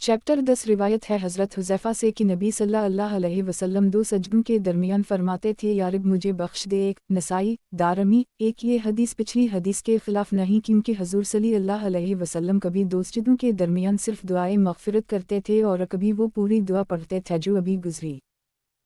Chapter 10 रिवायत है हज़रत हुज़ैफ़ा से कि नबी सल्लल्लाहु अलैहि वसल्लम दो सजदों के दरमियान फरमाते थे, या रब मुझे बख्श दे। एक नसाई दारमी एक। ये हदीस पिछली हदीस के खिलाफ नहीं, क्योंकि हजूर सल्लल्लाहु अलैहि वसल्लम कभी दो सजदों के दरमियान सिर्फ दुआए मग़फ़िरत करते थे और कभी वो पूरी दुआ पढ़ते थे जो अभी गुजरी।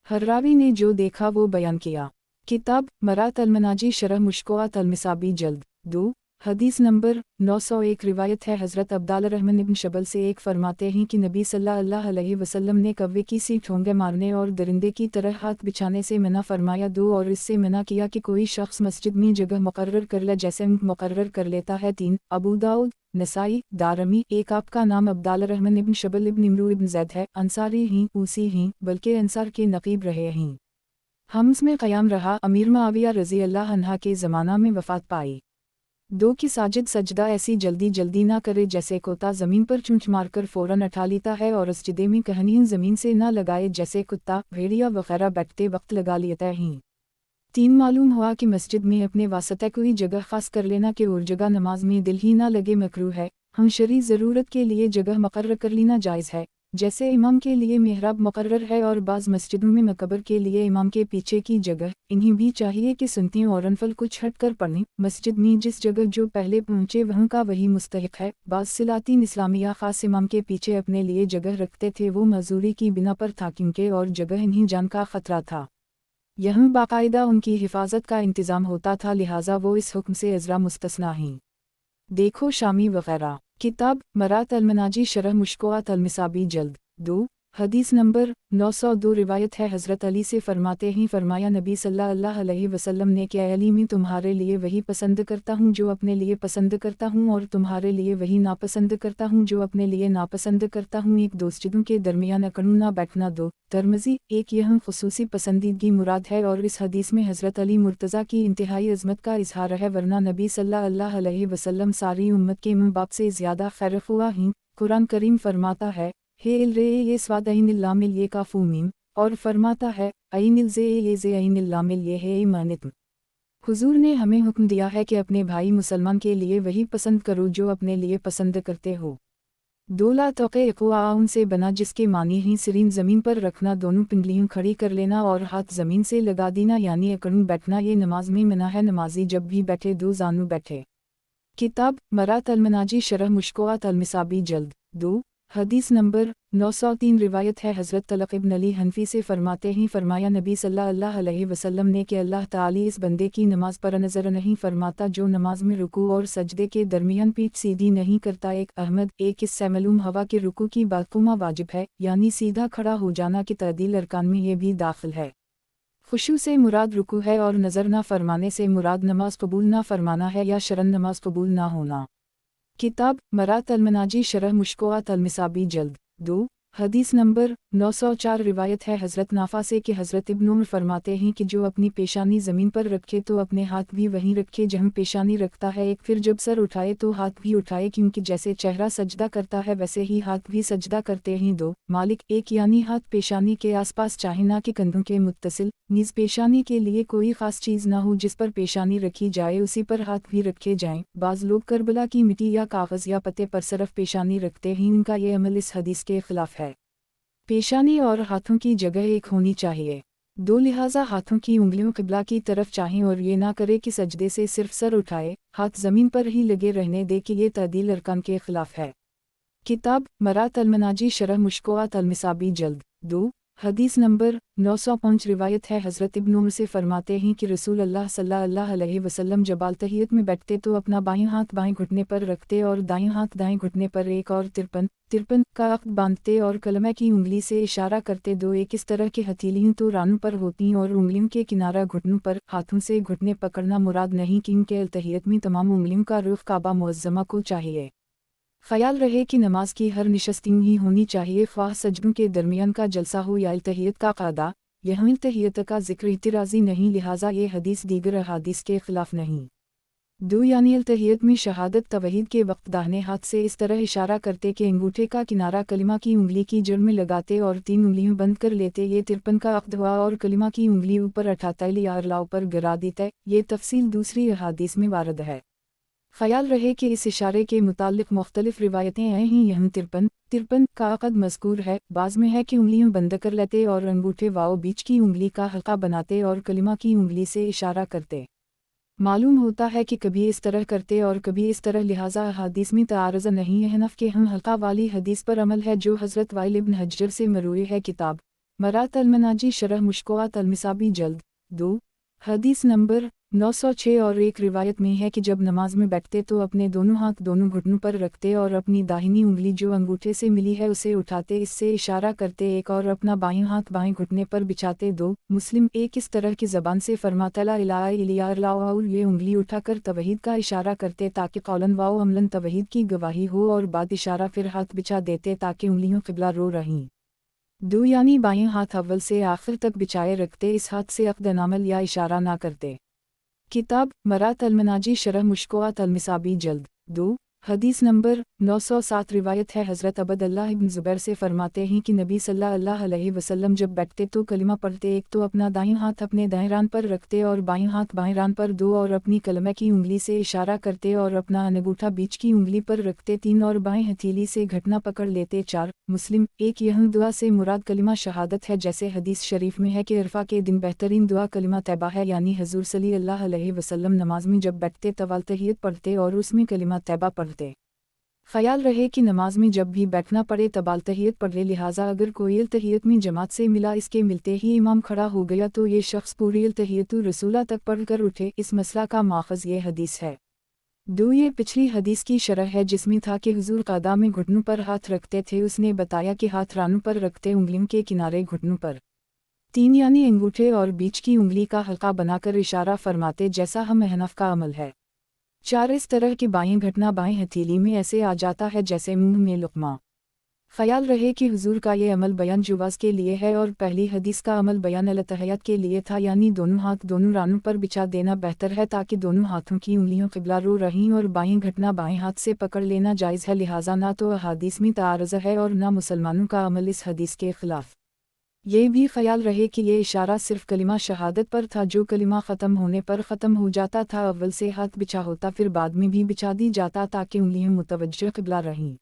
हर रावी ने जो देखा वो बयान किया। किताब मरात अल-मनाजी शरह मुश्कोआत अल-मिसाबी जल्द 2 हदीस नंबर 901 रिवायत है हज़रत अब्दाल रहमान इब्न शबल से एक फरमाते हैं कि नबी सल्लल्लाहु अलैहि वसल्लम ने कव्वे की सी ठोंगे मारने और दरिंदे की तरह हाथ बिछाने से मना फरमाया। 2 और इससे मना किया कि कोई शख्स मस्जिद में जगह मुकर्रर कर ले जैसे मुकर्रर कर लेता है। 3 अबू दाऊद नसाई दारमी एक। आपका नाम अब्दाल रहमान इब्न शबल इब्न इमरू इब्न ज़ैद है, अंसारी ही उसी ही बल्कि अंसार के नकीब रहे हैं। हम्स में क़याम रहा। अमीर मुआविया रज़ी अल्लाह अन्हा के ज़माना में वफ़ात पाई। 2 की साजिद सजदा ऐसी जल्दी जल्दी ना करे जैसे कोता ज़मीन पर चूंच मारकर फ़ौरन उठा लेता है, और सजदे में कहनीन ज़मीन से ना लगाए जैसे कुत्ता भेड़िया वगैरह बैठते वक्त लगा लेता है। 3 मालूम हुआ कि मस्जिद में अपने वास्ते कोई जगह ख़ास कर लेना कि और जगह नमाज में दिल ही ना लगे मकरूह है। हम शरई ज़रूरत के लिए जगह मुकर्रर कर लेना जायज़ है, जैसे इमाम के लिए मेहराब मुकर्रर है और बाज़ मस्जिदों में मकबर के लिए इमाम के पीछे की जगह। इन्हीं भी चाहिए कि सुन्नतें और नफल कुछ हट कर पढ़ें। मस्जिद में जिस जगह जो पहले पहुँचे वहाँ का वही मुस्तहिक है। बाज़ सलातीन इस्लामिया ख़ास इमाम के पीछे अपने लिए जगह रखते थे, वो मजूरी की बिना पर था क्योंकि और जगह इन्हीं जान का ख़तरा था। यहाँ बाकायदा उनकी हिफाजत का इंतज़ाम होता था, लिहाजा वो इस हुक्म से अज़रा मुस्तस्ना हैं। देखो शामी वगैरह। किताब मरात अल-मनाजी शरह मुश्कोआत अल-मिसाबी जल्द 2 हदीस नंबर 902 रिवायत है हज़रत अली से फरमाते हैं, फरमाया नबी सल्लल्लाहु अलैहि वसल्लम ने कि अली मैं तुम्हारे लिए वही पसंद करता हूँ जो अपने लिए पसंद करता हूँ, और तुम्हारे लिए वही नापसंद करता हूँ जो अपने लिए नापसंद करता हूँ। एक दो सजदों के दरमियान अकड़ू ना बैठना। 2 तिरमिज़ी एक। यह खुसूसी पसंदीदगी मुराद है, और इस हदीस में हज़रत अली मुर्तज़ा की इंतहाई अज़मत का इजहार है, वरना नबी सल्लल्लाहु अलैहि वसल्लम सारी उम्मत के माँ बाप से ज़्यादा खैरख्वाह हैं। कुरान करीम फरमाता है हे इल रे ये स्वाद ऐनिल लामिल ये काफू मीम, और फरमाता है ऐनिल जे ये जे ऐनिल लामिल ये है ईमानित। हुजूर ने हमें हुक्म दिया है कि अपने भाई मुसलमान के लिए वही पसंद करो जो अपने लिए पसंद करते हो। 2 ला तौक़े इक़्वाउन से बना जिसके मानी ही सिरीन ज़मीन पर रखना, दोनों पिंगलियों खड़ी कर लेना और हाथ ज़मीन से लगा देना, यानी अकड़ू बैठना। ये नमाज में मना है। नमाजी जब भी बैठे 2 जानू बैठे। किताब मरात अल-मनाजी शरह मुश्कोआत अल-मिसाबी जल्द 2 हदीस नंबर 903 रिवायत है हज़रत तलक़ इब्न अली हनफी से फरमाते हैं, फरमाया नबी सल्लल्लाहु अलैहि वसल्लम ने कि अल्लाह ताली इस बंदे की नमाज पर नज़र नहीं फरमाता जो नमाज में रुकू और सजदे के दरमियान पीठ सीधी नहीं करता। एक अहमद एक। इससे मालूम हवा के रुकू की बाकुमा वाजिब है, यानी सीधा खड़ा हो जाना की तअदील अरकान में ये भी दाखिल है। खुशू से मुराद रुकू है और नज़र ना फरमाने से मुराद नमाज कबूल ना फरमाना है या शरन नमाज कबूल ना होना। किताब मरात अल-मनाजी शरह मुश्कोआत अल-मिसाबी जल्द 2 हदीस नंबर 904 रिवायत है हज़रत नाफा से कि हज़रत इब्न उमर फरमाते हैं कि जो अपनी पेशानी ज़मीन पर रखे तो अपने हाथ भी वहीं रखे जहाँ पेशानी रखता है। एक। फिर जब सर उठाए तो हाथ भी उठाए, क्योंकि जैसे चेहरा सजदा करता है वैसे ही हाथ भी सजदा करते हैं। 2 मालिक एक। यानी हाथ पेशानी के आसपास चाहे ना कि कंधों के मुत्तसिल, नीज पेशानी के लिए कोई ख़ास चीज़ ना हो जिस पर पेशानी रखी जाए उसी पर हाथ भी रखे जाएं। बाज़ लोग करबला की मिट्टी या कागज़ या पत्ते पर सिर्फ पेशानी रखते हैं, इनका ये अमल इस हदीस के खिलाफ है। पेशानी और हाथों की जगह एक होनी चाहिए। 2 लिहाजा हाथों की उंगलियों क़िबला की तरफ चाहें और ये ना करे कि सजदे से सिर्फ सर उठाए, हाथ ज़मीन पर ही लगे रहने दे कि ये तअदील अरकान के खिलाफ है। किताब मरात अल-मनाजी शरह मुश्कोआत अल-मिसाबी जल्द 2 हदीस नंबर 905 रिवायत है हज़रत इब्न उमर से फरमाते हैं कि रसूल अल्लाह सल्लल्लाहु अलैहि वसल्लम जब तहियत में बैठते तो अपना बाएं हाथ बाएं घुटने पर रखते और दाएं हाथ दाएं घुटने पर एक और 53 का अक़्द बांधते और कलमे की उंगली से इशारा करते। 2 एक। इस तरह की हथेलियाँ तो रानों पर होती और उंगलियों के किनारा घुटनों पर। हाथों से घुटने पकड़ना मुराद नहीं, क्योंकि तहियत में तमाम उंगलियों का रुख काबा मुअज़्ज़मा को चाहिए। ख्याल रहे कि नमाज की हर निशस्तिंग ही होनी चाहिए, ख्वाह सजदों के दरमियान का जलसा हो या तहियत का क़ादा। यहाँ तहियत का जिक्र इतराज़ी नहीं, लिहाजा ये हदीस दीगर अहादीस के खिलाफ नहीं। 2 यानी तहियत में शहादत तवहीद के वक्त दाहिने हाथ से इस तरह इशारा करते कि अंगूठे का किनारा कलिमा की उंगली की जड़ में लगाते और 3 उंगलियां बंद कर लेते। ये 53 का अक़्द हुआ और कलिमा की उंगली ऊपर उठाता या अरलाव पर गिरा देता। ये तफसील दूसरी अहादीस में वारद है। ख्याल रहे कि इस इशारे के मुतालिक मुख्तलिफ रिवायतें आई हैं। यहाँ 53 का अक़द मज़कूर है। बाज़ में है कि उंगलियां बंद कर लेते और अंगूठे वाओ बीच की उंगली का हल्का बनाते और कलिमा की उंगली से इशारा करते। मालूम होता है कि कभी इस तरह करते और कभी इस तरह, लिहाजा हदीस में तारज़ नहीं है। हनफ के हम हल्का वाली हदीस पर अमल है जो हज़रत वाइल इब्न हज्जर से मरूई है। किताब मरात अल-मनाजी शरह मुश्कोआत अल-मिसाबी जल्द 2 हदीस नंबर 906। और एक रिवायत में है कि जब नमाज में बैठते तो अपने दोनों हाथ दोनों घुटनों पर रखते और अपनी दाहिनी उंगली जो अंगूठे से मिली है उसे उठाते, इससे इशारा करते एक, और अपना बायां हाथ बाएं घुटने पर बिछाते। 2 मुस्लिम एक इस तरह की ज़बान से फरमाता ला इलाहा इल्लल्लाह, और ये उंगली उठाकर तवहीद का इशारा करते ताकि कौलन वाओ अमलन तवहीद की गवाही हो, और बाद इशारा फिर हाथ बिछा देते ताकि उंगलियों क़िबला रो रहीं। 2 यानी बाएं हाथ अव्वल से आखिर तक बिछाए रखते, इस हाथ से अक़द अमल या इशारा ना करते। किताब मरात अल-मनाजी शरह मुश्कोआत अल-मिसाबी जल्द 2 हदीस नंबर 907। रिवायत है हज़रत अब्दुल्लाह इब्न ज़ुबैर से फरमाते हैं कि नबी सल्लल्लाहु अलैहि वसल्लम जब बैठते तो कलिमा पढ़ते, एक तो अपना दाईं हाथ अपने दाएं रान पर रखते और बाएं हाथ बाएं रान पर 2, और अपनी कलमा की उंगली से इशारा करते और अपना अंगूठा बीच की उंगली पर रखते। 3 और बाएं हथेली से घटना पकड़ लेते। 4 मुस्लिम एक यह दुआ से मुराद कलिमा शहादत है, जैसे हदीस शरीफ में है कि अरफा के दिन बेहतरीन दुआ कलिमा तैबा है, यानी हुज़ूर सल्लल्लाहु अलैहि वसल्लम नमाज में जब बैठते तवाल तहियत पढ़ते और उसमें कलिमा तैबा पढ़ते। ख्याल रहे कि नमाज में जब भी बैठना पड़े तबाल तहियत पढ़ ले, लिहाजा अगर कोई तहियत में जमात से मिला, इसके मिलते ही इमाम खड़ा हो गया तो ये शख्स पूरी तहियतु रसूला तक पढ़ कर उठे। इस मसला का माखज़ ये हदीस है। 2 ये पिछली हदीस की शरह है जिसमें था कि हुजूर क़ादा में घुटनों पर हाथ रखते थे, उसने बताया कि हाथ रानों पर रखते, उंगलियों के किनारे घुटनों पर। 3 यानी अंगूठे और बीच की उंगली का हल्का बनाकर इशारा फरमाते, जैसा हम हनफ का अमल है। 4 इस तरह की बाएं घटना बाएं हथेली में ऐसे आ जाता है जैसे मुंह में लुक़मा। ख्याल रहे कि हुजूर का ये अमल बयान जुवाज़ के लिए है और पहली हदीस का अमल बयान अल-तहय्यत के लिए था, यानी दोनों हाथ दोनों रानों पर बिछा देना बेहतर है ताकि दोनों हाथों की उंगलियों क़िबला रो रहीं, और बाएं घटना बाएं हाथ से पकड़ लेना जायज़ है। लिहाजा ना तो अहादीस में तारज़ है और ना मुसलमानों का अमल इस हदीस के ख़िलाफ़। ये भी ख्याल रहे कि ये इशारा सिर्फ कलिमा शहादत पर था, जो कलिमा ख़त्म होने पर ख़त्म हो जाता था। अव्वल से हाथ बिछा होता, फिर बाद में भी बिछा दी जाता ताकि उंगलियां मुतवज्जह क़िबला रहीं।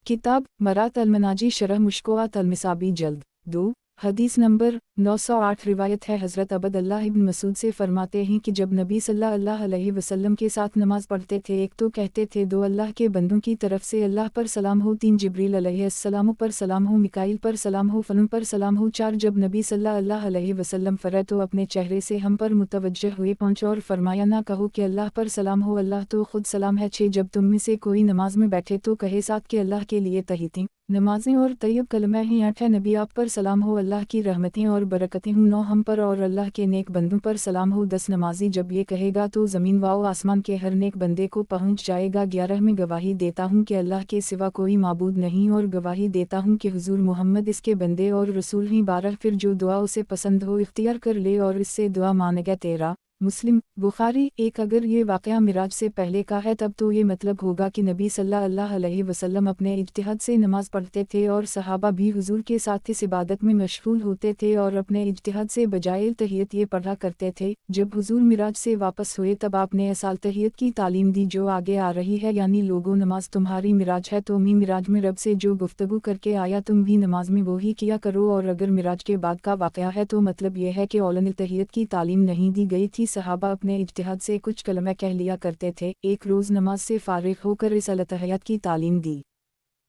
किताब मरात अल-मनाजी शरह मुश्कोआत अल-मिसाबी जल्द 2 हदीस नंबर 908। रिवायत है हज़रत अब्दुल्लाह इब्न मसूद से फरमाते हैं कि जब नबी सल्लल्लाहु अलैहि वसल्लम के साथ नमाज पढ़ते थे, एक तो कहते थे 2 अल्लाह के बंदों की तरफ से अल्लाह पर सलाम हो, 3 जिब्रील अलैहिस्सलाम पर सलाम हो, मिकाईल पर सलाम हो, फलन पर सलाम हो, 4 जब नबी सल्लल्लाहु अलैहि वसल्लम फरे तो अपने चेहरे से हम पर मुतवज्जह हुए, 5 और फरमाया ना कहो कि अल्लाह पर सलाम हो, अल्लाह तो खुद सलाम है। 6 जब तुम में से कोई नमाज में बैठे तो कहे साथ के अल्लाह के लिए तहीती नमाजें और तैयब कलमा ही। 8 है नबी आप पर सलाम हो, अल्लाह की रहमतें और बरकतें हों। 9 हम पर और अल्लाह के नेक बंदों पर सलाम हो। 10 नमाजी जब ये कहेगा तो ज़मीन वाओ आसमान के हर नेक बंदे को पहुँच जाएगा। 11 में गवाही देता हूँ कि अल्लाह के सिवा कोई माबूद नहीं, और गवाही देता हूँ कि हुजूर मोहम्मद इसके बंदे और रसूल ही। 12 फिर जो दुआ उसे पसंद हो इख्तियार कर ले और इससे दुआ मांगेगा। 13 मुस्लिम बुखारी एक अगर ये वाक़या मिराज से पहले का है तब तो ये मतलब होगा कि नबी सल्लल्लाहु अलैहि वसल्लम अपने इज्तिहाद से नमाज पढ़ते थे और सहाबा भी हुजूर के साथ इस इबादत में मशगूल होते थे और अपने इज्तिहाद से बजाय तहियत ये पढ़ा करते थे। जब हुजूर मिराज से वापस हुए तब आपने असाल तहियत की तालीम दी जो आगे आ रही है, यानी लोगों नमाज तुम्हारी मिराज है, तो मिराज में रब से जो गुफ्तगू करके आया तुम भी नमाज में वो ही किया करो। और अगर मिराज के बाद का वाक़या है तो मतलब यह है कि औलन तहियत की तालीम नहीं दी गई थी। सहाबा अपने इज्तिहाद से कुछ कलमे कह लिया करते थे। एक रोज़ नमाज से फारिग होकर इस अल-तहय्यत की तालीम दी।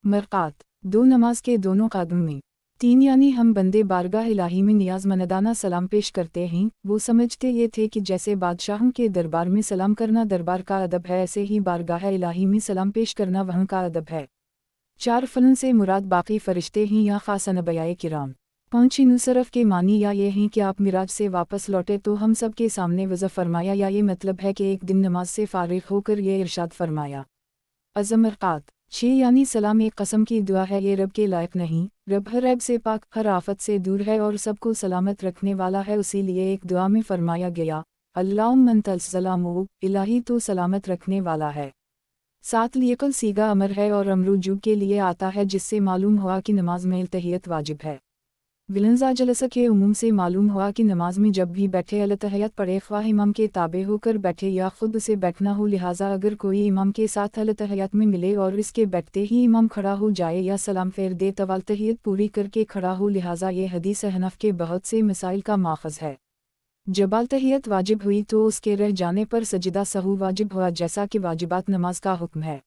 मरक़ात 2 नमाज के दोनों कदम में। 3 यानी हम बंदे बारगाह इलाही में नियाज मनदाना सलाम पेश करते हैं। वो समझते ये थे कि जैसे बादशाहों के दरबार में सलाम करना दरबार का अदब है, ऐसे ही बारगाह इलाही में सलाम पेश करना वहाँ का अदब है। 4 फलन से मुराद बाकी फ़रिश्ते हैं या ख़ास अनबियाए किराम। 5 नुसरफ के मानी या ये हैं कि आप मिराज से वापस लौटे तो हम सब के सामने वज़फ़ फरमाया, या ये मतलब है कि एक दिन नमाज से फारिग होकर ये इरशाद फरमाया। अज़मरक़ात 6 यानी सलाम एक कसम की दुआ है, ये रब के लायक नहीं। रब हर ऐब से पाक, हर आफत से दूर है और सबको सलामत रखने वाला है। उसी लिए एक दुआ में फरमाया गया अल्लाहुम्मा अंतस सलामु, इलाही तो सलामत रखने वाला है। 7 लियकल सीगा अमर है और अमरुजू के लिए आता है, जिससे मालूम हुआ कि नमाज में तहियत वाजिब है। विलंजा जलसा के उमूम से मालूम हुआ कि नमाज में जब भी बैठे अलतहयत पढ़े ख्वाह इमाम के ताबे होकर बैठे या खुद उसे बैठना हो, लिहाजा अगर कोई इमाम के साथ अलतहयत में मिले और इसके बैठते ही इमाम खड़ा हो जाए या सलाम फेर दे तब अलतहयत पूरी करके खड़ा हो। लिहाजा ये हदीस हनफ के बहुत से मसाइल का माखज़ है। जब अलतहयत वाजिब हुई तो उसके रह जाने पर सजदा सहू वाजिब हुआ, जैसा कि वाजिबात नमाज का हुक्म है।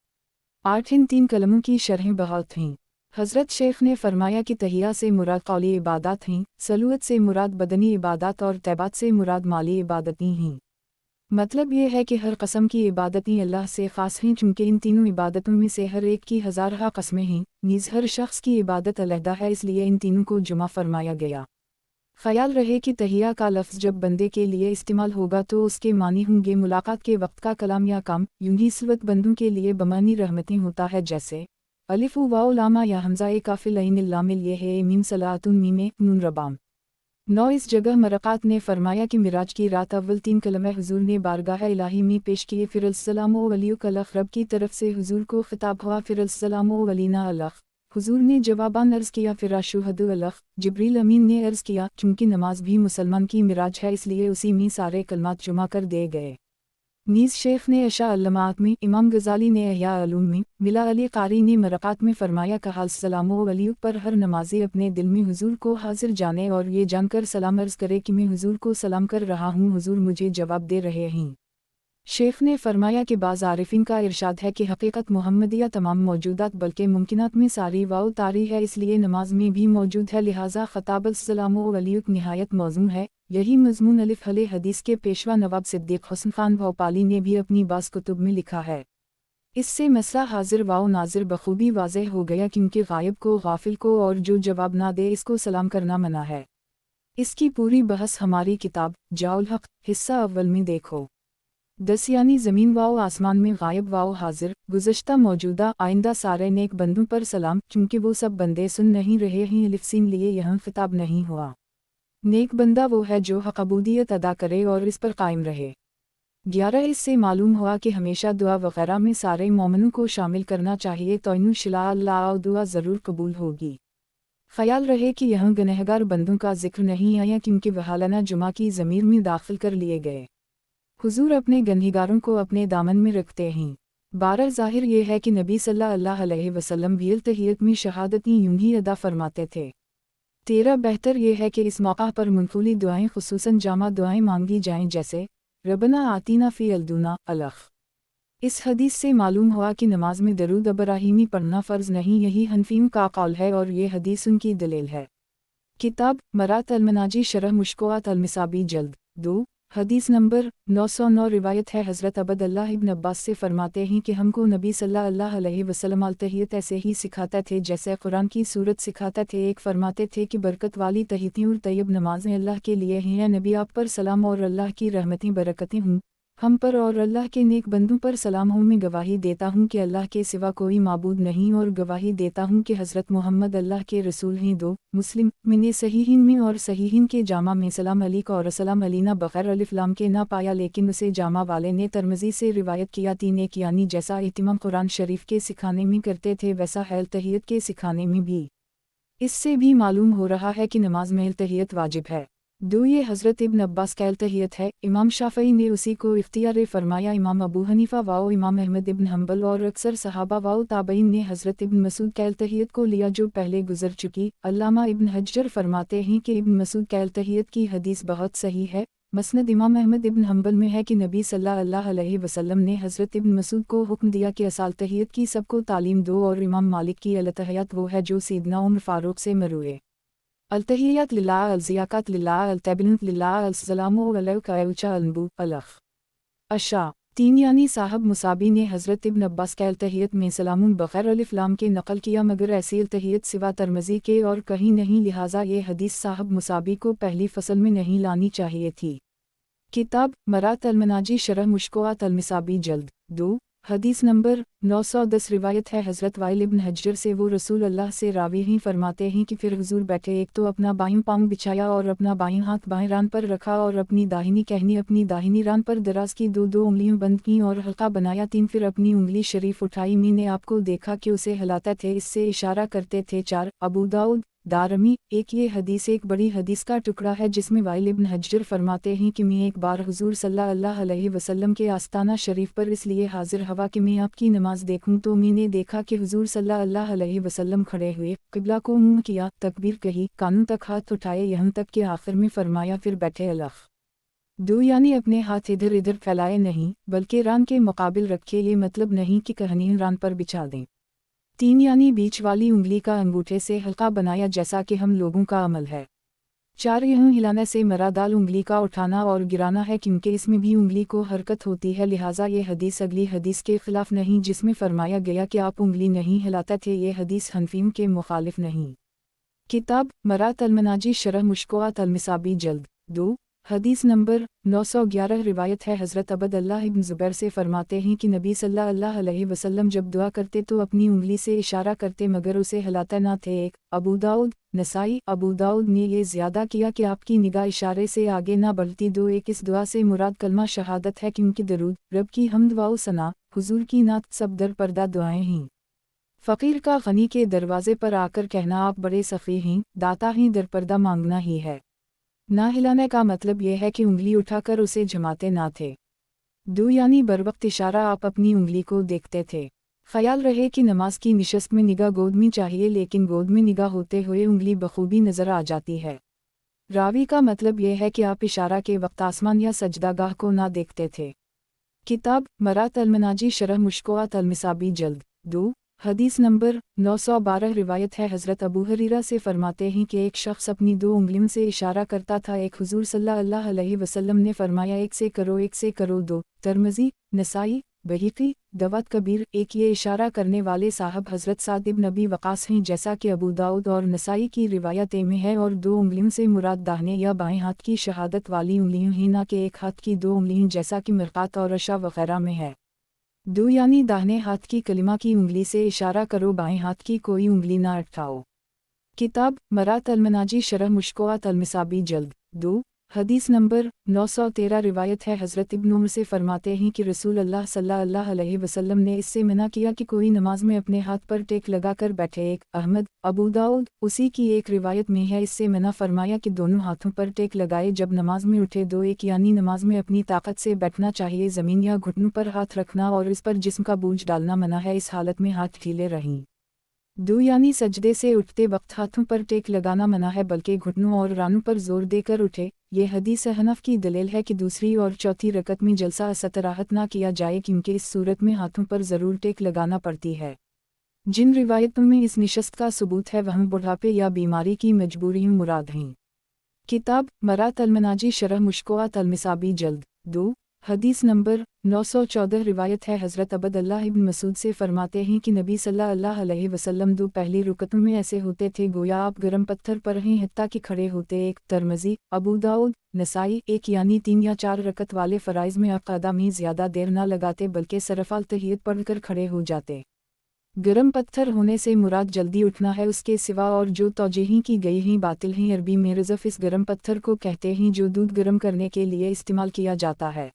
8 इन 3 कलमों की शरहें बहुत थीं। हज़रत शेख ने फरमाया कि तहिया से मुराद कौली इबादत थीं, सलूत से मुराद बदनी इबादत और तैबात से मुराद माली इबादतें हैं। मतलब ये है कि हर कस्म की इबादतें अल्लाह से ख़ास हैं, चूँकि इन तीनों इबादतों में से हर एक की हज़ारहा कस्में हैं। नीज़ हर शख्स की इबादत अलहदा है, इसलिए इन तीनों को जुमा फरमाया गया। ख़याल रहे कि तहिया का लफ्ज़ जब बंदे के लिए इस्तेमाल होगा तो उसके मानी होंगे मुलाकात के वक्त का कलाम या काम। यूं ही सिलवत बंदों के लिए बमानी रहमतें होता है, जैसे अलिफ वाओ लामा या हमज़ा ए काफिल ऐन लामिल ये है मीम सलातुन मीम नून रबाम। 9 इस जगह मरक़ात ने फरमाया कि मिराज की रात अव्वल 3 कलमे हुजूर ने बारगाह इलाही में पेश किए। फिर अस्सलाम वलियुकल रब की तरफ से हुजूर को खिताब हुआ। फिर अस्सलाम वलीना अलख, हुजूर ने जवाबान अर्ज़ किया। फिर अशुहदु अलख, जिब्रील अमीन ने अर्ज़ किया। चूँकि नमाज भी मुसलमान की मिराज है, इसलिए उसी में सारे कलमात जुमा कर दिए गए। नीज़ शेख ने अशा अल्लमात में, इमाम गज़ाली ने अहया अलूम में, मिला अली कारी ने मरक़ात में फरमाया कहा सलाम वलियुक पर हर नमाजी अपने दिल में हुजूर को हाजिर जाने और ये जानकर सलाम अर्ज़ करे कि मैं हुजूर को सलाम कर रहा हूँ, हुजूर मुझे जवाब दे रहे हैं। शेख ने फरमाया कि बाज़ आरिफीन का इरशाद है कि हकीकत मुहम्मदिया तमाम मौजूदात बल्कि मुमकिनात में सारी वाओ तारी है, इसलिए नमाज में भी मौजूद है। लिहाजा ख़ताब अस्सलाम वलियुक निहायत मौज़ूम है। यही मज़मून अलिफ हले हदीस के पेशवा नवाब सिद्दीक़ हुस्न खान भोपाली ने भी अपनी बाज़ कुतुब में लिखा है। इससे मसला हाजिर वाओ नाजिर बखूबी वाज़ेह हो गया, क्योंकि गायब को, गाफिल को और जो जवाब ना दे इसको सलाम करना मना है। इसकी पूरी बहस हमारी किताब जाउल हक़ हिस्सा अव्वल में देखो। 10 यानी ज़मीन वाओ आसमान में, गायब वाओ हाजिर, गुज़श्ता मौजूदा आइंदा सारे नेक बंदों पर सलाम, चूँकि वो सब बंदे सुन नहीं रहे हैं, अलिफ सीन लिए यहाँ खिताब नहीं हुआ। नेक बंदा वो है जो हक़ अबूदियत अदा करे और इस पर कायम रहे। 11 इससे मालूम हुआ कि हमेशा दुआ वग़ैरह में सारे मोमिनों को शामिल करना चाहिए, तो इंशाअल्लाह अल्लाह दुआ ज़रूर कबूल होगी। ख़याल रहे कि यहाँ गनहगार बंदों का जिक्र नहीं आया, क्योंकि वहालना जुमा की ज़मीर में दाखिल कर लिए गए। हुजूर अपने गनहगारों को अपने दामन में रखते हैं। 12 ज़ाहिर ये है कि नबी सल्लल्लाहु अलैहि वसल्लम भी तहियत में शहादती यूं ही अदा फरमाते थे। 13 बेहतर ये है कि इस मौका पर मुनफूली दुआएं खुसूसन जामा दुआएं मांगी जाएं, जैसे रबना आतीना फ़ी अलदुना अलख। इस हदीस से मालूम हुआ कि नमाज में दरूद इब्राहिमी पढ़ना फ़र्ज़ नहीं, यही हनफियों का कौल है और ये हदीस उनकी दलील है। किताब मरात अलमनाजी शरह मुश्किलात अलमिसाबी जल्द 2 हदीस नंबर 909 रिवायत है हज़रत अब्दुल्लाह इब्न अब्बास से फरमाते हैं कि हमको नबी सल्लल्लाहु अलैहि वसल्लम अल-तहियत ऐसे ही सिखाते थे जैसे कुरान की सूरत सिखाते थे। एक फरमाते थे कि बरकत वाली तहियतें और तैयब नमाज़ें अल्लाह के लिए हैं, नबी आप पर सलाम और अल्लाह की रहमतें बरकतें हों हम पर और अल्लाह के नेक बंदों पर सलाम हो। मैं गवाही देता हूँ कि अल्लाह के सिवा कोई माबूद नहीं और गवाही देता हूँ कि हज़रत मोहम्मद अल्लाह के रसूल हैं। 2 मुस्लिम मैंने सहीहीन में और सहीहीन के जामा में सलाम अली का और सलाम अलीना बग़ैर अलिफ लाम के ना पाया, लेकिन उसे जामा वाले ने तिरमिज़ी से रिवायत किया। 3 एक यानी जैसा इत्तिमाम कुरान शरीफ के सिखाने में करते थे वैसा है तहियत के सिखाने में भी। इससे भी मालूम हो रहा है कि नमाज में तहियत वाजिब है। 2 ये हज़रत इब्न अब्बास का तहियत है। इमाम शाफ़ई ने उसी को इख्तियार फरमाया। इमाम अबू हनीफ़ा वाओ इमाम अहमद इब्न हम्बल और अक्सर सहाबा वाओ ताबईन ने हज़रत इब्न मसूद का तहियत को लिया जो पहले गुजर चुकी। अल्लामा इब्न हज्जर फरमाते हैं कि इब्न मसूद का तहियत की हदीस बहुत सही है। मसनद इमाम अहमद इब्न हम्बल में है कि नबी सल्लल्लाहु अलैहि वसल्लम ने हज़रत इब्न मसूद को हुक्म दिया कि असाल तहियत की सबको तालीम दो, और इमाम मालिक की अल-तहियत वो है जो सैयदना उमर फ़ारूक से मरूए। अल-तहियत लिल्लाह अल-ज़ियाक़त लिल्लाह अल-तबनीत लिल्लाह अल-सलामु अलैका औचा अल-नबू अलख अशा 3 यानी साहब मुसाबी ने हज़रत इब्न अब्बास का तहियत में सलामुन बग़ैर अलिफ लाम के नकल किया, मगर ऐसी तहियत सिवा तिरमिज़ी के और कहीं नहीं, लिहाजा ये हदीस साहब मुसाबी को पहली फसल में नहीं लानी चाहिए थी। किताब मरात अलमनाजी शरह मुश्किलात अलमिसाबी जल्द 2 हदीस नंबर 910 रिवायत है हज़रत वाइल इब्न हज्जर से, वो रसूल अल्लाह से रावी ही फरमाते हैं कि फिर हुजूर बैठे, एक तो अपना बाईं पाँव बिछाया और अपना बाईं हाथ बाएं रान पर रखा और अपनी दाहिनी कहनी अपनी दाहिनी रान पर दराज की, 2 उंगलियां बंद की और हल्का बनाया। 3 फिर अपनी उंगली शरीफ उठाई, मैंने आपको देखा कि उसे हिलाते थे, इससे इशारा करते थे। 4 अबू दाऊद दारमी। एक ये हदीस एक बड़ी हदीस का टुकड़ा है जिसमें वाइल इब्न हज्र फरमाते हैं कि मैं एक बार हुजूर सल्लल्लाहु अलैहि वसल्लम के आस्ताना शरीफ पर इसलिए हाजिर हवा कि मैं आपकी नमाज देखूं, तो मैंने देखा कि हुजूर सल्लल्लाहु अलैहि वसल्लम खड़े हुए, क़िबला को मुंह किया, तकबीर कही, कानों तक हाथ उठाए, यहाँ तक कि आखिर में फरमाया फिर बैठे। अल्लाह दो यानी अपने हाथ इधर इधर फैलाए नहीं बल्कि रान के मुकाबिल रखे, ये मतलब नहीं कि कहनी रान पर बिछा दें। 3 यानी बीच वाली उंगली का अंगूठे से हल्का बनाया जैसा कि हम लोगों का अमल है। 4 यूं हिलाने से मरादाल उंगली का उठाना और गिराना है क्योंकि इसमें भी उंगली को हरकत होती है, लिहाजा ये हदीस अगली हदीस के खिलाफ नहीं जिसमें फरमाया गया कि आप उंगली नहीं हिलाते थे। ये हदीस हनफीम के मुखालिफ नहीं। किताब मरात अलमनाजी शरह मुश्कोआत अलमिसाबी जल्द 2 हदीस नंबर 911 रिवायत है हज़रत अबद अल्लाह इब्न ज़ुबैर से फरमाते हैं कि नबी सल्लल्लाहु अलैहि वसल्लम जब दुआ करते तो अपनी उंगली से इशारा करते मगर उसे हिलाते ना थे। 1 अबू दाऊद नसाई। अबू दाऊद ने ये ज़्यादा किया कि आपकी निगाह इशारे से आगे ना बढ़ती। 2 एक इस दुआ से मुराद कलमा शहादत है क्योंकि दरूद, रब की हम्द व सना, हुजूर की नात सब दर पर्दा दुआएं हैं। फ़कीर का गनी के दरवाज़े पर आकर कहना आप बड़े सफ़ी हैं, दाता ही दरपर्दा मांगना ही है। ना हिलाने का मतलब यह है कि उंगली उठाकर उसे जमाते ना थे। 2 यानी बरवक्त इशारा आप अपनी उंगली को देखते थे। ख्याल रहे कि नमाज की निशस्त में निगाह गोद में चाहिए लेकिन गोद में निगाह होते हुए उंगली बखूबी नज़र आ जाती है। रावी का मतलब यह है कि आप इशारा के वक्त आसमान या सजदागाह को ना देखते थे। किताब मरात अलमनाजी शरह मुश्कोआत अलमिसाबी जल्द 2 हदीस नंबर 912 रिवायत है हज़रत अबू हुरैरा से फरमाते हैं कि एक शख्स अपनी 2 उंगलियों से इशारा करता था। एक हुजूर सल्लल्लाहु अलैहि वसल्लम ने फरमाया एक से करो 2 तिरमिज़ी नसाई बहीक़ी दवात कबीर। एक ये इशारा करने वाले साहब हज़रत साद इब्न अबी वक़ास हैं जैसा कि अबू दाऊद और नसाई की रिवायतें में है, और 2 उंगलियों से मुराद दाहिने या बाएं हाथ की शहादत वाली उंगलियों ही ना कि एक हाथ की 2 उंगलियों जैसा कि मिरक़ात और अशा वग़ैरह में है। 2 यानी दाहिने हाथ की कलिमा की उंगली से इशारा करो, बाएं हाथ की कोई उंगली ना उठाओ। किताब मरात अलमनाजी शरह मुश्कोआत अलमिसाबी जल्द 2 हदीस नंबर 913 रिवायत है हज़रत इब्न उमर से फरमाते हैं कि रसूल अल्लाह सल्लल्लाहु अलैहि वसल्लम ने इससे मना किया कि कोई नमाज में अपने हाथ पर टेक लगाकर बैठे। 1 अहमद अबू दाऊद। उसी की एक रिवायत में है इससे मना फरमाया कि दोनों हाथों पर टेक लगाए जब नमाज में उठे। 2 एक यानी नमाज में अपनी ताकत से बैठना चाहिए, ज़मीन या घुटनों पर हाथ रखना और इस पर जिस्म का बोझ डालना मना है, इस हालत में हाथ ढीले रहें। 2 यानी सजदे से उठते वक्त हाथों पर टेक लगाना मना है बल्कि घुटनों और रानों पर जोर देकर उठे। ये हदीस हनफ की दलील है कि दूसरी और चौथी रकत में जलसा असतराहत ना किया जाए क्योंकि इस सूरत में हाथों पर ज़रूर टेक लगाना पड़ती है। जिन रिवायतों में इस निशस्त का सबूत है वह बुढ़ापे या बीमारी की मजबूरियों मुराद हैं। किताब मरात अलमनाजी शरह मुश्कोआत अलमिसाबी जल्द 2 हदीस नंबर 914 रिवायत है हज़रत अबद अल्लाह इब्न मसूद से फरमाते हैं कि नबी सल्लल्लाहु अलैहि वसल्लम 2 पहली रुकतों में ऐसे होते थे गोया आप गर्म पत्थर पर हैं हत्ता कि खड़े होते। 1 तिरमिज़ी अबू दाऊद नसाई। 1 यानी 3 या 4 रकत वाले फ़राइज़ में आप कदा में ज़्यादा देर ना लगाते बल्कि सरफ़ाल तहियत पढ़कर खड़े हो जाते। गर्म पत्थर होने से मुराद जल्दी उठना है, उसके सिवा और जो तौजीही की गई हैं बातिल हैं। अरबी में रज़फ़ इस गर्म पत्थर को कहते हैं जो दूध गर्म करने के लिए इस्तेमाल किया जाता है।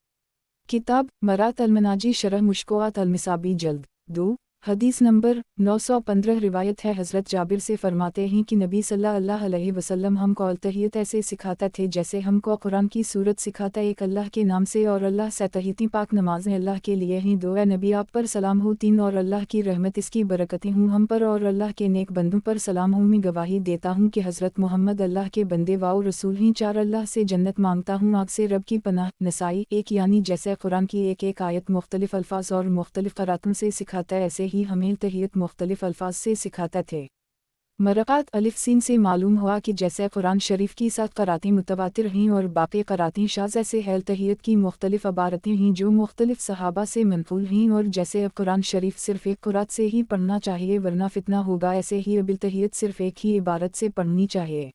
किताब मरात अलमनाजी शरह मुश्कोआत अलमिसाबी जल्द 2 हदीस नंबर 915 रिवायत है हज़रत जाबिर से फरमाते हैं कि नबी सल्लल्लाहु अलैहि वसल्लम हमको तहियत ऐसे सिखाता थे जैसे हमको कुरान की सूरत सिखाता। 1 अल्लाह के नाम से और अल्लाह से तहियती पाक नमाज़ें अल्लाह के लिए हैं। 2 नबी आप पर सलाम हो। 3 और अल्लाह की रहमत इसकी बरकतें हूँ हम पर और अल्लाह के नेक बंदों पर सलाम हूँ। मैं गवाही देता हूँ कि हज़रत मोहम्मद अल्लाह के बंदे वाओ रसूल हैं। 4 अल्लाह से जन्नत मांगता हूँ, आग से रब की पनाह। नसाई। 1 यानी जैसे कुरान की एक आयत मुख्तलिफ अल्फाज और मुख्तलिफ क़रातों से सिखाता है ऐसे ही हमें तहियत मुख्तलिफ अल्फाज से सिखाते थे। मरक़ात अलिफ सीन से मालूम हुआ कि जैसे कुरान शरीफ की 7 क़रातें मुतवातिर हैं और बाकी क़रातें शाज़, ऐसे है तहियत की मुख्तलिफ अबारतें हैं जो मुख्तलिफ सहाबा से मनक़ूल हैं, और जैसे अब कुरान शरीफ सिर्फ़ एक क़ुरात से ही पढ़ना चाहिए वरना फितना होगा, ऐसे ही अबिल तहियत सिर्फ़ एक ही इबारत से पढ़नी चाहिए।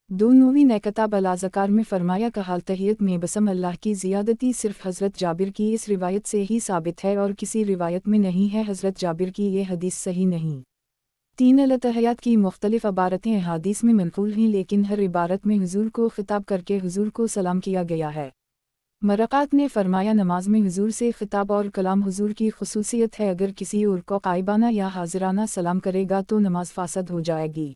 2 नौवीं ने किताब अल-अज़कार में फरमाया कहाल तहियत में बसम अल्लाह की ज़ियादती सिर्फ़ हज़रत जाबिर की इस रिवायत से ही साबित है और किसी रिवायत में नहीं है। हज़रत जाबिर की ये हदीस सही नहीं। 3 अल-तहियात की मुख्तलिफ अबारतें अहादीस में मनक़ूल हैं लेकिन हर इबारत में हुज़ूर को ख़िताब करके हुज़ूर को सलाम किया गया है। मरक़ात ने फरमाया नमाज में हुज़ूर से ख़िताब और कलाम हुज़ूर की ख़ुसूसियत है, अगर किसी और को ग़ाइबाना या हाज़िराना सलाम करेगा तो नमाज फ़ासद हो जाएगी।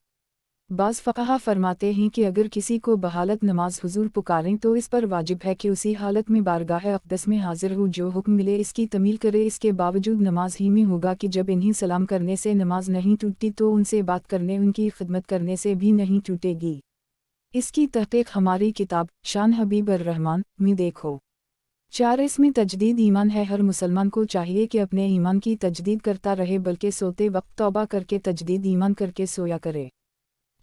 बाज़ फ़क़हा फरमाते हैं कि अगर किसी को बहालत नमाज हुजूर पुकारें तो इस पर वाजिब है कि उसी हालत में बारगाह अक़दस में हाजिर हो, जो हुक्म मिले इसकी तमील करे। इसके बावजूद नमाज ही में होगा कि जब इन्हीं सलाम करने से नमाज नहीं टूटती तो उनसे बात करने, उनकी खिदमत करने से भी नहीं टूटेगी। इसकी तहक़ीक़ हमारी किताब शान हबीब अर्रहमान में देखो। 4 इसमें तजदीद ईमान है। हर मुसलमान को चाहिए कि अपने ईमान की तजदीद करता रहे, बल्कि सोते वक्त तौबा करके तजदीद ईमान करके सोया करे।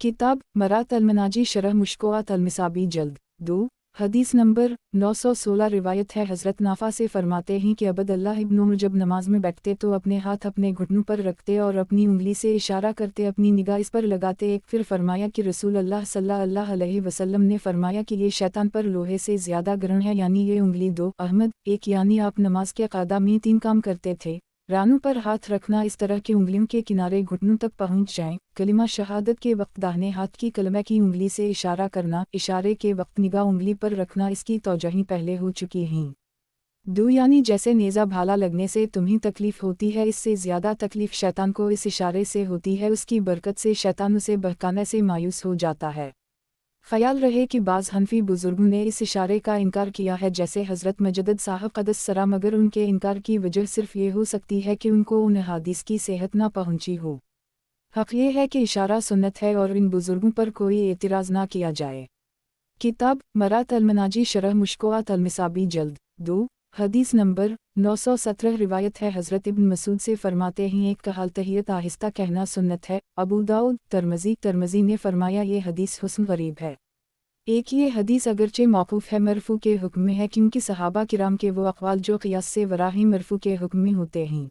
किताब मरात अलमनाजी शरह मुश्कोआत अलमिसाबी जल्द 2 हदीस नंबर 916 रिवायत है, हज़रत नाफा से फरमाते हैं कि अबद अल्लाह इब्न उमर जब नमाज में बैठते तो अपने हाथ अपने घुटनों पर रखते और अपनी उंगली से इशारा करते, अपनी निगाह इस पर लगाते। एक फिर फरमाया कि रसूल अल्लाह सल्लल्लाहु अलैहि वसल्लम ने फरमाया कि ये शैतान पर लोहे से ज़्यादा ग्रहण है, यानी ये उंगली। 2 अहमद 1 यानी आप नमाज के क़ादा में 3 काम करते थे। रानों पर हाथ रखना, इस तरह की उंगलियों के किनारे घुटनों तक पहुंच जाएं। कलिमा शहादत के वक्त दाहिने हाथ की कलमा की उंगली से इशारा करना, इशारे के वक्त निगाह उंगली पर रखना। इसकी तौजही पहले हो चुकी हैं। 2 यानी जैसे नेज़ा भाला लगने से तुम्हें तकलीफ़ होती है, इससे ज़्यादा तकलीफ़ शैतान को इस इशारे से होती है। उसकी बरकत से शैतान उसे बहकाने से मायूस हो जाता है। ख्याल रहे कि बाज़ हनफी बुज़ुर्गों ने इस इशारे का इनकार किया है, जैसे हज़रत मजदद साहब क़दस सरा, मगर उनके इनकार की वजह सिर्फ़ ये हो सकती है कि उनको उन हदीस की सेहत ना पहुँची हो। हक़ ये है कि इशारा सुन्नत है और इन बुज़ुर्गों पर कोई एतराज़ ना किया जाए। किताब मरात अलमनाजी शरह मुश्कोआत अलमिसाबी जल्द 2 हदीस नंबर 917 रिवायत है, हज़रत इब्न मसूद से फरमाते हैं एक कहाल तहियत आहिस्ता कहना सुन्नत है। अबू दाऊद तिरमिज़ी ने फरमाया ये हदीस हुस्न गरीब है। एक ये हदीस अगरचे मौक़ूफ़ है, मरफ़ू के हुक्म में है, क्योंकि सहाबा किराम के वो अक़वाल जो क़ियास से वराही मरफ़ू के हुक्म में होते हैं।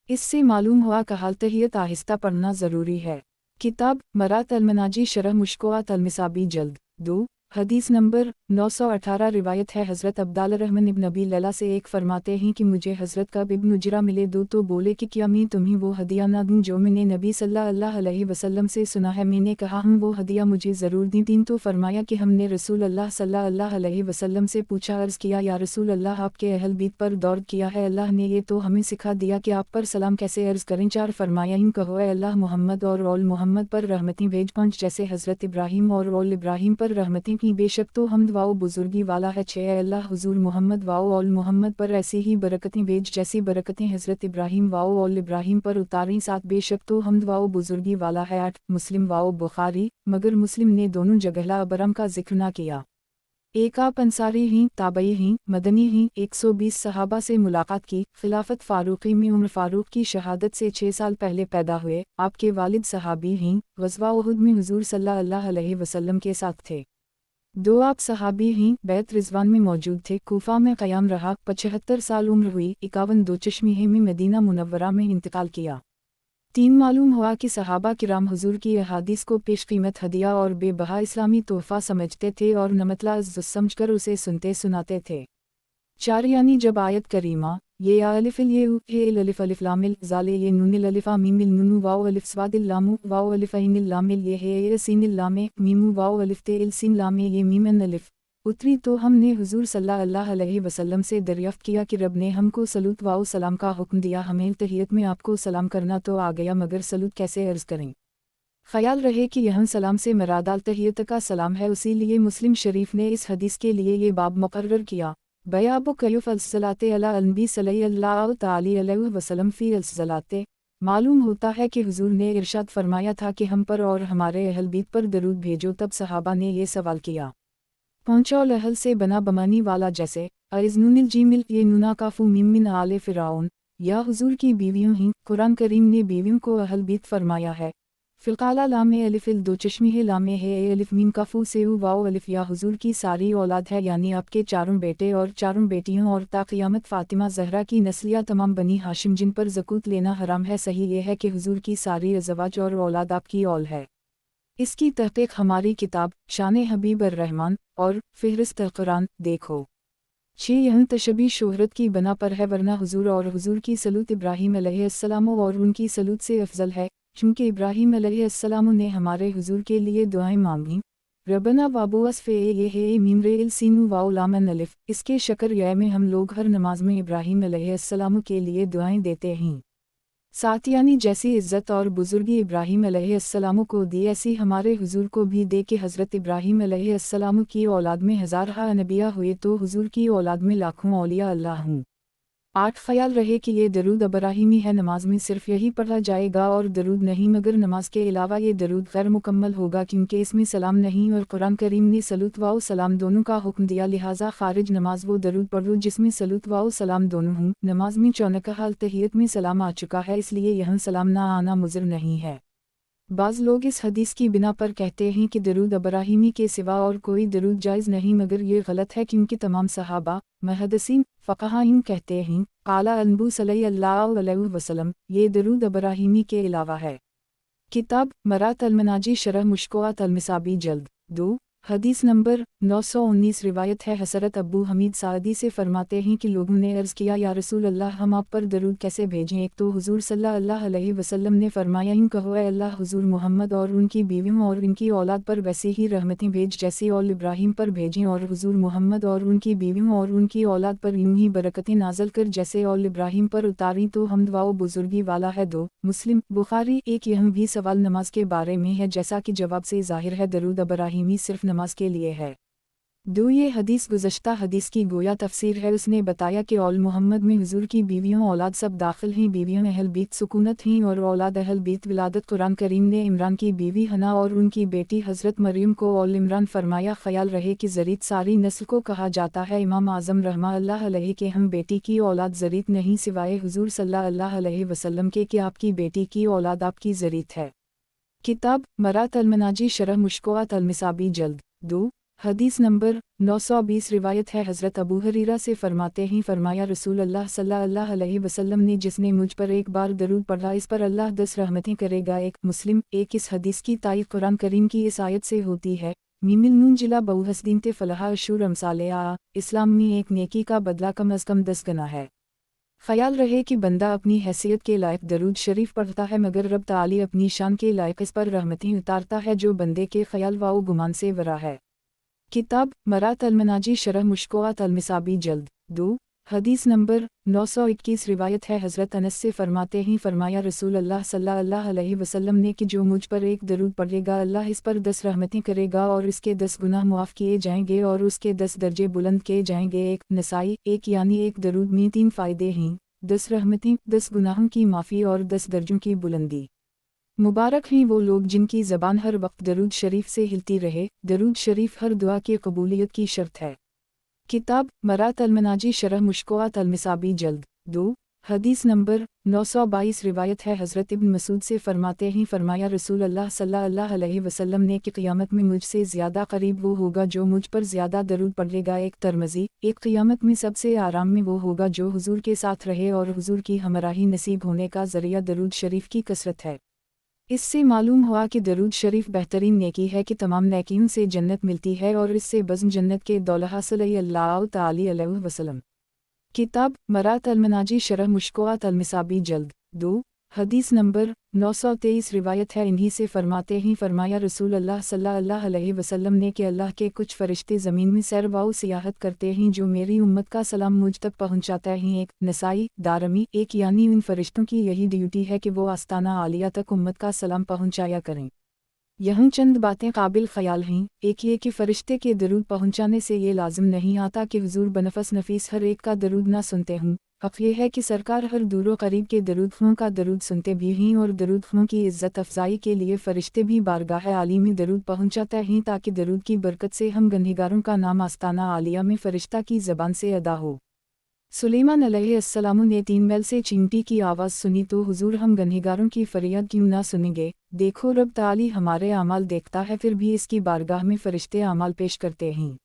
इससे मालूम हुआ कहाल तहियत आहिस्ता पढ़ना ज़रूरी है। किताब मरात अलमनाजी शरह मुश्कोआत अलमिसाबी जल्द 2 हदीस नंबर 918 रिवायत है, हज़रत अब्दाल रहमान इब्न अबी लैला से एक फरमाते हैं कि मुझे हज़रत कब इब्न उजरा मिले। 2 तो बोले कि क्या मैं तुम्हें वो हदिया ना दूँ जो मैंने नबी सल्लल्लाहु अलैहि वसल्लम से सुना है। मैंने कहा हम वो हदिया मुझे ज़रूर दी। 3 तो फरमाया कि हमने रसूल अल्लाह सल्लल्लाहु अलैहि वसल्लम से पूछा, अर्ज़ किया या रसूल अल्लाह आपके अहल बीत पर दौर किया है, अल्लाह ने ये तो हमें सिखा दिया कि आप पर सलाम कैसे अर्ज़ करें। 4 फरमाया इन कहो ए अल्लाह मोहम्मद और ओल मोहम्मद पर रहमतें भेज। 5 जैसे हज़रत इब्राहीम और ओल इब्राहीम पर रहमतें की, बेशक तो हमद वाओ बुजुर्गी वाला है। 6 अल्लाह हुजूर मोहम्मद वाओ ओल मोहम्मद पर ऐसी ही बरकतें भेज जैसी बरकतें हज़रत इब्राहीम वाओ ओल इब्राहीम पर उतारी। 7 बेशक तो हमद वाओ बुजुर्गी वाला है। 8 मुस्लिम वाओ बुखारी, मगर मुस्लिम ने दोनों जगह अबरम का जिक्र ना किया। एक आप अंसारी ही, ताबई ही, मदनी ही। 120 सहाबा से मुलाकात की। खिलाफत फारूकी में उमर फारूक की शहादत से 6 साल पहले पैदा हुए। आपके वालिद सहाबी ही, ग़ज़वा उहुद में हुजूर सल्लल्लाहु अलैहि वसल्लम के साथ थे। 2 आप सहाबी ही, बैत रिज़वान में मौजूद थे। कूफा में क़याम रहा। 75 साल उम्र हुई। 51 दो चश्मे में मदीना मुनव्वरा में इंतकाल किया। 3 मालूम हुआ कि सहाबा किराम हुजूर की अहादीस को पेश कीमत हदिया और बेबहा इस्लामी तोहफ़ा समझते थे और नमतला इज़्ज़त समझकर उसे सुनते सुनाते थे। 4 यानी जब आयत करीमा ये या अलिफ़िल ये इल अलिफ़ अलिफ़ लामिल ज़ाले ये नूनिल अलिफ़ा मीमिल नूनु वाओ अलिफ़ स्वादिल लामु वाओ अलिफ़ ऐनिल लामिल ये है सीनिल लामे मीमु वाओ अलिफ़ ते इल सीन लामे ये मीमन अलिफ़ उतरी तो हमने हुजूर सल्लल्लाहु अलैहि वसल्लम से दरियाफ़्त किया कि रब ने हमको सलूत वाओ सलाम का हुक्म दिया। हमें तहियत में आपको सलाम करना तो आ गया, मगर सलूत कैसे अर्ज़ करें। ख्याल रहे कि यहाँ सलाम से मराद अल तहियत का सलाम है, उसी लिए मुस्लिम शरीफ ने इस हदीस के लिए ये बाब मुकर्रर किया। बयाबु कयुफ़ अलसलाते अला अनबी सल्लल्लाहु ताली अलैहि वसल्लम फ़ी अलसलाते। मालूम होता है कि हुजूर ने इरशाद फरमाया था कि हम पर और हमारे अहल बीत पर दरूद भेजो। तब सहाबा ने ये सवाल किया, पहुँचो लहल से बना बमानी वाला जैसे अइज़नुनिल जीमिल ये नुना काफ़ू मिमिन आले फ़िरऔन, या हुजूर की बीवियों ही। कुरान करीम ने बीवियों को अहल बीत फरमाया है। फ़िलकाला लामे अलिफ़िल दो चश्मी लामे है ए अलिफ़ मीम काफ़ू से वाओ अलिफ़, या हुजूर की सारी औलाद है, यानी आपके 4 बेटे और 4 बेटियों और ता क़ियामत फ़ातिमा ज़हरा की नस्लिया तमाम बनी हाशिम जिन पर ज़कूत लेना हराम है। सही ये है कि हुजूर की सारी अज़वाज और औलाद आपकी औल है। इसकी तहक़ीक़ हमारी किताब शान हबीब अर्रहमान और फ़हरिस्त कुरान देखो। 6 यह तशबी शोहरत की बना पर है, वरना हुजूर और हुजूर की सलूत इब्राहीम अलैहिस्सलाम और उनकी सलूत से अफजल है, चूँकि इब्राहीम अलैहिस्सलाम ने हमारे हुजूर के लिए दुआएं मांगी। रबना वाबू असफ़े ये है मीमरे इल सीनु वाओ लामन अलिफ़। इसके शकर या में हम लोग हर नमाज में इब्राहीम अलैहिस्सलाम के लिए दुआएं देते हैं। साथ यानी जैसी इज़्ज़त और बुज़ुर्गी इब्राहीम अलैहिस्सलाम को दी ऐसी हमारे हुजूर को भी दे कि हज़रत इब्राहीम अलैहिस्सलाम की औलाद में हज़ारहा अनबिया हुए तो हुजूर की औलाद में लाखों औलिया अल्लाह हूँ। 8 ख्याल रहे कि ये दरूद इब्राहीमी है, नमाज में सिर्फ यही पढ़ा जाएगा और दरूद नहीं, मगर नमाज के अलावा ये दरूद गैर मुकम्मल होगा क्योंकि इसमें सलाम नहीं और कुरान करीम ने सलूत व सलाम दोनों का हुक्म दिया, लिहाजा खारिज नमाज वो दरूद पढ़ो जिसमें सलूत व सलाम दोनों हों। नमाज में चौनकहाल तहियत में सलाम आ चुका है, इसलिए यहाँ सलाम ना आना मुज़र नहीं है। बाज़ लोग इस हदीस की बिना पर कहते हैं कि दरूद इब्राहीमी के सिवा और कोई दरूद जायज़ नहीं, मगर ये गलत है क्योंकि तमाम सहाबा, मुहद्दिसीन, फ़क़हा कहते हैं क़ाला अन-नबी सल्लल्लाहु अलैहि वसल्लम, ये दरूद इब्राहीमी के अलावा है। किताब मरात अल-मनाजी शरह मुश्किलात अल-मिसाबी जल्द 2 हदीस नंबर 919 रिवायत है हज़रत अबू हमीद सादी से फरमाते हैं कि लोगों ने अर्ज़ किया, या रसूल अल्लाह हम आप पर दरूद कैसे भेजें। एक तो हुजूर सल्लल्लाहु अलैहि वसल्लम ने फरमाया, यूं कहो ऐ अल्लाह हुजूर मोहम्मद और उनकी बीवियों और इनकी औलाद पर वैसी ही रहमतें भेज जैसी और इब्राहीम पर भेजें, और हुजूर मोहम्मद और उनकी बीवियों और उनकी औलाद पर यूं ही बरकतें नाज़िल कर जैसे और इब्राहीम पर उतारी तो हम्द व बुजुर्गी वाला है। 2 मुस्लिम बुखारी। एक यहाँ भी सवाल नमाज के बारे में है, जैसा कि जवाब से ज़ाहिर है दरूद इब्राहीमी सिर्फ नमाज के लिए है। 2 ये हदीस गुज़श्ता हदीस की गोया तफसीर है। उसने बताया कि औल मोहम्मद में हुजूर की बीवियों औलाद सब दाखिल हैं। बीवियों अहल बीत सुकूनत हैं और औलाद अहल बीत विलादत। कुरान करीम ने इमरान की बीवी हना और उनकी बेटी हज़रत मरियम को औल इमरान फरमाया। ख्याल रहे कि ज़रीत सारी नस्ल को कहा जाता है। इमाम आज़म रहमतुल्लाह अलैहि के हम बेटी की औलाद ज़रीत नहीं सिवाय हुजूर सल्लल्लाहु अलैहि वसल्लम के कि आपकी बेटी की औलाद आपकी ज़रीत है। किताब मरात अल-मनाजी शरह मुश्किलात अल-मिसाबी जल्द 2 हदीस नंबर 920 रिवायत है हज़रत अबू हुरैरा से फरमाते हैं फरमाया रसूल अल्लाह सल्लल्लाहु अलैहि वसल्लम ने, जिसने मुझ पर एक बार दरूद पढ़ा इस पर अल्लाह 10 रहमतें करेगा। एक मुस्लिम। एक इस हदीस की तारीफ़ कुरान करीम की इस आयत से होती है, मीमिल नून जिला बहुहसदीन ते फलाह अशूर अमसाले आ, इस्लाम में एक नेकी का बदला कम अज़ कम 10 गुना है। ख्याल रहे कि बंदा अपनी हैसियत के लायक दरूद शरीफ पढ़ता है, मगर रब ताली अपनी शान के लायक इस पर रहमतें उतारता है जो बंदे के ख्याल व गुमान से वरा है। किताब मरात अल-मनाजी शरह मुश्किलात अल-मिसाबी जल्द 2 हदीस नंबर 921 रिवायत है हज़रत अनस से फरमाते हैं फरमाया रसूल अल्लाह सल्लल्लाहु अलैहि वसल्लम ने कि जो मुझ पर एक दरूद पढ़ेगा अल्लाह इस पर 10 रहमतें करेगा और इसके 10 गुनाह मुआफ़ किए जाएंगे और उसके 10 दर्जे बुलंद किए जाएंगे। एक नसाई। एक यानी एक दरूद में 3 फ़ायदे हैं, 10 रहमतें, 10 गुनाहों की माफ़ी और 10 दर्जों की बुलंदी। मुबारक हैं वो लोग जिनकी ज़बान हर वक्त दरूद शरीफ से हिलती रहे। दरूद शरीफ हर दुआ की कबूलियत की शर्त है। किताब मरात अल-मनाजी शरह मुश्किलात अल-मिसाबी जल्द 2 हदीस नंबर 922 रिवायत है हज़रत इब्न मसूद से फरमाते हैं फरमाया रसूल अल्लाह सल्लल्लाहु अलैहि वसल्लम ने कि क़ियामत में मुझसे ज़्यादा करीब वो होगा जो मुझ पर ज़्यादा दरूद पढ़ेगा। एक तरमज़ी। एक क़ियामत में सबसे आराम में वो होगा जो हुजूर के साथ रहे और हुजूर की हमराही नसीब होने का ज़रिया दरूद शरीफ की कसरत है। इससे मालूम हुआ कि दरूद शरीफ बेहतरीन नेकी है कि तमाम नेकियों से जन्नत मिलती है और इससे बज़्म जन्नत के दौलहा सल्लल्लाहु ताली अलैहि वसल्लम। किताब मरात अल-मनाजी शरह मुश्किलात अल-मिसाबी जल्द 2 हदीस नंबर 923 रिवायत है इन्हीं से फरमाते हैं फरमाया रसूल अल्लाह सल्लल्लाहु अलैहि वसल्लम ने कि अल्लाह के कुछ फरिश्ते ज़मीन में सैर व सियाहत करते हैं जो मेरी उम्मत का सलाम मुझ तक पहुँचाता हैं। एक नसाई दारमी। एक यानी उन फरिश्तों की यही ड्यूटी है कि वो आस्ताना आलिया तक उम्मत का सलाम पहुँचाया करें। यहाँ चंद बातें काबिल ख़याल हैं। एक ये कि फ़रिश्ते के दरूद पहुँचाने से ये लाजिम नहीं आता कि हुजूर बनफस नफीस हर एक का दरूद ना सुनते हों। हक़ ये है कि सरकार हर दूरो करीब के दरूद ख़ुओं का दरूद सुनते भी हैं और दरूद ख़ुओं की इज़्ज़त अफ़ज़ाई के लिए फ़रिश्ते भी बारगाह आली में दरूद पहुँचाते हैं ताकि दरूद की बरकत से हम गनहिगारों का नाम आस्ताना आलिया में फ़रिश्ता की ज़बान से अदा हो। सुलेमान अलैहिस्सलाम ने 3 मील से चींटी की आवाज़ सुनी तो हुजूर हम गनहिगारों की फरियाद क्यों ना सुनेंगे। देखो रब ताली हमारे अमाल देखता है, फिर भी इसकी बारगाह में फ़रिश्ते अमाल पेश करते हैं।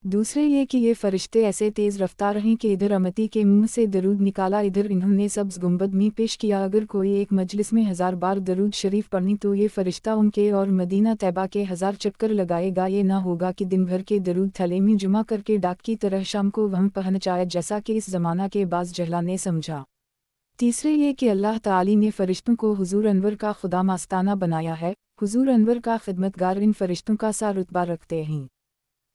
दूसरे ये कि ये फ़रिश्ते ऐसे तेज़ रफ्तार हैं कि इधर अमती के मुंह से दरूद निकाला इधर इन्होंने सब्ज़ गुंबद में पेश किया। अगर कोई एक मजलिस में 1000 बार दरूद शरीफ पढ़नी तो ये फ़रिश्ता उनके और मदीना तैबा के 1000 चक्कर लगाएगा। ये ना होगा कि दिन भर के दरूद थैले में जुमा करके डाक की तरह शाम को वहाँ पहुँचाया, जैसा कि इस ज़माना के बाज़ जहला ने समझा। तीसरे ये कि अल्लाह ताली ने फ़रिश्तों को हुजूर अनवर का खुदाम आस्ताना बनाया है। हुजूर अनवर का खिदमतगार इन फ़रिश्तों का सा रुतबा रखते हैं।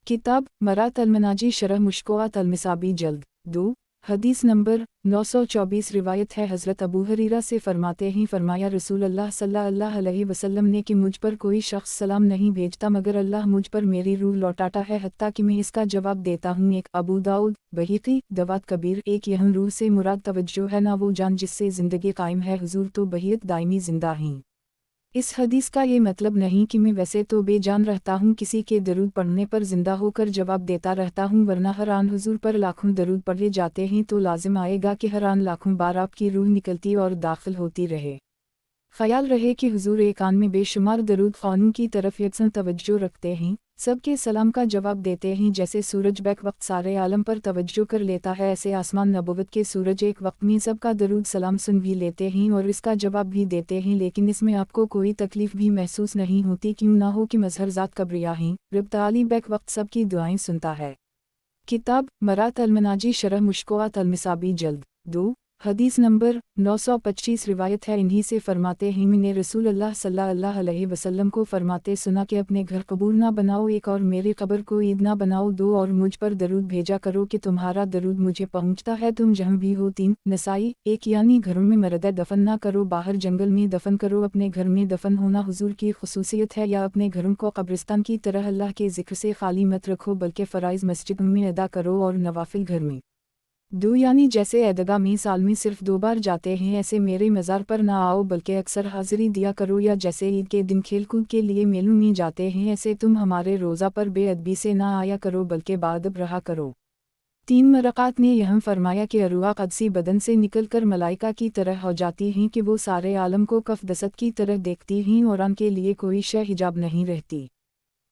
किताब मरात अल-मनाजी शरह मुश्किलात अल-मिसाबी जल्द 2 हदीस नंबर 924 रिवायत है हज़रत अबू हुरैरा से फरमाते हैं फरमाया रसूल अल्लाह सल्लल्लाहु अलैहि वसल्लम ने कि मुझ पर कोई शख्स सलाम नहीं भेजता मगर अल्लाह मुझ पर मेरी रूह लौटाता है हत्ता कि मैं इसका जवाब देता हूँ। एक अबू दाऊद बहीकी दवात कबीर। एक यहाँ रूह से मुराद तवज्जो है ना वो जान जिससे ज़िंदगी कायम है हुजूर तो बहियत दायमी जिंदा हैं। इस हदीस का ये मतलब नहीं कि मैं वैसे तो बेजान रहता हूँ किसी के दरूद पढ़ने पर जिंदा होकर जवाब देता रहता हूँ वरना हर आन हुजूर पर लाखों दरूद पढ़े जाते हैं तो लाजिम आएगा कि हर आन लाखों बार आपकी रूह निकलती और दाखिल होती रहे। ख्याल रहे कि हुजूर एक आन में बेशुमार दरूद ख़ानों की तरफ यकसन तवज्जो रखते हैं, सबके सलाम का जवाब देते हैं। जैसे सूरज बैक वक्त सारे आलम पर तवज्जो कर लेता है ऐसे आसमान नबुवत के सूरज एक वक्त में सबका दरूद सलाम सुन भी लेते हैं और इसका जवाब भी देते हैं लेकिन इसमें आपको कोई तकलीफ भी महसूस नहीं होती क्यों ना हो कि मजहर ज़ात कब्रिया हैं। रब ताली बैक वक्त सबकी दुआएं सुनता है। किताब मरात अलमनाजी शरह मुश्कोआत अलमिसाबी जल्द 2 हदीस नंबर 925 रिवायत है इन्हीं से फरमाते हैं मैंने रसूल अल्लाह सल्लल्लाहु अलैहि वसल्लम को फरमाते सुना कि अपने घर कबूर ना बनाओ एक और मेरी कब्र को ईद ना बनाओ दो और मुझ पर दरूद भेजा करो कि तुम्हारा दरूद मुझे पहुंचता है तुम जहाँ भी हो। 3 नसाई। एक यानी घरों में मरद दफन ना करो बाहर जंगल में दफन करो अपने घर में दफन होना हुजूर की खुसूसियत है या अपने घरों को कब्रिस्तान की तरह अल्लाह के जिक्र से खाली मत रखो बल्कि फ़राइज़ मस्जिद में अदा करो और नवाफिल घर में। 2 यानी जैसे ईदगाह में साल में सिर्फ 2 बार जाते हैं ऐसे मेरे मज़ार पर ना आओ बल्कि अक्सर हाज़िरी दिया करो या जैसे ईद के दिन खेल कूद के लिए मेलों में जाते हैं ऐसे तुम हमारे रोज़ा पर बेअदबी से ना आया करो बल्कि बाअदब रहा करो। 3 मरक़ात ने यह फरमाया कि अरूह क़दसी बदन से निकलकर मलाइका की तरह हो जाती हैं कि वो सारे आलम को कफ दसत की तरह देखती हैं और उनके लिए कोई शय हिजाब नहीं रहती।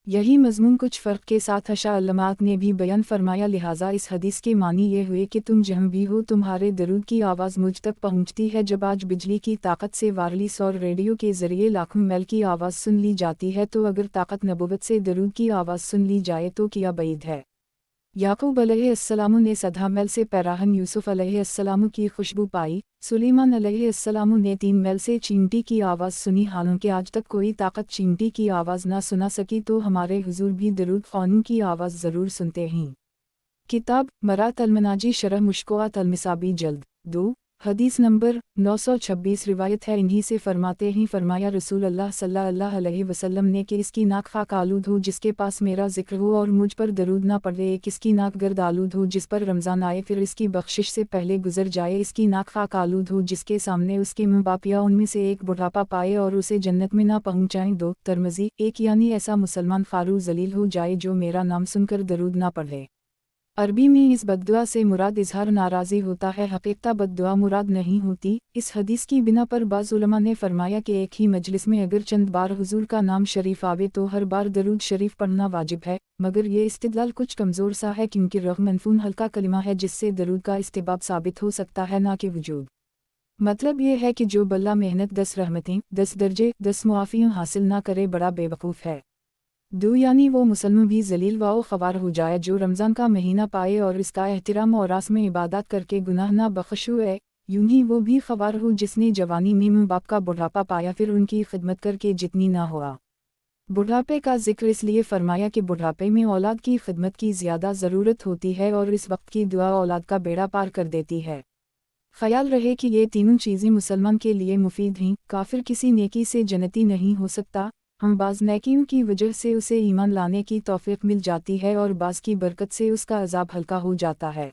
यही मज़मून कुछ फ़र्क के साथ अशाअल्लमात ने भी बयान फरमाया लिहाजा इस हदीस के मानी ये हुए कि तुम जहाँ भी हो तुम्हारे दरूद की आवाज़ मुझ तक पहुँचती है। जब आज बिजली की ताकत से वायरलेस और रेडियो के ज़रिए लाखों मैल की आवाज़ सुन ली जाती है तो अगर ताकत नबुवत से दरूद की आवाज़ सुन ली जाए तो क्या बैद है। याकूब अलैहिस्सलाम ने सदा मैल से पैराहन यूसुफ अलैहिस्सलाम की खुशबू पाई। सुलेमान अलैहिस्सलाम ने 3 मैल से चींटी की आवाज़ सुनी हालांकि आज तक कोई ताकत चींटी की आवाज़ ना सुना सकी तो हमारे हुजूर भी दरूद ख़ानों की आवाज़ ज़रूर सुनते हैं। किताब मरात अलमनाजी शरह मुश्कोआत अलमिसाबी जल्द 2 हदीस नंबर 926 रिवायत है इन्हीं से फरमाते हैं फरमाया रसूल अल्लाह सल्लल्लाहु अलैहि वसल्लम ने कि इसकी नाक खाक आलूद हो जिसके पास मेरा जिक्र हो और मुझ पर दरूद ना पड़े। एक इसकी नाक गर्द आलूद हो जिस पर रमज़ान आए फिर इसकी बख्शिश से पहले गुजर जाए। इसकी नाक खाक आलूद हो जिसके सामने उसके माँ बाप या उनमें से एक बुढ़ापा पाए और उसे जन्नत में ना पहुँचाएँ। 2 तिरमिज़ी। एक यानी ऐसा मुसलमान खारू जलील हो जाए जो मेरा नाम सुनकर दरूद ना पढ़े। अरबी में इस बद्दुआ से मुराद इजहार नाराज़ी होता है हकीकता बद्दुआ मुराद नहीं होती। इस हदीस की बिना पर बाज़ उलमा ने फरमाया कि एक ही मजलिस में अगर चंद बार हुजूर का नाम शरीफ आवे तो हर बार दरूद शरीफ पढ़ना वाजिब है मगर ये इस्तिदलाल कुछ कमज़ोर सा है क्योंकि रग़ मनफून हल्का कलिमा है जिससे दरूद का इस्तिबाब साबित हो सकता है ना कि वजूद। मतलब ये है कि जो बल्ला मेहनत 10 रहमतें 10 दर्जे 10 मुआफ़ियाँ हासिल ना करे बड़ा बेवकूफ़ है। 2 यानी वो मुसलमान भी जलील व ख़वार हो जाए जो रमज़ान का महीना पाए और इसका एहतराम और आस में इबादत करके गुनाह ना बख्शु है। यूं ही वो भी ख़वार हो जिसने जवानी में माँ बाप का बुढ़ापा पाया फिर उनकी खिदमत करके जितनी ना हुआ। बुढ़ापे का जिक्र इसलिए फरमाया कि बुढ़ापे में औलाद की खिदमत की ज़्यादा ज़रूरत होती है और इस वक्त की दुआ औलाद का बेड़ा पार कर देती है। ख्याल रहे कि ये तीनों चीज़ें मुसलमान के लिए मुफीद हैं। काफिर किसी नेकी से जन्नती नहीं हो सकता। हम बाज़ नेकियों की वजह से उसे ईमान लाने की तौफीक मिल जाती है और बाज़ की बरकत से उसका अज़ाब हल्का हो जाता है।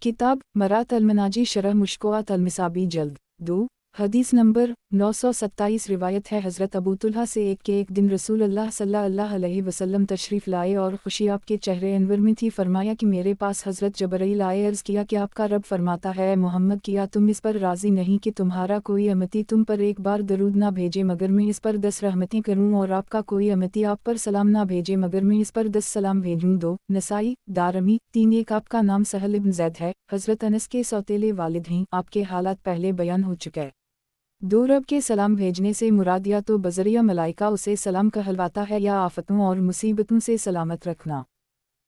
किताब मरात अलमनाजी शरह मुश्कोआत अलमिसाबी जल्द 2 हदीस नंबर 927 रिवायत है हज़रत अबू तुल्हा से एक दिन रसूल अल्लाह सल्लल्लाहु अलैहि वसल्लम तशरीफ़ लाए और खुशी आपके चेहरे अनवर में थी। फरमाया कि मेरे पास हज़रत जबरील आए। अर्ज़ किया कि आपका रब फरमाता है मोहम्मद किया तुम इस पर राज़ी नहीं कि तुम्हारा कोई अमती तुम पर एक बार दरूद ना भेजे मगर मैं इस पर 10 रहमतें करूँ और आपका कोई अमती आप पर सलाम ना भेजे मगर मैं इस पर 10 सलाम भेजूँ। 2 नसाई दारमी। 3 एक आपका नाम सहल इब्न ज़ैद है हज़रत अनस के सौतेले वालिद हैं। आपके हालात पहले बयान हो चुके। 2 रब के सलाम भेजने से मुराद या तो बज़रिया मलाइका उसे सलाम कहलवाता है या आफतों और मुसीबतों से सलामत रखना।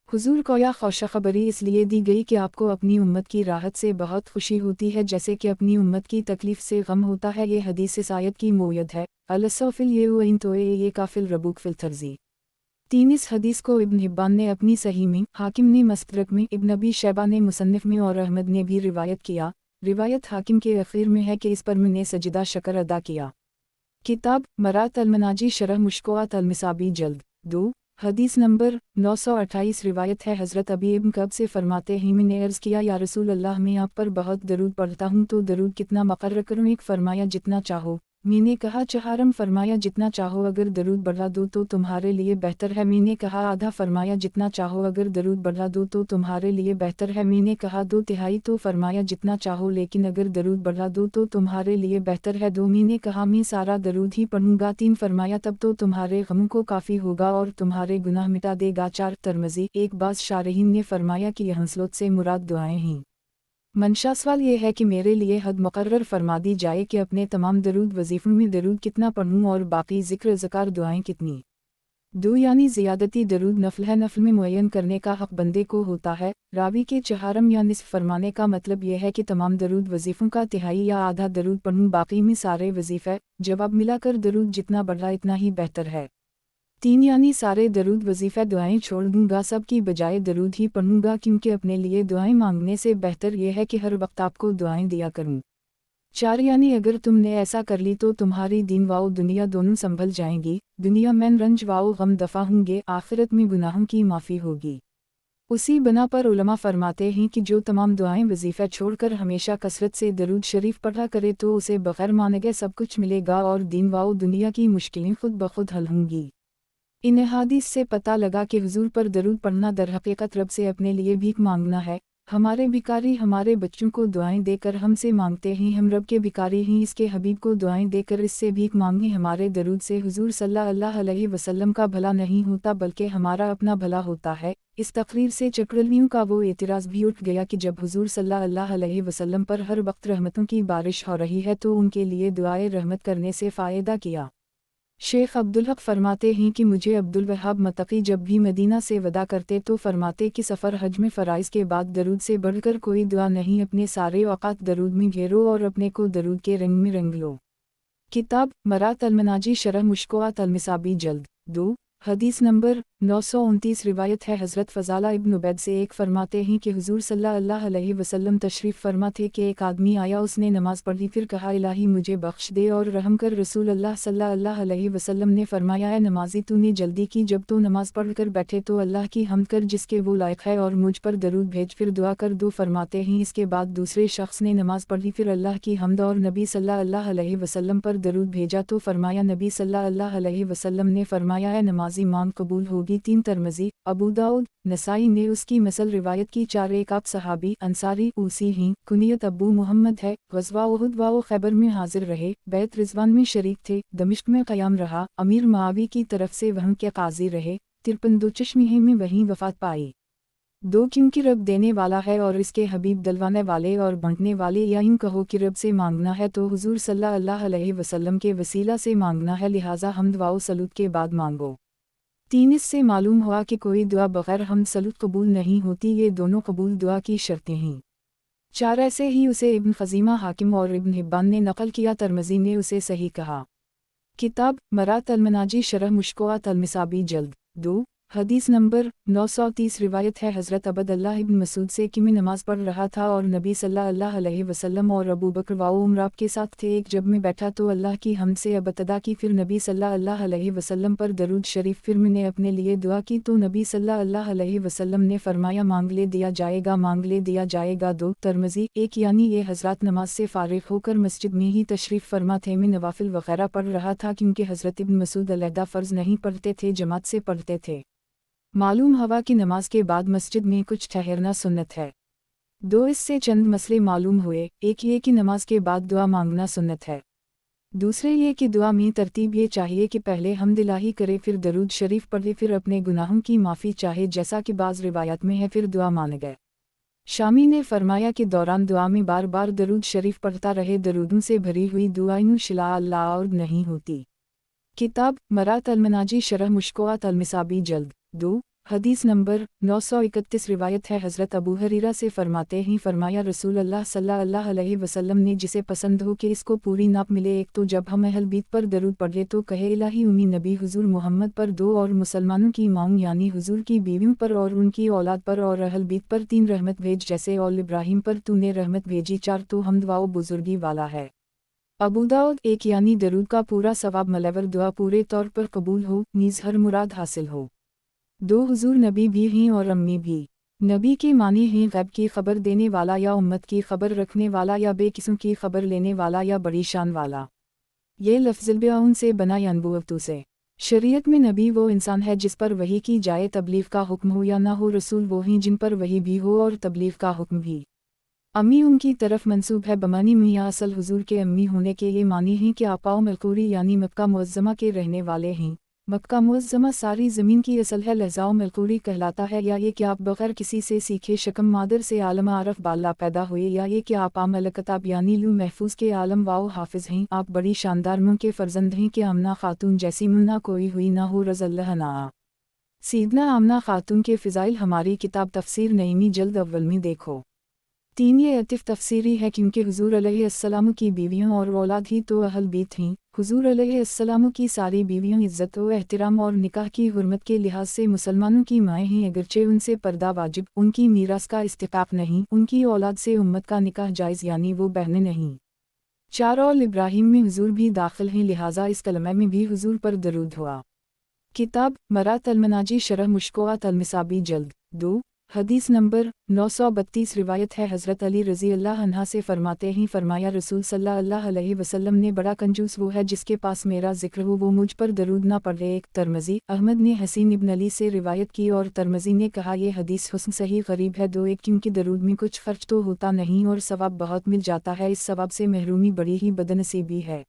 हुजूर को यह खुशखबरी इसलिए दी गई कि आपको अपनी उम्मत की राहत से बहुत खुशी होती है जैसे कि अपनी उम्मत की तकलीफ़ से गम होता है। ये हदीस इस आयत की मोयद है। अलसोफिल ये काफिल रबूक फिल तर्जी। 3 इस हदीस को इब्न हिब्बान ने अपनी सही में, हाकिम ने मुस्तदरक में, इब्न अबी शैबा ने मुसन्निफ में और अहमद ने भी रिवायत किया। रिवायत हाकिम के अखीर में है कि इस पर मैंने सजदा शकर अदा किया। किताब मरात अलमनाजी शरह मुश्कोआत अलमिसाबी जल्द 2 हदीस नंबर 928 रिवायत है हज़रत अबी इब्न कब से फरमाते हैं मैंने अर्ज़ किया या रसूल अल्लाह मैं आप पर बहुत दरूद पढ़ता हूँ तो दरूद कितना मुकर्रर करूँ। एक फरमाया जितना चाहो। मैंने कहा चहारम। फरमाया जितना चाहो अगर दरूद बढ़ा दो तो तुम्हारे लिए बेहतर है। मैंने कहा आधा। फरमाया जितना चाहो अगर दरूद बढ़ा दो तो तुम्हारे लिए बेहतर है। मैंने कहा 2/3। तो फरमाया जितना चाहो लेकिन अगर दरूद बढ़ा दो तो तुम्हारे लिए बेहतर है। 2। मैंने कहा मैं सारा दरूद ही पढ़ूंगा। 3। फरमाया तब तो तुम्हारे गमों को काफ़ी होगा और तुम्हारे गुनाह मिटा देगा। 4 तिरमिज़ी। एक बाज़ शारहीन ने फरमाया कि यह हंसलोत से मुराद दुआएं हैं। मंशा सवाल ये है कि मेरे लिए हद मुकर्रर फरमा दी जाए कि अपने तमाम दरूद वजीफ़ों में दरूद कितना पढ़ूँ और बाकी ज़िक्र ज़कार दुआएं कितनी। 2 यानी ज़ियादती दरूद नफल है। नफल में मुअय्यन करने का हक़ बंदे को होता है। रावी के चहारम या निस्फ़ फरमाने का मतलब यह है कि तमाम दरूद वजीफ़ों का तिहाई या आधा दरूद पढ़ूँ बाकी में सारे वजीफ़े। जवाब मिलाकर दरूद जितना बढ़ा इतना ही बेहतर है। 3 यानी सारे दरूद वजीफ़े दुआएं छोड़ दूंगा सब की बजाय दरूद ही पढ़ूंगा क्योंकि अपने लिए दुआएं मांगने से बेहतर यह है कि हर वक्त आपको दुआएं दिया करूं। 4 यानी अगर तुमने ऐसा कर ली तो तुम्हारी दीन वाओ दुनिया दोनों संभल जाएंगी। दुनिया में रंज वाओ गम दफ़ा होंगे, आखिरत में गुनाहों की माफ़ी होगी। उसी बना पर उलमा फरमाते हैं कि जो तमाम दुआएं वजीफ़े छोड़कर हमेशा कसरत से दरूद शरीफ पढ़ा करे तो उसे बग़ैर मांगे सब कुछ मिलेगा और दीन वाओ दुनिया की मुश्किलें खुद ब खुद हल होंगी। इन हदीस से पता लगा कि हुजूर पर दरूद पढ़ना दरहकीकत रब से अपने लिए भीख मांगना है। हमारे भिखारी हमारे बच्चों को दुआएं देकर हमसे मांगते हैं, हम रब के भिखारी हैं। इसके हबीब को दुआएं देकर इससे भीख मांगे। हमारे दरूद से हुजूर सल्लल्लाहु अलैहि वसल्लम का भला नहीं होता बल्कि हमारा अपना भला होता है। इस तकरीर से चक्रलियों का वो एतराज़ भी उठ गया कि जब हुजूर सल्लल्लाहु अलैहि वसल्लम पर हर वक्त रहमतों की बारिश हो रही है तो उनके लिए दुआए रहमत करने से फ़ायदा किया। शेख अब्दुल हक फरमाते हैं कि मुझे अब्दुल वहाब मतकी जब भी मदीना से वदा करते तो फरमाते कि सफ़र हज में फ़राइज़ के बाद दरूद से बढ़कर कोई दुआ नहीं। अपने सारे औक़ात दरूद में घेरो और अपने को दरूद के रंग में रंग लो। किताब मरात अलमनाजी शरह मुश्कोआत अलमिसाबी जल्द 2 हदीस नंबर 929 रिवायत है हज़रत फ़ज़ाला इब्न उबैद से एक फरमाते हैं कि हुजूर सल्लल्लाहु अलैहि वसल्लम तशरीफ़ फरमा थे कि एक आदमी आया, उसने नमाज़ पढ़ी, फिर कहा इलाही मुझे बख्श दे और रहम कर। रसूल अल्लाह सल्लल्लाहु अलैहि वसल्लम ने फरमाया ए नमाजी तूने जल्दी की, जब तो नमाज़ पढ़ कर बैठे तो अल्लाह की हम्द कर जिसके वो लायक है और मुझ पर दरूद भेज, फिर दुआ कर दो। फरमाते हैं इसके बाद दूसरे शख्स ने नमाज़ पढ़ी, फिर अल्लाह की हम्द और नबी सल्लल्लाहु अलैहि वसल्लम पर दरूद भेजा तो फरमाया नबी सल्लल्लाहु अलैहि वसल्लम ने फरमाया ए नमाजी मांग कबूल होगी। 3 तिरमिज़ी अबू दाऊद नसाई ने उसकी मसल रिवायत की। 4 एक आप सहाबी अंसारी ऊसी हैं, कुनियत अबू मोहम्मद है। ग़ज़वा उहुद व खैबर में हाजिर रहे, बैत रिज़वान में शरीक थे, दमिश्क में क़याम रहा, अमीर मुआवी की तरफ से वहाँ के काजी रहे। 53 दो चश्मे में वहीं वफ़ात पाई। 2 क्योंकि रब देने वाला है और इसके हबीब दलवाने वाले और बांटने वाले, या यूँ कहो कि रब से मांगना है तो हुजूर सल्लल्लाहु अलैहि वसल्लम के वसीला से मांगना है, लिहाजा हम्द व सलूत के बाद मांगो। 3 इससे मालूम हुआ कि कोई दुआ बग़ैर हम्द सलूत कबूल नहीं होती, ये दोनों कबूल दुआ की शर्तें हैं। 4 ऐसे ही उसे इब्न ख़ज़ीमा, हाकिम और इब्न हिब्बान ने नक़ल किया, तिरमिज़ी ने उसे सही कहा। किताब मरात अलमनाजी शरह मुश्कोआत अलमिसाबी जल्द 2 हदीस नंबर 930 रिवायत है हज़रत अब्दुल्लाह इब्न मसूद से कि मैं नमाज़ पढ़ रहा था और नबी सल्लल्लाहु अलैहि वसल्लम और अबू बकर व उमर आपके साथ थे। एक जब मैं बैठा तो अल्लाह की हम्द से अबतदा की, फिर नबी सल्लल्लाहु अलैहि वसल्लम पर दरूद शरीफ, फिर मैंने अपने लिए दुआ की तो नबी सल्लल्लाहु अलैहि वसल्लम ने फरमाया मांग ले दिया जाएगा, मांग ले दिया जाएगा। 2 तिरमिज़ी एक यानी ये हज़रत नमाज से फ़ारिग होकर मस्जिद में ही तशरीफ़ फरमा थे। मैं नवाफिल वग़ैरह पढ़ रहा था क्योंकि हज़रत इब्न मसूद अलहदा फ़र्ज़ नहीं पढ़ते थे, जमात से पढ़ते थे। मालूम हवा की नमाज के बाद मस्जिद में कुछ ठहरना सुन्नत है। 2 इससे चंद मसले मालूम हुए, एक ये कि नमाज के बाद दुआ मांगना सुन्नत है। दूसरे ये कि दुआ में तरतीब ये चाहिए कि पहले हम्द इलाही करे, फिर दरूद शरीफ पढ़े, फिर अपने गुनाहों की माफ़ी चाहे जैसा कि बाज़ रिवायत में है, फिर दुआ मान गए। शामी ने फरमाया कि दौरान दुआ में बार बार दरूद शरीफ पढ़ता रहे, दरूदों से भरी हुई दुआएं शिला अल्लाह और नहीं होती। किताब मरात अलमनाजी शरह मुश्कोआत अलमिसाबी जल्द 2 हदीस नंबर 931 रिवायत है हज़रत अबू हुरैरा से फरमाते हैं फरमाया रसूल अल्लाह सल्लल्लाहु अलैहि वसल्लम ने जिसे पसंद हो कि इसको पूरी नाप मिले एक तो जब हम अहल बीत पर दरूद पढ़े तो कहे इलाही उम्मी नबी हुजूर मोहम्मद पर दो और मुसलमानों की माऊं यानी हुजूर की बीवियों पर और उनकी औलाद पर और अहल बीत पर तीन रहमत भेज जैसे और इब्राहिम पर तूने रहमत भेजी चार तो हमद व बुजुर्गी वाला है। अबू दाऊद एक यानी दरूद का पूरा सवाब मलवर दुआ पूरे तौर पर कबूल हो नीज़ हर मुराद हासिल हो। दो हुजूर नबी भी हैं और अम्मी भी। नबी के मानी हैं गैब की खबर देने वाला या उम्मत की खबर रखने वाला या बेकिस्म की खबर लेने वाला या बड़ी शान वाला। ये लफ्ज़ से बना या नबूवतों से। शरीयत में नबी वो इंसान है जिस पर वही की जाए तबलीग का हुक्म हो या ना हो रसूल वो हैं जिन पर वही भी हो और तबलीग का हुक्म भी। अम्मी उनकी तरफ मंसूब है बमानी मियाँ असल हुजूर के अम्मी होने के ये मानी हैं कि आपाओ मलकूरी यानी मक्का मुअज़्ज़मा के रहने वाले हैं। मक्का मुअज़्ज़मा सारी ज़मीन की असल है लहज़ाओ मलकूरी कहलाता है या ये कि आप बग़ैर किसी से सीखे शकम मादर से आलम आरफ बाला पैदा हुए या ये कि आप मलकताब यानी लू महफूज के आलम वाओ हाफिज़ हैं आप बड़ी शानदार मुँह के फ़र्जंद हैं कि आमना खातून जैसी मुँह ना कोई हुई ना हो रज़ल्लह ना। सीदना आमना खातून के फ़िज़ाइल हमारी किताब तफ़सीर नईमी जल्द अव्वल में देखो। 3 ये अतिफ़ तफ़सीरी है क्योंकि हुज़ूर अलैहिस्सलाम की बीवियों और औलाद ही तो अहल बीत थीं। हुज़ूर अलैहिस्सलाम की सारी बीवियों इज़्ज़त व एहतिराम और निकाह की हुर्मत के लिहाज से मुसलमानों की माएँ हैं अगरचे उनसे पर्दा वाजिब उनकी मीरास का इस्तिक़ाक़ नहीं उनकी औलाद से उम्मत का निकाह जायज़ यानी वो बहनें नहीं। 4 और इब्राहिम में हुज़ूर भी दाखिल हैं लिहाजा इस कलमे में भी हुज़ूर पर दरूद हुआ। किताब मरात अलमनाजी शरह मुश्कोआत अलमिसाबी जल्द 2 हदीस नंबर 932 रिवायत है हज़रत अली रज़ी अल्लाह अन्हा से फरमाते हैं फरमाया रसूल सल्लल्लाहु अलैहि वसल्लम ने बड़ा कंजूस वो है जिसके पास मेरा जिक्र हो वो मुझ पर दरूद ना पढ़े। एक तरमज़ी अहमद ने हसीन इब्न अली से रिवायत की और तरमज़ी ने कहा ये हदीस हुस्न सही गरीब है। 2 एक क्योंकि दरूद में कुछ खर्च तो होता नहीं और सवाब बहुत मिल जाता है इस सवाब से महरूमी बड़ी ही बदनसीबी है।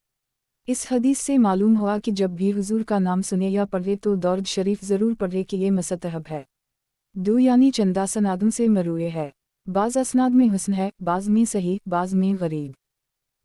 इस हदीस से मालूम हुआ कि जब भी हुजूर का नाम सुने या पढ़े तो दौर्द शरीफ ज़रूर पढ़े कि ये मस्तहब है। 2 यानी चंदा सनादों से मरूए है बाज़ असनाद में हुस्न है बाज़ में सही बाज़ में गरीब।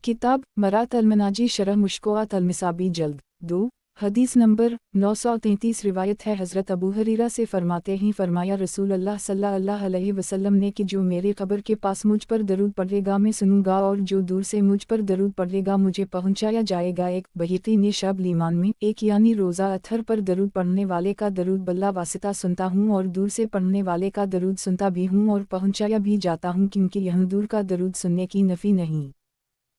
किताब मरात अलमनाजी शरह मुश्कोआत अलमिसाबी जल्द 2 हदीस नंबर 933 रिवायत है हज़रत अबू हुरैरा से फरमाते हैं फरमाया रसूल अल्लाह सल्लल्लाहु अलैहि वसल्लम ने कि जो मेरे क़ब्र के पास मुझ पर दरूद पढ़ेगा मैं सुनूंगा और जो दूर से मुझ पर दरूद पढ़ेगा मुझे पहुंचाया जाएगा। एक बहीकी ने शब लीमान में एक यानी रोज़ा अथर पर दरूद पढ़ने वाले का दरूद बल्ला वासिता सुनता हूँ और दूर से पढ़ने वाले का दरूद सुनता भी हूँ और पहुंचाया भी जाता हूँ क्योंकि यहाँ दूर का दरूद सुनने की नफ़ी नहीं।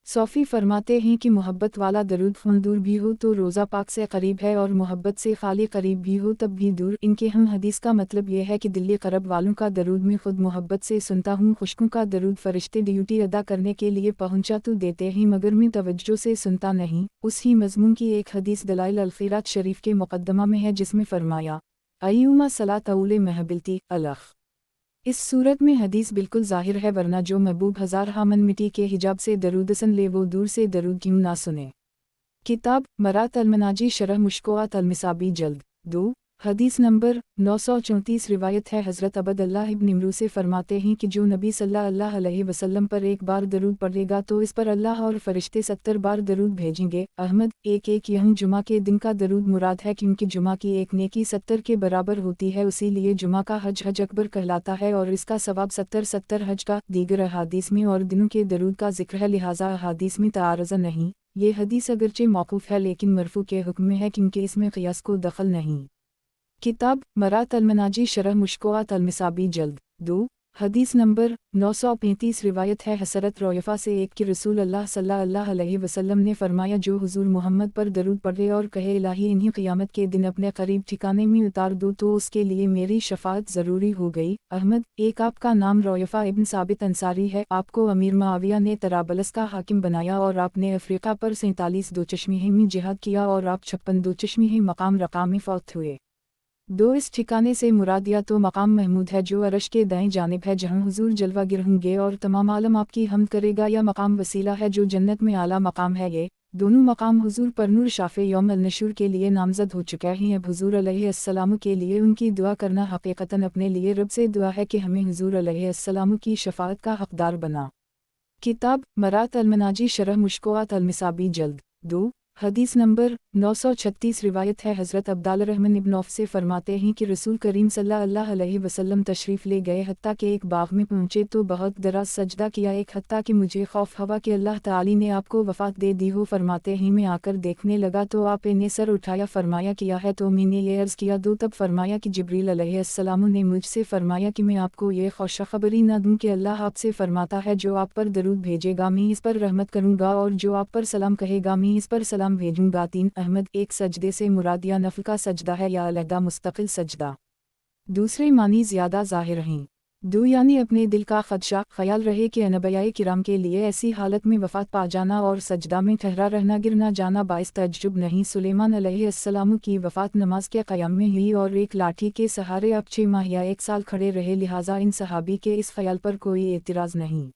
सोफ़ी फरमाते हैं कि मोहब्बत वाला दरूद ख़ुद दूर भी हो तो रोज़ा पाक से करीब है और मोहब्बत से खाली करीब भी हो तब भी दूर। इनके हम हदीस का मतलब यह है कि दिल्ली करब वालों का दरूद में ख़ुद मोहब्बत से सुनता हूँ खुशकों का दरूद फ़रिश्ते ड्यूटी अदा करने के लिए पहुँचा तो देते हैं मगर मैं तवज्जो से सुनता नहीं। उस ही मज़मून की एक हदीस दलाइल अल-ख़ैरात शरीफ के मुक़द्दमा में है जिसमें फ़रमाया अय्युमा सलात औले महबिलती अलख। इस सूरत में हदीस बिल्कुल ज़ाहिर है वरना जो महबूब हज़ार हामन मिट्टी के हिजाब से दरूदसन ले वो दूर से दरूद क्यों ना सुने। किताब मरात अलमनाजी शरह मुश्कोआत अलमिसाबी जल्द 2 हदीस नंबर 934 रिवायत है हज़रत अबदल्लाह इब्न इमरू से फरमाते हैं कि जो नबी सल्लल्लाहु अलैहि वसल्लम पर एक बार दरूद पढ़ेगा तो इस पर अल्लाह और फरिश्ते 70 बार दरूद भेजेंगे। अहमद एक यह जुमा के दिन का दरूद मुराद है क्योंकि जुमा की एक नेकी 70 के बराबर होती है उसी लिए जुमा का हज हज अकबर कहलाता है और इसका सवाब 70 हज का। दीगर अहादीस में और दिनों के दरूद का जिक्र है लिहाजा अहादीस में तारज़ा नहीं। ये हदीस अगरचे मौकूफ़ है लेकिन मरफू के हुक्म में है क्योंकि इसमें क़ियास को दखल नहीं। किताब मरात अलमनाजी शरह मुश्कोआत अलमिसाबी जल्द 2 हदीस नंबर 935 रिवायत है हसरत रोयफ़ा से एक कि रसूल अल्लाह सल्लल्लाहु अलैहि वसल्लम ने फरमाया जो हुजूर मोहम्मद पर दरूद पढ़े और कहे इलाही इन्हीं क़ियामत के दिन अपने करीब ठिकाने में उतार दो तो उसके लिए मेरी शफ़ाअत ज़रूरी हो गई। अहमद एक आपका नाम रोयफ़ा इब्न साबित अंसारी है आपको अमीर मुआविया ने तराबलस का हाकिम बनाया और आपने अफ्रीका पर 47 दोचश्मीह में जिहाद किया और आप 56 दोचश्मीह मकाम रक़ा में फ़ौत हुए। 2 इस ठिकाने से मुराद या तो मकाम महमूद है जो अरश के दाएं जानिब है जहां हुजूर जलवा गिर होंगे और तमाम आलम आपकी हमद करेगा या मकाम वसीला है जो जन्नत में आला मकाम है। ये दोनों मकाम हुजूर पर नूर शाफ़े यौम अल-नशूर के लिए नामज़द हो चुका है। अब हुजूर अलैहिस्सलाम के लिए उनकी दुआ करना हकीकतन अपने लिए रब से दुआ है कि हमें हुजूर अलैहिस्सलाम की शफ़ाअत का हक़दार बना। किताब मरात अलमनाजी शरह मुश्कोआत अलमिसाबी जल्द 2 हदीस नंबर 936 रिवायत है हज़रत अब्दुल्लाह रहमान इब्न औफ से फरमाते हैं कि रसूल करीम सल्लल्लाहु अलैहि वसल्लम तशरीफ़ ले गए, हत्ता कि एक बाग में पहुँचे तो बहुत दराज सजदा किया, एक हत्ता कि मुझे खौफ हुआ कि अल्लाह ताला ने आपको वफ़ात दे दी हो। फरमाते हैं मैं आकर देखने लगा तो आपने सर उठाया, फरमाया किया है, तो मैंने ये अर्ज़ किया दो, तब फरमाया कि जिब्रील अलैहिस्सलाम ने मुझसे फरमाया कि मैं आपको ये खुशखबरी न दूँ कि अल्लाह आपसे फरमाता है जो आप पर दरूद भेजेगा मैं इस पर रहमत करूँगा, और जो आप पर सलाम कहेगा मैं इस पर सलाम भेजूँगा। 3 अहमद, एक सजदे से मुराद या नफल का सजदा है या अलहदा मुस्तकिल सजदा। दूसरे मानी ज़्यादा ज़ाहिर हैं। 2 यानी अपने दिल का खदशा ख्याल रहे कि अनबियाए किराम के लिए ऐसी हालत में वफ़ात पा जाना और सजदा में ठहरा रहना, गिर ना जाना बाइस तअज्जुब नहीं। सुलेमान अलैहिस्सलाम की वफ़ात नमाज के क़याम में हुई और एक लाठी के सहारे अब 6 माह या 1 साल खड़े रहे, लिहाजा इन सहाबी के इस ख्याल पर कोई एतराज़ नहीं।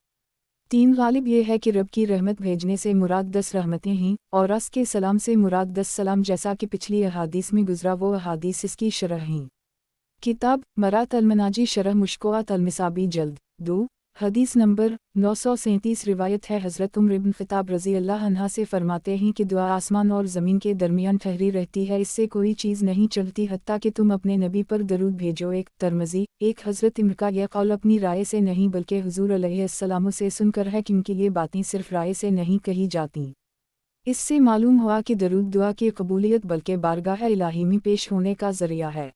3 गालिब ये है कि रब की रहमत भेजने से मुराद 10 रहमतें हैं और अस के सलाम से मुराद 10 सलाम, जैसा कि पिछली अहादीस में गुजरा वो अहादीस इसकी शरह हैं। किताब मरात अल-मनाजी शरह मुश्कोआत अल-मिसाबी जल्द 2 हदीस नंबर 937 रिवायत है हज़रत उम्र इब्न ख़िताब रज़ी अल्लाह अन्हा से फरमाते हैं कि दुआ आसमान और ज़मीन के दरमियान ठहरी रहती है, इससे कोई चीज़ नहीं चलती हत्ता कि तुम अपने नबी पर दरूद भेजो। एक तिरमिज़ी, एक हज़रत इम्र का यह कौल अपनी राय से नहीं बल्कि हुज़ूर अलैहिस्सलाम से सुनकर है, क्योंकि ये बातें सिर्फ राय से नहीं कही जाती। इससे मालूम हुआ कि दरूद दुआ की कबूलियत बल्कि बारगाह इलाही में पेश होने का ज़रिया है।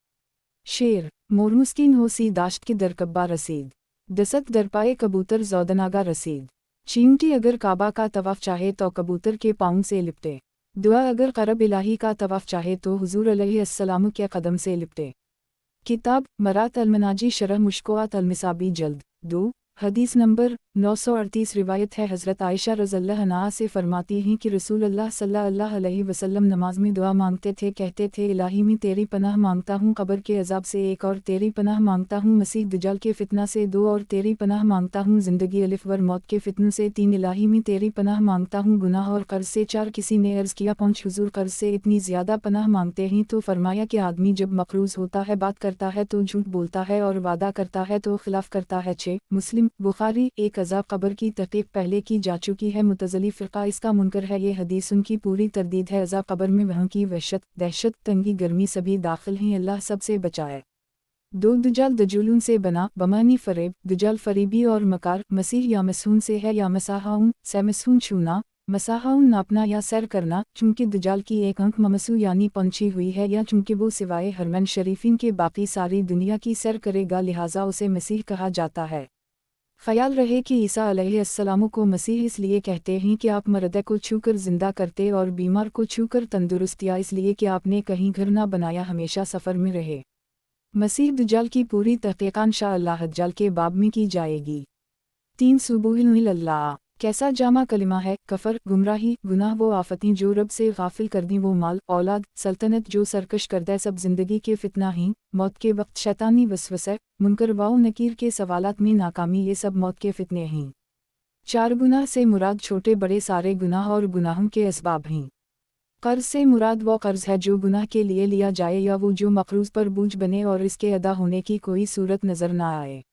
शेर मोरमुस्किन हो सी दाश्त की दरकब्बा रसीद, दसत दरपाए कबूतर जौदनागा रसीद। चींटी अगर काबा का तवाफ़ चाहे तो कबूतर के पाँव से लिपटे, दुआ अगर क़रब इलाही का तवाफ़ चाहे तो हुज़ूर अलैहिस्सलाम के कदम से लिपटे। किताब मरात अल-मनाजी शरह मुश्कोआत अल-मिसाबी जल्द 2 हदीस नंबर 938 रिवायत है हज़रत आयशा रज़ियल्लाहु अन्हा से फरमाती हैं कि रसूल अल्लाह सल्लल्लाहु अलैहि वसल्लम नमाज में दुआ मांगते थे, कहते थे इलाही में तेरी पनाह मांगता हूँ कब्र के अज़ाब से, एक और तेरी पनाह मांगता हूँ मसीह दज्जाल के फितना से, 2 और तेरी पनाह मांगता हूँ ज़िंदगी अलिफ वर मौत के फितनों से, 3 इलाही में तेरी पनाह मांगता हूँ गुनाह और कर्ज से, 4 किसी ने अर्ज़ किया 5 हुज़ूर कर्ज से इतनी ज़्यादा पनाह मांगते हैं तो फरमाया कि आदमी जब मक़रूज़ होता है, बात करता है तो झूठ बोलता है और वादा करता है तो खिलाफ करता है। 6 मुस्लिम बुखारी। एक अज़ाब कब्र की तहक़ीक़ पहले की जा चुकी है, मुतज़ली फ़िरक़ा इसका मुनकर है, ये हदीस उनकी पूरी तरदीद है। अज़ाब कब्र में वहाँ की वहशत, दहशत, तंगी, गर्मी सभी दाखिल हैं, अल्लाह सबसे बचाए। 2 दज्जाल दजूलून से बना, बमानी फ़रेब, दज्जाल फ़रीबी और मकार, मसीह या मसून से है या मसाहाउन से, मसून छूना, मसाहाउन नापना या सैर करना, चूँकि दज्जाल की एक आँख ममसू यानी पंछी हुई है, या चूँकि वो सिवाय हरमैन शरीफीन के बाकी सारी दुनिया की सैर करेगा, लिहाजा उसे मसीह कहा जाता है। ख्याल रहे कि ईसा अलैहिस्सलाम को मसीह इसलिए कहते हैं कि आप मरदे को छूकर ज़िंदा करते और बीमार को छूकर तंदुरुस्त, या इसलिए कि आपने कहीं घर ना बनाया, हमेशा सफ़र में रहे। मसीह दज्जाल की पूरी तहक़ीक़ इंशाअल्लाह दज्जाल के बाब में की जाएगी। 3 सुबुह कैसा जामा कलिमा है, कफ़र, गुमराही, गुनाह वो आफ़तें जो रब से गाफिल कर दी, वो माल औलाद सल्तनत जो सरकश कर दे, सब ज़िंदगी के फितना ही, मौत के वक्त शैतानी वसवसे, मुनकर वाओ नकीर के सवालात में नाकामी, ये सब मौत के फितने हैं। 4 गुनाह से मुराद छोटे बड़े सारे गुनाह और गुनाहों के असबाब हैं। कर्ज़ से मुराद वो कर्ज़ है जो गुनाह के लिए लिया जाए, या वो जो मक़रूज़ पर बोझ बने और इसके अदा होने की कोई सूरत नज़र न आए।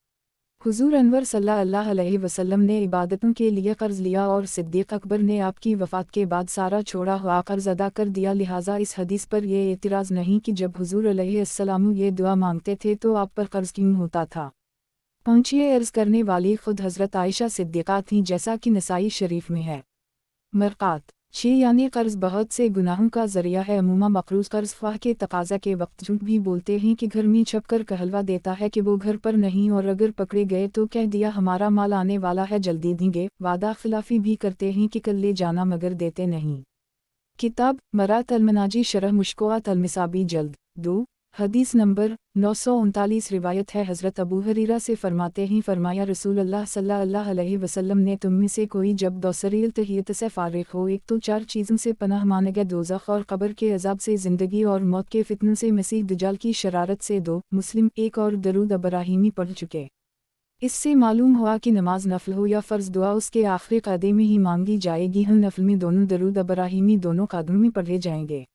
हुज़ूर अनवर सल्लल्लाहु अलैहि वसल्लम ने इबादतों के लिए कर्ज़ लिया और सिद्दीक़ अकबर ने आपकी वफ़ात के बाद सारा छोड़ा हुआ कर्ज़ अदा कर दिया, लिहाजा इस हदीस पर यह एतराज़ नहीं कि जब हुज़ूर अलैहिस्सलाम ये दुआ मांगते थे तो आप पर कर्ज़ क्यों होता था। पहुँचिए अर्ज़ करने वाली ख़ुद हज़रत आयशा सिद्दीक़ा थीं, जैसा कि नसाई शरीफ में है। मरक़ात 6 यानी कर्ज़ बहुत से गुनाहों का ज़रिया है। अमूमा मक़रूज़ कर्ज़ ख्वाह के तकाज़ा के वक्त झूठ भी बोलते हैं कि घर में छप कर कहलवा देता है कि वो घर पर नहीं, और अगर पकड़े गए तो कह दिया हमारा माल आने वाला है, जल्दी देंगे। वादा खिलाफ़ी भी करते हैं कि कल ले जाना मगर देते नहीं। किताब मरात अल-मनाजी शरह मुश्कोआत अल-मिसाबी जल्द 2 हदीस नंबर 939 रिवायत है हज़रत अबू हुरैरा से फरमाते हैं, फरमाया रसूल अल्लाह सल्लल्लाहु अलैहि वसल्लम ने, तुम में से कोई जब दोसरील तहियत से फ़ारिग़ हो, एक तो 4 चीज़ों से पनाह मांगे, दोज़ख और कब्र के अज़ाब से, ज़िंदगी और मौत के फितनों से, मसीह दज्जाल की शरारत से। 2 मुस्लिम। एक और दरूद इब्राहीमी पढ़ चुके। इससे मालूम हुआ कि नमाज नफल हो या फ़र्ज़, दुआ उसके आखिरी क़दे में ही मांगी जाएगी। हम नफल में दोनों दरूद इब्राहीमी दोनों क़दों में पढ़े जाएंगे।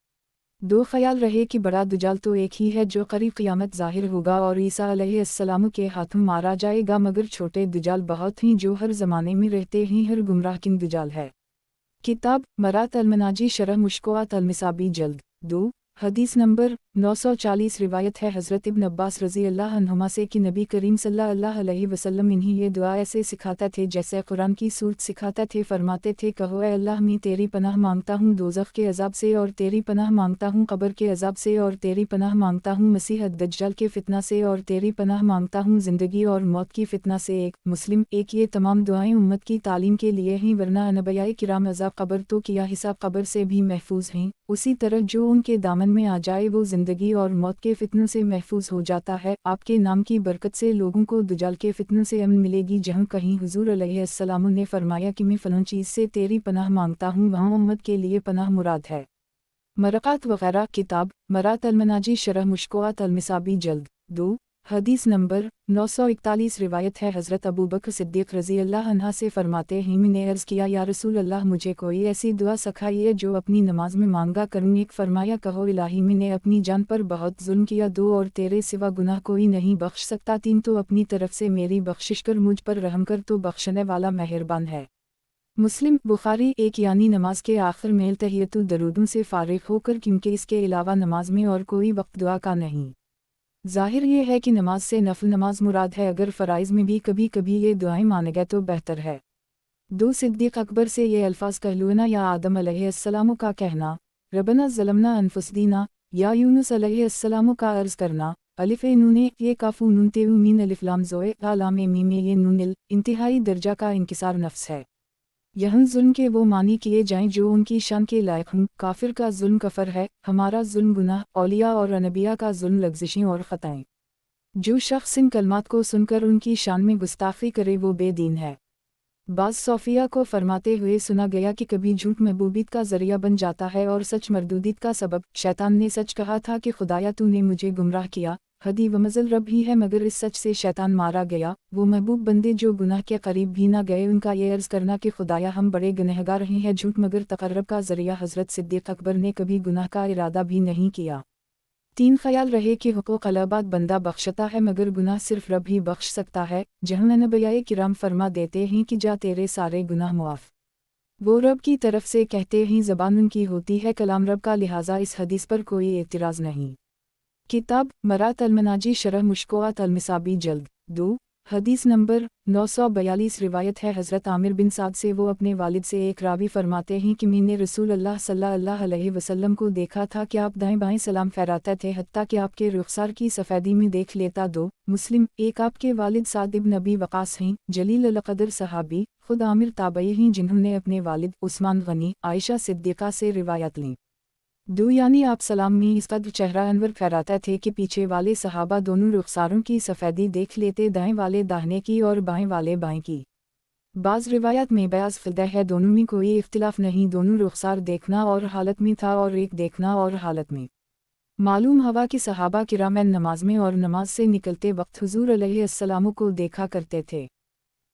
2 ख्याल रहे कि बड़ा दज्जाल तो एक ही है जो करीब क़यामत ज़ाहिर होगा और ईसा अलैहिस्सलाम के हाथों मारा जाएगा, मगर छोटे दज्जाल बहुत हैं जो हर ज़माने में रहते हैं। हर गुमराह किन दज्जाल है। किताब मरात अल-मनाजी शरह मुश्कोआत अल-मिसाबी जल्द 2 हदीस नंबर 940 रिवायत है हज़रत इब्न अब्बास रज़ी अल्लाह अन्हुमा से कि नबी करीम सल्लल्लाहु अलैहि वसल्लम इन्हें ये दुआ ऐसे सिखाता थे जैसे कुरान की सूरत सिखाता थे। फरमाते थे, कहो ऐ अल्लाह, मैं तेरी पनाह मांगता हूँ दोज़ख के अज़ाब से, और तेरी पनाह मांगता हूँ कब्र के अज़ाब से, और तेरी पनाह मांगता हूँ मसीह दज्जाल के फितना से, और तेरी पनाह मांगता हूँ ज़िंदगी और मौत की फितना से। एक मुस्लिम। एक ये तमाम दुआएं उम्मत की तालीम के लिए हैं, वरना अनबियाए किराम अज़ाब कब्र तो किया हिसाब कब्र से भी महफूज हैं। उसी तरह जो उनके दामन में आ जाए वो ज़िंदगी और मौत के फितनों से महफूज हो जाता है। आपके नाम की बरकत से लोगों को दुजाल के फितनों से अमन मिलेगी। जहाँ कहीं हुजूर अलैहिस्सलाम ने फरमाया कि मैं फ़लाँ चीज़ से तेरी पनाह मांगता हूँ, वहाँ उम्मत के लिए पनाह मुराद है। मरक़ात वग़ैरह। किताब मरात अल-मनाजी शरह मुश्कोआत अल-मिसाबी जल्द 2 हदीस नंबर 941 रिवायत है हज़रत अबू बकर सिद्दीक़ रज़ी अल्लाह अन्हा से फरमाते हैं, मैंने अर्ज़ किया, या रसूल अल्लाह, मुझे कोई ऐसी दुआ सिखाइए जो अपनी नमाज में मांगा करूँ। एक फरमाया, कहो इलाही, मैंने अपनी जान पर बहुत जुल्म किया। 2 और तेरे सिवा गुनाह कोई नहीं बख्श सकता। 3 तो अपनी तरफ से मेरी बख्शिश कर, मुझ पर रहम कर, तो बख्शने वाला मेहरबान है। मुस्लिम। बुखारी। एक यानी नमाज के आखिर में तहियतु दरूदों से फारिग होकर, क्योंकि इसके अलावा नमाज में और कोई वक्त दुआ का नहीं। ज़ाहिर ये है कि नमाज से नफल नमाज मुराद है। अगर फ़राइज़ में भी कभी कभी ये दुआएं माने गए तो बेहतर है। 2 सिद्दीक़ अकबर से ये अल्फाज कहलूना या आदम अलैहिस्सलाम का कहना, रबना ज़लमना अनफुसदीना, या यूनुस अलैहिस्सलाम का अर्ज़ करना, अलिफ़ ए नूने ये काफ़ू नून तेऊ मीन अलिफ़लाम ज़ोए आलाम ए मीम ये नूनिल। इंतहाई दर्जा का इंकिसार नफ्स है। यहाँ जुल्म के वो मानी किए जाएं जो उनकी शान के लायक हों। काफिर का जुल्म कफर है, हमारा जुल्म गुनाह, औलिया और अनबिया का जुल्म लग़ज़िशें और ख़ताएं। जो शख्स इन कलमात को सुनकर उनकी शान में गुस्ताखी करे वो बेदीन है। बाज़ सोफिया को फरमाते हुए सुना गया कि कभी झूठ महबूबियत का ज़रिया बन जाता है और सच मरदूदियत का सबब। शैतान ने सच कहा था कि खुदाया तूने मुझे गुमराह किया, हदी व मज़ल रब ही है, मगर इस सच से शैतान मारा गया। वो महबूब बंदे जो गुनाह के करीब भी ना गए, उनका ये अर्ज़ करना कि खुदाया हम बड़े गुनहगार रहे हैं झूठ मगर तक़र्रब का ज़रिया। हज़रत सिद्दीक़ अकबर ने कभी गुनाह का इरादा भी नहीं किया। 3 ख़याल रहे कि हुकूक़ अल-इबाद बंदा बख्शता है मगर गुनाह सिर्फ रब ही बख्श सकता है। जहाँ अनबियाए किराम फरमा देते हैं कि जा तेरे सारे गुनाह मुआफ़, वो रब की तरफ से कहते हैं ज़बान उनकी होती है कलाम रब का, लिहाजा इस हदीस पर कोई एतराज़ नहीं। किताब मरात अल-मनाजी शरह मुश्कोआत अल-मिसाबी जल्द 2 हदीस नंबर 942 रिवायत है हज़रत आमिर बिन साद से, वो अपने वालिद से एक रावी फरमाते हैं कि मैंने रसूल अल्लाह सल्लल्लाहु अलैहि वसल्लम को देखा था कि आप दाएं बाएं सलाम फहराते थे, हत्ता कि आपके रुखसार की सफ़ेदी में देख लेता। 2 मुस्लिम। एक आपके वालिद साद इब्न अबी वक़ास हैं, जलील अल-क़दर सहाबी, खुद आमिर ताबई हैं, जिन्होंने अपने वालिद उस्मान गनी आयशा सिद्दीक़ा से रिवायत ली। 2 यानी आप सलाम में इस कदर चेहरा अनवर फहराते थे कि पीछे वाले सहाबा दोनों रुखसारों की सफ़ेदी देख लेते, दाएं वाले दाहिने की और बाएं वाले बाएं की। बाज़ रिवायत में बयाज़ फ़िदा है, दोनों में कोई इख्तिलाफ नहीं, दोनों रुखसार देखना और हालत में था और एक देखना और हालत में। मालूम हवा कि सहाबा किराम नमाज में और नमाज से निकलते वक्त हुजूर अलैहिस्सलाम को देखा करते थे।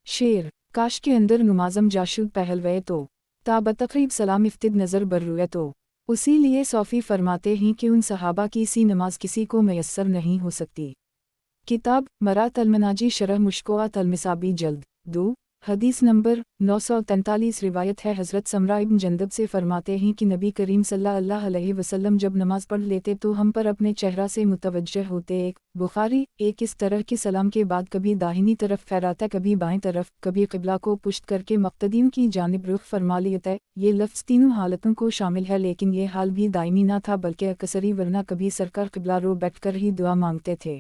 शेर। काश के अंदर नमाज़म जाशुद पहलवे तो ताबतक़रीब सलाम इफ्तिद नज़र बर्रुए तो। उसी लिए सौफ़ी फरमाते हैं कि उन सहाबा की सी नमाज किसी को मैसर नहीं हो सकती। किताब मरात अल-मनाजी शरह मुश्कोआत अल-मिसाबी जल्द 2 हदीस नंबर 943 रिवायत है हज़रत समरा इब्न जंदब से फरमाते हैं कि नबी करीम सल्लल्लाहु अलैहि वसल्लम जब नमाज पढ़ लेते तो हम पर अपने चेहरा से मुतवज्जह होते। एक बुखारी। एक इस तरह के सलाम के बाद कभी दाहिनी तरफ फहराता, कभी बाएं तरफ, कभी क़िबला को पुश्त करके मुक़्तदियों की जानिब रुख फरमा लेता। ये लफ्ज़ तीनों हालतों को शामिल है, लेकिन ये हाल भी दायमी ना था बल्कि अक्सरी, वरना कभी सरकार क़िबला रो बैठकर ही दुआ मांगते थे।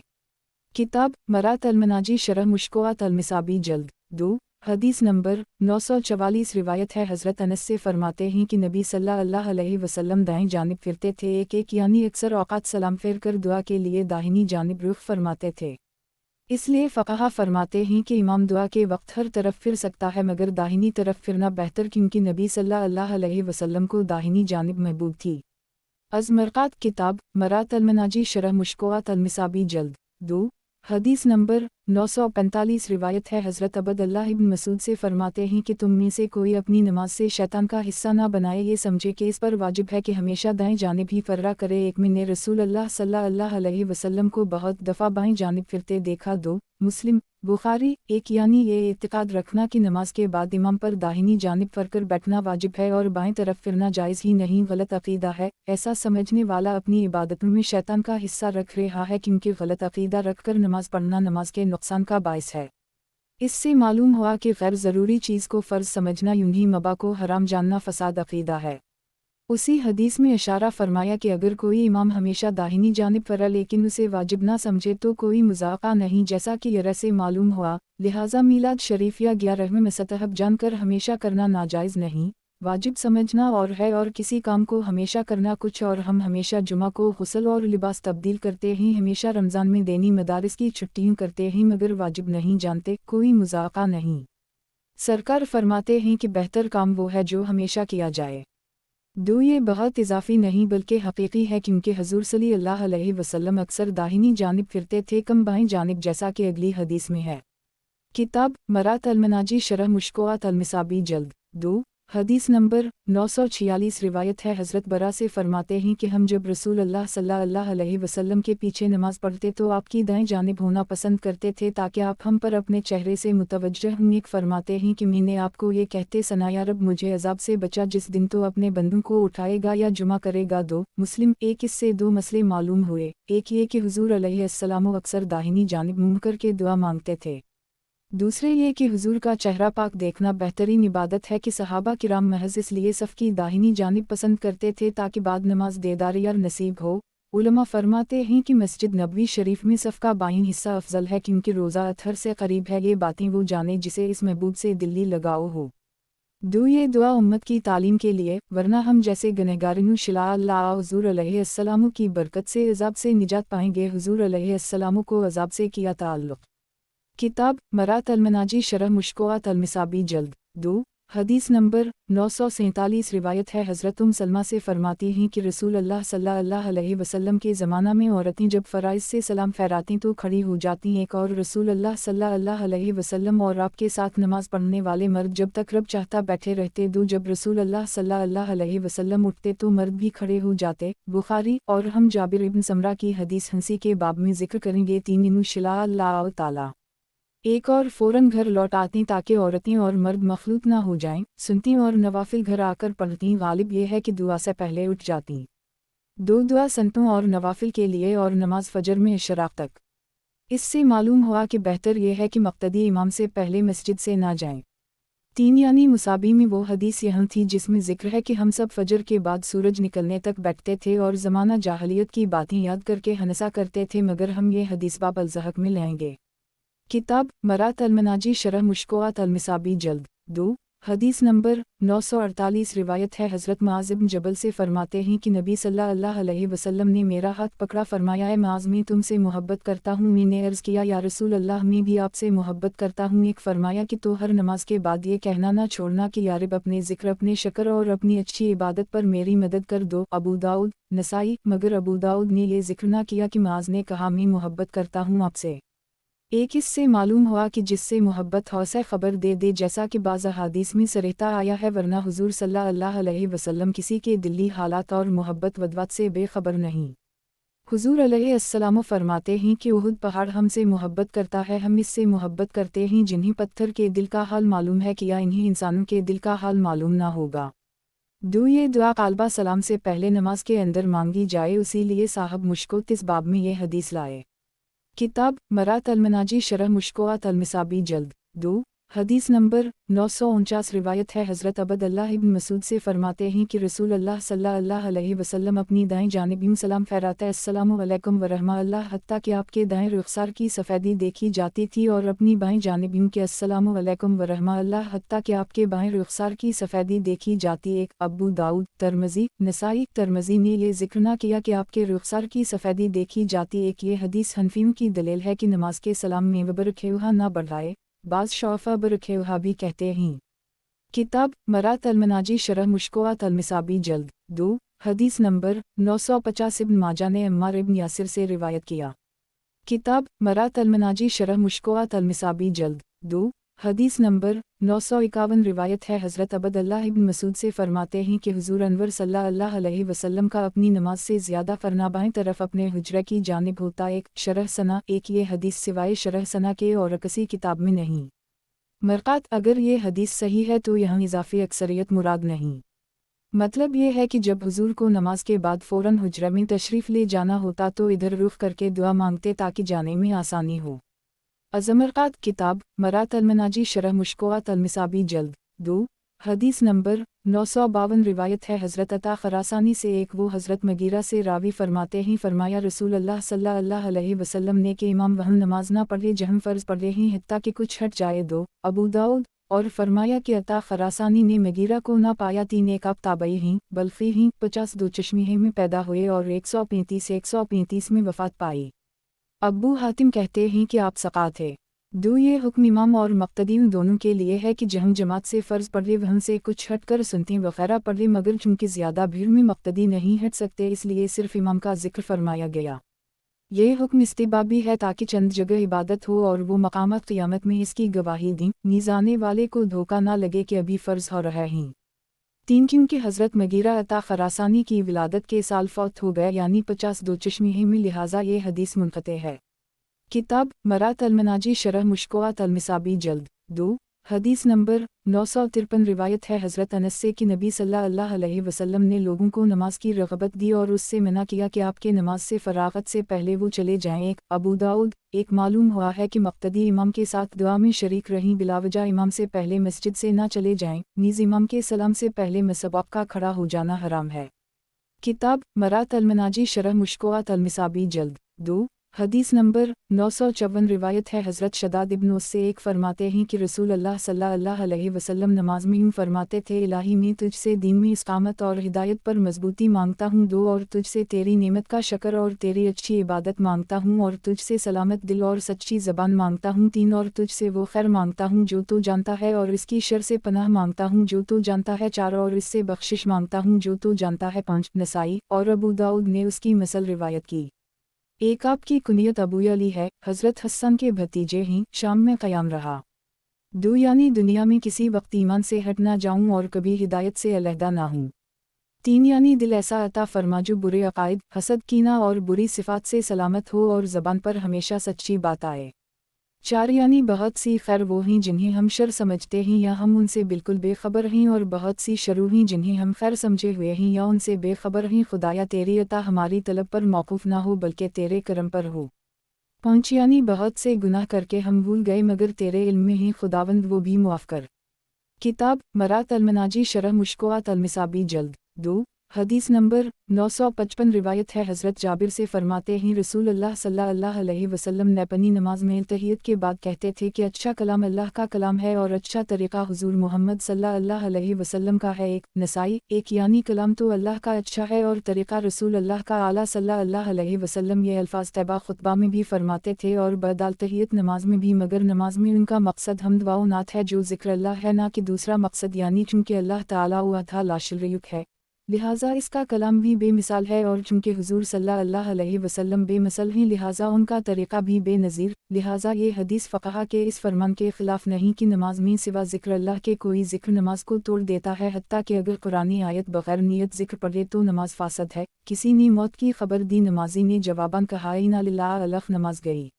किताब मरात अल-मनाजी शरह मुश्कोआत अल-मिसाबी जल्द 2 हदीस नंबर 944 रिवायत है हज़रत अनस से फरमाते हैं कि नबी सल्लल्लाहु अलैहि वसल्लम दाएं जानिब फिरते थे, एक यानी अक्सर औक़ात सलाम फेर कर दुआ के लिए दाहिनी जानिब रुख फरमाते थे। इसलिए फ़क़हा फरमाते हैं कि इमाम दुआ के वक्त हर तरफ फिर सकता है मगर दाहिनी तरफ फिरना बेहतर, क्योंकि नबी सल्लल्लाहु अलैहि वसल्लम को दाहिनी जानिब महबूब थी। अज़-मरक़ात। किताब मरात अल-मनाजी शरह मुश्कोआत अल-मिसाबी जल्द 2 हदीस नंबर 945 रिवायत है हज़रत अब्दुल्लाह इब्न मसूद से फरमाते हैं कि तुम में से कोई अपनी नमाज से शैतान का हिस्सा ना बनाए, ये समझे कि इस पर वाजिब है कि हमेशा दाएं जानिब ही फर्रा करे। एक मैंने रसूल अल्लाह सल्लल्लाहु अलैहि वसल्लम को बहुत दफ़ा बाएं जानिब फिरते देखा। 2 मुस्लिम, बुखारी। एक यानी ये इत्तिकाद रखना कि नमाज के बाद इमाम पर दाहिनी जानिब फरकर बैठना वाजिब है और बाएं तरफ फिरना जायज़ ही नहीं गलत अक़ीदा है। ऐसा समझने वाला अपनी इबादतों में शैतान का हिस्सा रख रहा है क्योंकि गलत अक़ीदा रखकर नमाज पढ़ना नमाज के नुकसान का बाइस है। इससे मालूम हुआ कि गैर ज़रूरी चीज़ को फ़र्ज़ समझना यूं ही मबा को हराम जानना फ़साद अक़ीदा है। उसी हदीस में इशारा फरमाया कि अगर कोई इमाम हमेशा दाहिनी जानिब पर लेकिन उसे वाजिब ना समझे तो कोई मुज़ाक़ा नहीं, जैसा कि यह से मालूम हुआ। लिहाजा मीलाद शरीफ या 11वें मुस्तहब जानकर हमेशा करना नाजायज़ नहीं, वाजिब समझना और है, और किसी काम को हमेशा करना कुछ और। हम हमेशा जुमा को गुस्ल और लिबास तब्दील करते हैं, हमेशा रमज़ान में देनी मदारिस की छुट्टियाँ करते हैं, मगर वाजिब नहीं जानते, कोई मुज़ाक़ा नहीं। सरकार फरमाते हैं कि बेहतर काम वो है जो हमेशा किया जाए। ये बहुत इजाफी नहीं बल्कि हकीकी है क्योंकि हजूर सल्लल्लाहु अलैहि वसल्लम अक्सर दाहिनी जानिब फिरते थे, कम बाएं जानिब, जैसा कि अगली हदीस में है। किताब मरात अल-मनाजी शरह मुश्कोआत अल-मिसाबी जल्द 2 हदीस नंबर 946 रिवायत है हज़रत बरा से फरमाते हैं कि हम जब रसूल अल्लाह सल्लल्लाहु अलैहि वसल्लम के पीछे नमाज पढ़ते तो आपकी दाएं जानिब होना पसंद करते थे ताकि आप हम पर अपने चेहरे से मुतवज्जह हों। फरमाते हैं कि मैंने आपको ये कहते सुना, या रब मुझे अजाब से बचा जिस दिन तो अपने बंदों को उठाएगा या जुमा करेगा। 2 मुस्लिम। एक इससे दो मसले मालूम हुए, एक ये कि हुजूर अलैहिस्सलाम अक्सर दाहिनी जानिब मुँह करके दुआ मांगते थे, दूसरे ये कि हुजूर का चेहरा पाक देखना बेहतरीन इबादत है कि सहाबा किराम महज इसलिए सफ़ की दाहिनी जानिब पसंद करते थे ताकि बाद नमाज देदारियार नसीब हो। उलमा फरमाते हैं कि मस्जिद नबवी शरीफ में सफ़ का बाईं हिस्सा अफजल है क्योंकि रोज़ा अतहर से करीब है। ये बातें वो जाने जिसे इस महबूब से दिल्ली लगाओ हो। ये दुआ उम्मत की तालीम के लिए, वरना हम जैसे गनहगारिनू शिला अल्लाह हुजूर अलैहिस्सलाम की बरकत से अजाब से निजात पाएंगे। हुजूर अलैहिस्सलाम को अजाब से किया ताल्लुक़। किताब मरात अल-मनाजी शरह मुश्कोआत अल-मिसाबी जल्द 2 हदीस नंबर 947 रिवायत है हज़रत सलमा से फरमाती हैं कि रसूल अल्लाह सल्लल्लाहु अलैहि वसल्लम के ज़माना में औरतें जब फ़राइज़ से सलाम फहराती तो खड़ी हो जाती, एक और रसूल अल्लाह सल्लल्लाहु अलैहि वसल्लम और आपके साथ नमाज पढ़ने वाले मर्द जब तक रब चाहता बैठे रहते। 2 जब रसूल अल्लाह सल्लल्लाहु अलैहि वसल्लम उठते तो मर्द भी खड़े हो जाते। बुखारी। और हम जाबिर इब्न समरा की हदीस हंसी के बाब में जिक्र करेंगे। 3 इनुशिला अल्लाह ताला एक और फ़ौरन घर लौट आती ताकि औरतें और मर्द मखलूत ना हो जाएं, सुनती और नवाफिल घर आकर पढ़ती। गालिब यह है कि दुआ से पहले उठ जाती। 2 दुआ संतों और नवाफिल के लिए और नमाज फजर में इशराक तक। इससे मालूम हुआ कि बेहतर यह है कि मक्तदी इमाम से पहले मस्जिद से ना जाएं। 3 यानी मुसाबी में वो हदीस यहाँ थी जिसमें जिक्र है कि हम सब फजर के बाद सूरज निकलने तक बैठते थे और ज़माना जाहलियत की बातें याद करके हंसा करते थे, मगर हम ये हदीस बाब अल-ज़हक में लेंगे। किताब मरात अल-मनाजी शरह मुश्कोआत अल-मिसाबी जल्द 2 हदीस नंबर 948 रिवायत है हज़रत मुआज़ इब्न जबल से फरमाते हैं कि नबी सल्लल्लाहु अलैहि वसल्लम ने मेरा हाथ पकड़ा, फरमाया है मुआज़ मैं तुमसे मोहब्बत करता हूँ। मैंने अर्ज़ किया या रसूल अल्लाह मैं भी आपसे मोहब्बत करता हूँ। एक फरमाया कि तो हर नमाज के बाद ये कहना ना छोड़ना कि या रब अपने ज़िक्र, अपने शक्र और अपनी अच्छी इबादत पर मेरी मदद कर दो। अबू दाऊद नसाई। मगर अबू दाऊद ने ये जिक्र ना किया कि मुआज़ ने कहा मैं मोहब्बत करता हूँ आपसे। एक इससे मालूम हुआ कि जिससे मोहब्बत हो से ख़बर दे दे, जैसा कि बाज़ अहादीस में सरहता आया है, वरना हुजूर सल्लल्लाहु अलैहि वसल्लम किसी के दिली हालात और मोहब्बत वदवात से बेखबर नहीं। हुजूर अलैहिस्सलाम फरमाते हैं कि उहुद पहाड़ हमसे मोहब्बत करता है, हम इससे मोहब्बत करते हैं जिन्हें पत्थर के दिल का हाल मालूम है, किया इन्हें इंसानों के दिल का हाल मालूम ना होगा। 2 ये दुआ कालबा सलाम से पहले नमाज के अंदर मांगी जाए, उसी लिए साहब मुश्कोत इस बाब में ये हदीस लाए। किताब मरात अल-मनाजी शरह मुश्कोआत अल-मिसाबी जल्द 2 हदीस नंबर 949 रिवायत है हज़रत अब्दुल्लाह इब्न मसूद से फरमाते हैं कि रसूल अल्लाह सल्लल्लाहु अलैहि वसल्लम अपनी दाएं जानिब यूं सलाम फहराते अस्सलामु अलैकुम व रहमतुल्लाह, हत्ता कि आपके दाएं रुखसार की सफ़ेदी देखी जाती थी, और अपनी बाएं जानिब यूं कि अस्सलामु अलैकुम व रहमतुल्लाह, हत्ता कि आपके बाएं रुखसार की सफ़ेदी देखी जाती। 1 अबू दाऊद तिरमिज़ी नसाई। तिरमिज़ी ने ये जिक्र ना किया कि आपके रुखसार की सफ़ेदी देखी जाती। एक ये हदीस हनफियों की दलील है कि नमाज के सलाम में बरखेउहा ना बढ़ाए, बाज़ शौफ़ा बरखेउहा भी कहते हैं। किताब मरात अल-मनाजी शरह मुश्कोआत अल-मिसाबी जल्द 2 हदीस नंबर 950 इब्न माजा ने अम्मार इब्न यासिर से रिवायत किया। किताब मरात अल-मनाजी शरह मुश्कोआत अल-मिसाबी जल्द 2 हदीस नंबर 951 रिवायत है हज़रत अब्दुल्लाह इब्न मसूद से फरमाते हैं कि हुज़ूर अनवर सल्लल्लाहु अलैहि वसल्लम का अपनी नमाज से ज़्यादा फरना बाएं तरफ अपने हुजरे की जानिब होता। एक शरह सना, एक ये हदीस सिवाय शरह सना के और किसी किताब में नहीं। मरक़ात अगर ये हदीस सही है तो यहाँ इजाफ़ी अक्सरियत मुराद नहीं। मतलब ये है कि जब हुजूर को नमाज के बाद फ़ौरन हुजरे में तशरीफ़ ले जाना होता तो इधर रुख करके दुआ मांगते ताकि जाने में आसानी हो। अज़मरक़ात किताब मरात अलमनाजी शरह मुश्कोआत अलमिसाबी जल्द 2 हदीस नंबर 952 रिवायत है हज़रत अता ख़रासानी से एक वो हज़रत मगीरा से रावी फरमाते हैं फरमाया रसूल अल्लाह सल्लल्लाहु अलैहि वसल्लम ने कि इमाम वहम नमाज ना पढ़े जहम फ़र्ज़ पढ़े ही हत्ता कि कुछ हट जाए। 2 अबू दाऊद और फरमाया कि अता ख़रासानी ने मगीरा को ना पाया। 3 एक आप ताबई हैं बल्फ़ी हैं 50 दो चश्मी में पैदा हुए और 135 में वफ़ात पाई। अब्बू हातिम कहते हैं कि आप सक़ा थे। 2 ये हुक्म इमाम और मक़तदीन दोनों के लिए है कि जहम जमात से फ़र्ज़ पढ़े वहम से कुछ हट कर सुनती वग़ैरह पढ़े, मगर चूँकि ज़्यादा भीड़ में मक़तदी नहीं हट सकते इसलिए सिर्फ़ इमाम का ज़िक्र फरमाया गया। ये हुक्म इस्तिहबाबी है ताकि चंद जगह इबादत हो और वो मक़ामत क़ियामत में इसकी गवाही दें, नीज़ाने वाले को धोखा ना लगे कि अभी फ़र्ज़ हो रहा है। 3 क्योंकि हज़रत मगीरा अता ख़रासानी की विलादत के साल फौत हो गए यानी 50 दो चश्मी में, लिहाजा ये हदीस मुनक़ते है। किताब मरात अलमनाजी शरह मुश्कोआत अलमिसाबी जल्द 2 हदीस नंबर 953 रिवायत है हज़रत अनस से कि नबी सल्लल्लाहु अलैहि वसल्लम ने लोगों को नमाज की रग़बत दी और उससे मना किया कि आपके नमाज से फ़राग़त से पहले वो चले जाएं। 1 अबू दाऊद एक मालूम हुआ है कि मक़तदी इमाम के साथ दुआ में शरीक रहीं बिलावजा इमाम से पहले मस्जिद से ना चले जाएं, नीज़ इमाम के सलाम से पहले मसवाक़ का खड़ा हो जाना हराम है। किताब मरात अलमनाजी शरह मुश्कोआत अलमिसाबी जल्द 2 हदीस नंबर 954 रिवायत है हज़रत शदाद इब्न उस से एक फरमाते हैं कि रसूल अल्लाह सल्लल्लाहु अलैहि वसल्लम नमाज में यूँ फरमाते थे इलाही मैं तुझसे दीन में इस्कामत और हिदायत पर मजबूती मांगता हूँ। 2 और तुझसे तेरी नेमत का शक्र और तेरी अच्छी इबादत मांगता हूँ और तुझसे सलामत दिल और सच्ची ज़बान मांगता हूँ। 3 और तुझसे वो खैर मांगता हूँ जो तू जानता है और इसकी शर से पनाह मांगता हूँ जो तू जानता है। 4 और इससे बख्शिश मांगता हूँ जो तू जानता है। 5 नसाई और अबू दाऊद ने उसकी मसल रिवायत की। एक आपकी कुनियत अबू अली है, हज़रत हसन के भतीजे हैं, शाम में क़याम रहा। 2 यानी दुनिया में किसी वक्त ईमान से हट ना जाऊँ और कभी हिदायत से अलहदा ना हूँ। 3 यानी दिल ऐसा अता फरमा जो बुरे अक़ाइद, हसद, कीना और बुरी सिफ़ात से सलामत हो और ज़बान पर हमेशा सच्ची बात आए। 4 यानी बहुत सी खैर वो हैं जिन्हें हम शर समझते हैं या हम उनसे बिल्कुल बेखबर हैं और बहुत सी शरू हैं जिन्हें हम खैर समझे हुए हैं या उनसे बेखबर हैं। खुदाया तेरी अता हमारी तलब पर मौकूफ़ ना हो बल्कि तेरे करम पर हो। 5 यानी बहुत से गुनाह करके हम भूल गए मगर तेरे इल्म में ही खुदावंद वो भी मुआफ़ कर। किताब मरात अलमनाजी शरह मुश्कोआत अलमिसाबी जल्द 2 हदीस नंबर 955 रिवायत है हज़रत जाबिर से फरमाते हैं रसूल अल्लाह सल्लल्लाहु अलैहि वसल्लम ने अपनी नमाज में तहियत के बाद कहते थे कि अच्छा कलाम अल्लाह का कलाम है और अच्छा तरीक़ा हुज़ूर मोहम्मद सल्लल्लाहु अलैहि वसल्लम का है। 1 नसाई एक यानी कलाम तो अल्लाह का अच्छा है और तरीक़ा रसूल अल्लाह का आला सल्लल्लाहु अलैहि वसल्लम ये अल्फाज तैबा खुतबा में भी फरमाते थे और बदाल तहियत नमाज में भी, मगर नमाज में उनका मकसद हमद व नात है जो ज़िक्र अल्लाह है ना कि दूसरा मकसद, यानी चूँकि अल्लाह ताला वहदा ला शरीक है लिहाजा इसका कलाम भी बेमिसाल है और चूँकि हुज़ूर सल्लल्लाहु अलैहि वसल्लम बेमसल हैं लिहाजा उनका तरीक़ा भी बेनज़ीर। लिहाजा ये हदीस फ़क़हा के इस फरमान के ख़िलाफ़ नहीं कि नमाज में सिवा ज़िक्र अल्लाह के कोई ज़िक्र नमाज को तोड़ देता है, हत्ता कि अगर कुरानी आयत बग़ैर नियत ज़िक्र पढ़े तो नमाज फ़ासद है। किसी ने मौत की ख़बर दी, नमाजी ने जवाबन कहा इन्ना लिल्लाह अलफ़ नमाज गई।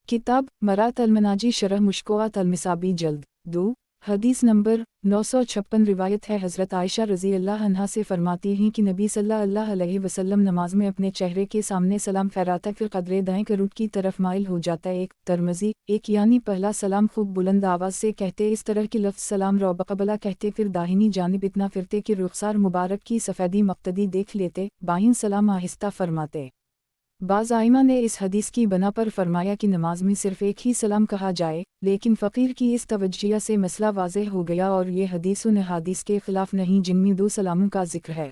किताब मरात अलमनाजी शरह मुश्कोआत अलमिसाबी जल्द 2 हदीस नंबर 956 रिवायत है हज़रत आयशा रज़ी अल्लाह अन्हा से फरमाती हैं कि नबी सल्लल्लाहु अलैहि वसल्लम नमाज में अपने चेहरे के सामने सलाम फहराता फिर कदरे दाएं करूट की तरफ माइल हो जाता है। 1 तरमज़ी एक यानी पहला सलाम खूब बुलंद आवाज़ से कहते, इस तरह की लफ्ज़ सलाम रौबक़बला कहते, फिर दाहिनी जानिब इतना फिरते कि रुखसार मुबारक की सफ़ेदी मक़तदी देख लेते, बाइन सलाम आहिस्ता फरमाते। बाज़ आइमा ने इस हदीस की बना पर फरमाया कि नमाज में सिर्फ़ एक ही सलाम कहा जाए, लेकिन फ़कीर की इस तवज्जिया से मसला वाज़ेह हो गया और ये हदीस उन अहादीस के ख़िलाफ़ नहीं जिनमें 2 सलामों का ज़िक्र है।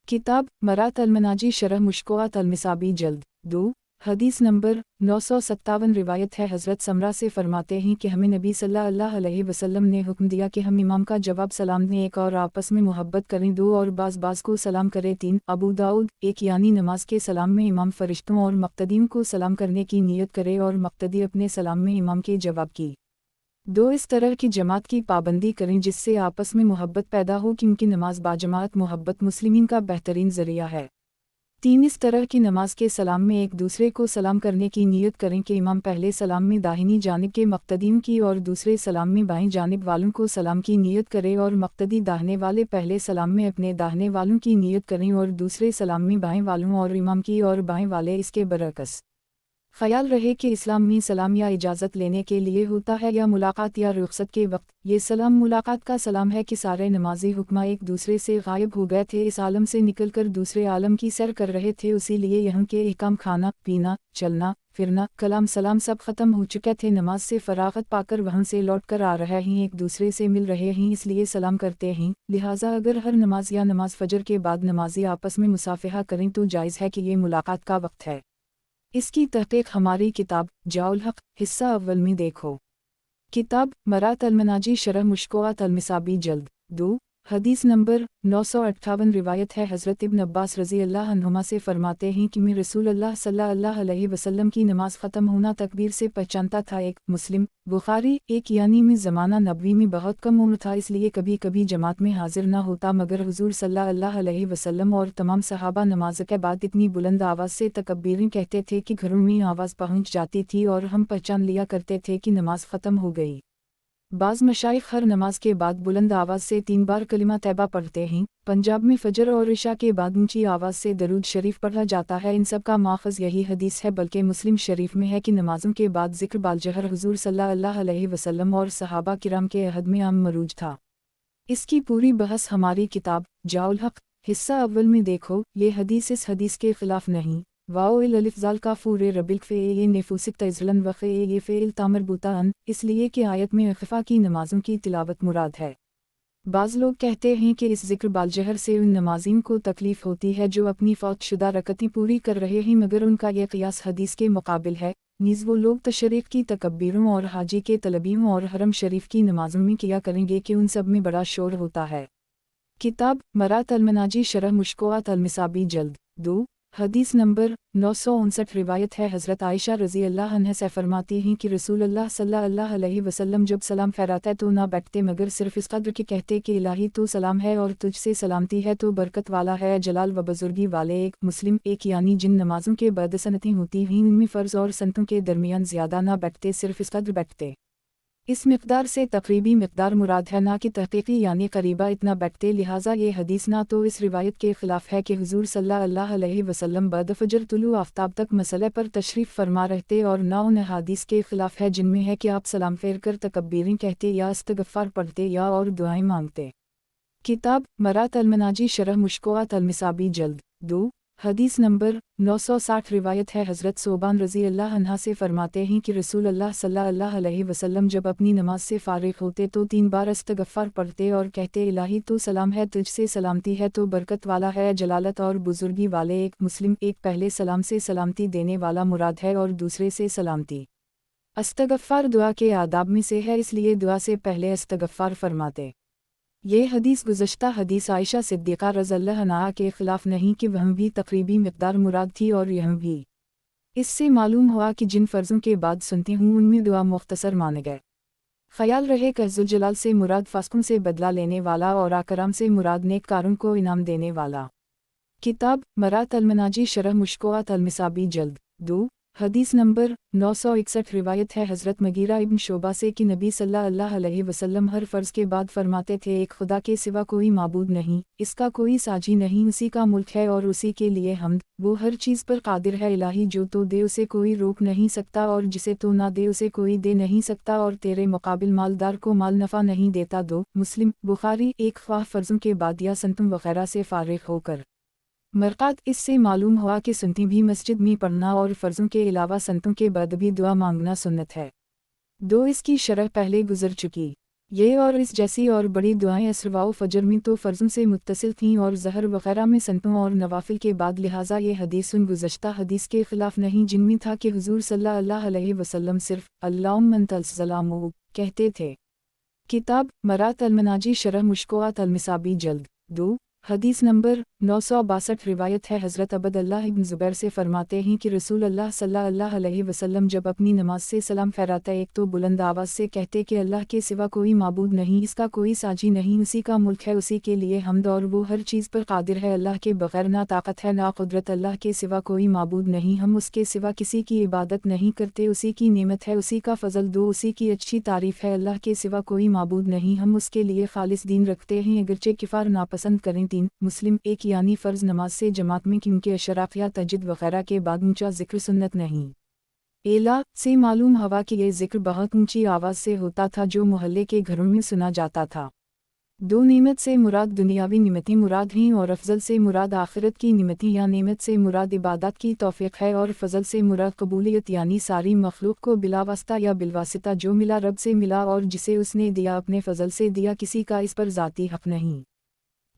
किताब मरात अलमनाजी शरह मुश्कोआत अलमिसाबी जल्द 2 हदीस नंबर 957 रिवायत है हज़रत समरा से फरमाते हैं कि हमें नबी सल्लल्लाहु अलैहि वसल्लम ने हुक्म दिया कि हम इमाम का जवाब सलाम दें, 1 और आपस में मोहब्बत करें, 2 और बाज़ को सलाम करें। 3 अबू दाऊद एक यानी नमाज के सलाम में इमाम फ़रिश्तों और मक़तदीन को सलाम करने की नीयत करे और मक़तदी अपने सलाम में इमाम के जवाब की 2 इस तरह की जमात की पाबंदी करें जिससे आपस में मोहब्बत पैदा हो क्योंकि नमाज बाजमात मोहब्बत मुस्लिमीन का बेहतरीन ज़रिया है। 3 इस तरह की नमाज के सलाम में एक दूसरे को सलाम करने की नीयत करें कि इमाम पहले सलाम में दाहिनी जानिब के मक्तदीन की और दूसरे सलाम में बाईं जानिब वालों को सलाम की नीयत करें और मक्तदी दाहिने वाले पहले सलाम में अपने दाहिने वालों की नीयत करें और दूसरे सलाम में बाएं वालों और इमाम की और बाएं वाले इसके बरअक्स। ख़याल रहे कि इस्लाम में सलाम या इजाज़त लेने के लिए होता है या मुलाकात या रुख़सत के वक्त। ये सलाम मुलाकात का सलाम है कि सारे नमाजी हुक्मा एक दूसरे से गायब हो गए थे, इस आलम से निकलकर दूसरे आलम की सैर कर रहे थे, इसीलिए यहाँ के अहकाम खाना पीना चलना फिरना कलाम सलाम सब ख़त्म हो चुके थे। नमाज से फ़राग़त पाकर वहाँ से लौट कर आ रहे हैं, एक दूसरे से मिल रहे हैं, इसलिए सलाम करते हैं। लिहाजा अगर हर नमाज या नमाज फ़जर के बाद नमाजी आपस में मुसाफ़िहा करें तो जायज़ है कि ये मुलाकात का वक्त है। इसकी तहक़ीक़ हमारी किताब जाउल हक़ हिस्सा अव्वल में देखो। किताब मरात अल-मनाजी शरह मुश्कोआत अल-मिसाबी जल्द 2 हदीस नंबर 958 रिवायत है हज़रत इब्न अब्बास रज़ी अल्लाह अन्हुमा से फरमाते हैं कि मैं रसूल अल्लाह सल्लल्लाहु अलैहि वसल्लम की नमाज ख़त्म होना तकबीर से पहचानता था। एक मुस्लिम बुखारी एक यानी में ज़माना नबवी में बहुत कम उम्र था, इसलिए कभी कभी जमात में हाजिर न होता, मगर हुज़ूर सल्लल्लाहु अलैहि वसल्लम और तमाम सहाबा नमाज के बाद इतनी बुलंद आवाज़ से तकबीरें कहते थे कि घरों में आवाज़ पहुँच जाती थी और हम पहचान लिया करते थे कि नमाज ख़त्म हो गई। बाज़ मशाइख हर नमाज के बाद बुलंद आवाज़ से 3 बार कलिमा तैबा पढ़ते हैं। पंजाब में फ़जर और इशा के बाद ऊंची आवाज़ से दरूद शरीफ पढ़ा जाता है। इन सब का माख़ज़ यही हदीस है, बल्कि मुस्लिम शरीफ में है कि नमाज़ों के बाद ज़िक्र बालजहर हुज़ूर सल्लल्लाहु अलैहि वसल्लम और सहाबा किराम के अहद में आम मरूज था। इसकी पूरी बहस हमारी किताब जाउल हक़ हिस्सा अव्वल में देखो। ये हदीस इस हदीस के ख़िलाफ़ नहीं। वाओ अलिफ़ काफ़ूर रबिल फ़े नेफूसिक तज़लन वफ़े ये फ़ेल तामर बुतान, इसलिए कि आयत में अख़फ़ा की नमाज़ों की तिलावत मुराद है। बाज़ लोग कहते हैं कि इस ज़िक्र बालजहर से उन नमाज़ीन को तकलीफ़ होती है जो अपनी फ़ौत शुदा रकतें पूरी कर रहे हैं, मगर उनका यह क़ियास हदीस के मुकाबिल है। नीज़ वो लोग तशरीक़ की तकब्बीरों और हाजी के तलबियों और हरम शरीफ की नमाज़ों में किया करेंगे कि उन सब में बड़ा शोर होता है। किताब मरात अल-मनाजी शरह मुश्कोआत अल-मिसाबी जल्द 2 हदीस नंबर 959 रिवायत है हज़रत आयशा रज़ी अल्लाह अन्हा से फरमाती हैं कि रसूल अल्लाह सल्लल्लाहु अलैहि वसल्लम जब सलाम फहराते तो ना बैठते, मगर सिर्फ़ इस कदर के कहते कि इलाही तो सलाम है और तुझसे सलामती है तो बरकत वाला है, जलाल व बुज़ुर्गी वाले। एक मुस्लिम एक यानी जिन नमाज़ों के बाद सनतें होती हैं उनमें फ़र्ज़ और सनतों के दरमियान ज़्यादा ना बैठते, सिर्फ़ इस कदर बैठते। इस मिक़दार से तक़रीबी मिक़दार मुराद है, ना कि तहक़ीक़ी यानी करीबा इतना बैठते। लिहाजा ये हदीस ना तो इस रिवायत के ख़िलाफ़ है कि हुज़ूर सल्लल्लाहु अलैहि वसल्लम बाद फ़जर तुलू आफ्ताब तक मसले पर तशरीफ़ फरमा रहते, और ना उन हदीस के ख़िलाफ़ है जिनमें है कि आप सलाम फेर कर तकब्बीरें कहते या इस्तग़फ़ार पढ़ते या और दुआएं मांगते। किताब मरात अल-मनाजी शरह मुश्कोआत अल-मिसाबी जल्द 2 हदीस नंबर 960 रिवायत है हज़रत सोबान रज़ी अल्लाह अन्हा से फरमाते हैं कि रसूल अल्लाह सल्लल्लाहु अलैहि वसल्लम जब अपनी नमाज से फ़ारिग़ होते तो 3 बार इस्तग़फ़ार पढ़ते और कहते इलाही तो सलाम है, तुझसे सलामती है तो बरकत वाला है, जलालत और बुज़ुर्गी वाले। एक मुस्लिम एक पहले सलाम से सलामती देने वाला मुराद है और दूसरे से सलामती। इस्तग़फ़ार दुआ के आदाब में से है, इसलिए दुआ से पहले इस्तग़फ़ार फरमाते। ये हदीस गुज़श्ता हदीस आयशा सिद्दीक़ा रज़ियल्लाहु अन्हा के ख़िलाफ़ नहीं कि वह भी तक़रीबी मिक़दार मुराद थी, और यह भी। इससे मालूम हुआ कि जिन फ़र्ज़ों के बाद सुनती हूँ उनमें दुआ मुख्तसर माने गए। ख़याल रहे कि ज़ुल-जलाल से मुराद फ़ासिक़ों से बदला लेने वाला और आकराम से मुराद नेककारों को इनाम देने वाला। किताब मरात अल-मनाजी शरह मुश्कोआत अल-मिसाबी जल्द 2 हदीस नंबर 961 रिवायत है हज़रत मगीरा इब्न शोबा से कि नबी सल्लल्लाहु अलैहि वसल्लम हर फ़र्ज़ के बाद फरमाते थे, एक खुदा के सिवा कोई माबूद नहीं, इसका कोई साजी नहीं, उसी का मुल्क है और उसी के लिए हम्द, वो हर चीज़ पर कादिर है। इलाही जो तो दे उसे कोई रोक नहीं सकता, और जिसे तो ना दे उसे कोई दे नहीं सकता, और तेरे मुकाबिल मालदार को माल नफ़ा नहीं देता। 2 मुस्लिम बुखारी एक ख्वाह फ़र्ज़ों के बाद या संतों वग़ैरह से फ़ारिग़ होकर मरक़ात। इससे मालूम हुआ कि सुन्नती भी मस्जिद में पढ़ना और फ़र्ज़ों के अलावा संतों के बाद भी दुआ मांगना सुन्नत है। 2 इसकी शरह पहले गुज़र चुकी। ये और इस जैसी और बड़ी दुआएं असर व फ़जर में तो फ़र्ज़ों से मुत्तसिल थीं और ज़हर वग़ैरह में संतों और नवाफिल के बाद। लिहाजा ये हदीस उन गुज़श्ता हदीस के ख़िलाफ़ नहीं जिनमें था कि हुज़ूर सल्लल्लाहु अलैहि वसल्लम सिर्फ़ अल्लाहुम्मा अंतल सलामु कहते थे। किताब मरात अल-मनाजी शरह मुश्कोआत अल-मिसाबी जल्द 2 हदीस नंबर 962 रिवायत है हज़रत अब्दुल्लाह इब्न ज़ुबैर से फरमाते हैं कि रसूल अल्लाह सल्लल्लाहु अलैहि वसल्लम जब अपनी नमाज से सलाम फहराते एक तो बुलंद आवाज़ से कहते कि अल्लाह के सिवा कोई माबूद नहीं, इसका कोई साजी नहीं, उसी का मुल्क है, उसी के लिए हम्द और वो हर चीज़ पर कादिर है, अल्लाह के बगैर ना ताकत है ना कुदरत, अल्लाह के सिवा कोई माबूद नहीं, हम उसके सिवा किसी की इबादत नहीं करते, उसी की नेमत है, उसी का फजल दो, उसी की अच्छी तारीफ़ है, अल्लाह के सिवा कोई माबूद नहीं, हम उसके लिए खालिस दीन रखते हैं अगरचे किफ़ार नापसंद करें। 3 मुस्लिम एक यानी फ़र्ज़ नमाज से जमात में क्योंकि अशराफ या तजद वगैरह के बाद ऊंचा जिक्र सुन्नत नहीं। एला से मालूम हवा कि ये जिक्र बहुत ऊंची आवाज़ से होता था जो मोहल्ले के घरों में सुना जाता था। 2 नेमत से मुराद दुनियावी नेमतें मुराद हैं और अफजल से मुराद आखिरत की नेमतें या नेमत से मुराद इबादत की तौफीक है और फजल से मुराद कबूलियत यानी सारी मखलूक को बिलावास्ता या बिलवासिता जो मिला रब से मिला और जिसे उसने दिया अपने फजल से दिया, किसी का इस पर ज़ाती हक़ नहीं।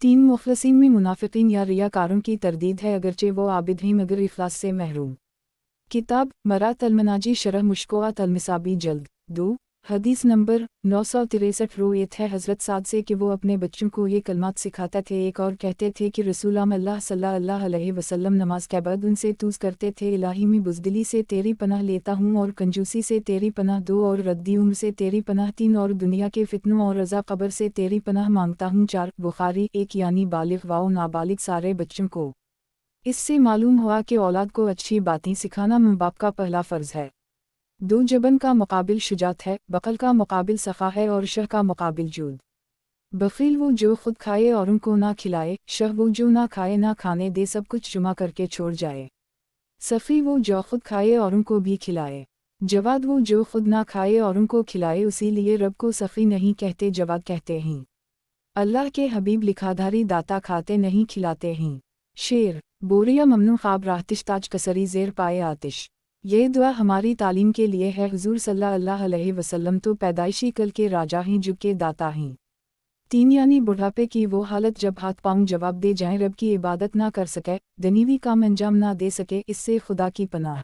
3 मुखलसीन में मुनाफिकीन या रियाकारों की तरदीद है अगरचे वो आबिद हैं मगर इखलास से महरूम। किताब मरात अलमनाजी शरह मुश्कोआत अलमिसाबी जल्द 2 हदीस नंबर 963 रोयत है हज़रत साद से कि वो अपने बच्चों को ये कलमात सिखाते थे। एक और कहते थे कि रसूल अल्लाह सल्लल्लाहु अलैहि वसल्लम नमाज के बाद उनसे तूज़ करते थे, इलाही में बुज़दिली से तेरी पनाह लेता हूँ और कंजूसी से तेरी पनाह 2 और रद्दी उम्र से तेरी पनाह 3 और दुनिया के फितनों और रज़ा क़ब्र से तेरी पनाह मांगता हूँ। 4 बुखारी एक यानी बालिग व नाबालिग सारे बच्चों को। इससे मालूम हुआ कि औलाद को अच्छी बातें सिखाना माँ बाप का पहला फ़र्ज़ है। 2 जबन का मुकाबिल शुजात है, बक़ल का मुकाबिल सफ़ा है और शह का मुकाबिल जूद। बख़ील वो जो खुद खाए और उनको ना खिलाए, शह वो जो ना खाए ना खाने दे सब कुछ जुमा करके छोड़ जाए। सफ़ी वो जो खुद खाए और उनको भी खिलाए। जवाद वो जो खुद ना खाए और उनको खिलाए, उसी लिए रब को सफ़ी नहीं कहते जवाद कहते हैं। अल्लाह के हबीब लिखाधारी दाता खाते नहीं खिलाते हैं। शेर बोरिया ममनू ख़ाब राहतिश ताज कसरी ज़ेर पाए आतिश। ये दुआ हमारी तालीम के लिए है। हुज़ूर सल्लल्लाहु अलैहि वसल्लम तो पैदाइशी कल के राजा हैं, जुग के दाता हैं। 3 यानी बुढ़ापे की वो हालत जब हाथ पाँव जवाब दे जाएं, रब की इबादत ना कर सके, दनीवी काम अंजाम ना दे सके, इससे खुदा की पनाह।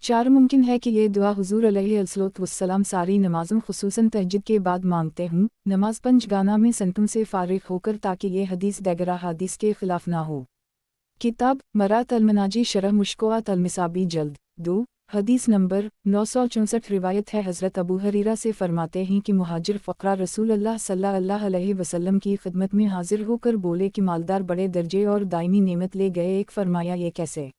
4 मुमकिन है कि ये दुआ हुज़ूर अलैहिस्सलाम सारी नमाज़ों खुसूसन तहज्जुद के बाद मांगते हूँ, नमाज पंजगाना में संतों से फारिग होकर, ताकि ये हदीस दगरा हदीस के खिलाफ ना हो। किताब मरात अलमनाजी शरह मुश्कोआत अलमिसाबी जल्द 2 हदीस नंबर 964 रिवायत है हज़रत अबू हरीरा से फरमाते हैं कि मुहाजिर फ़क़रा रसूल अल्लाह सल्लल्लाहु अलैहि वसल्लम की खिदमत में हाजिर होकर बोले कि मालदार बड़े दर्जे और दायमी नेमत ले गए। एक फरमाया ये कैसे?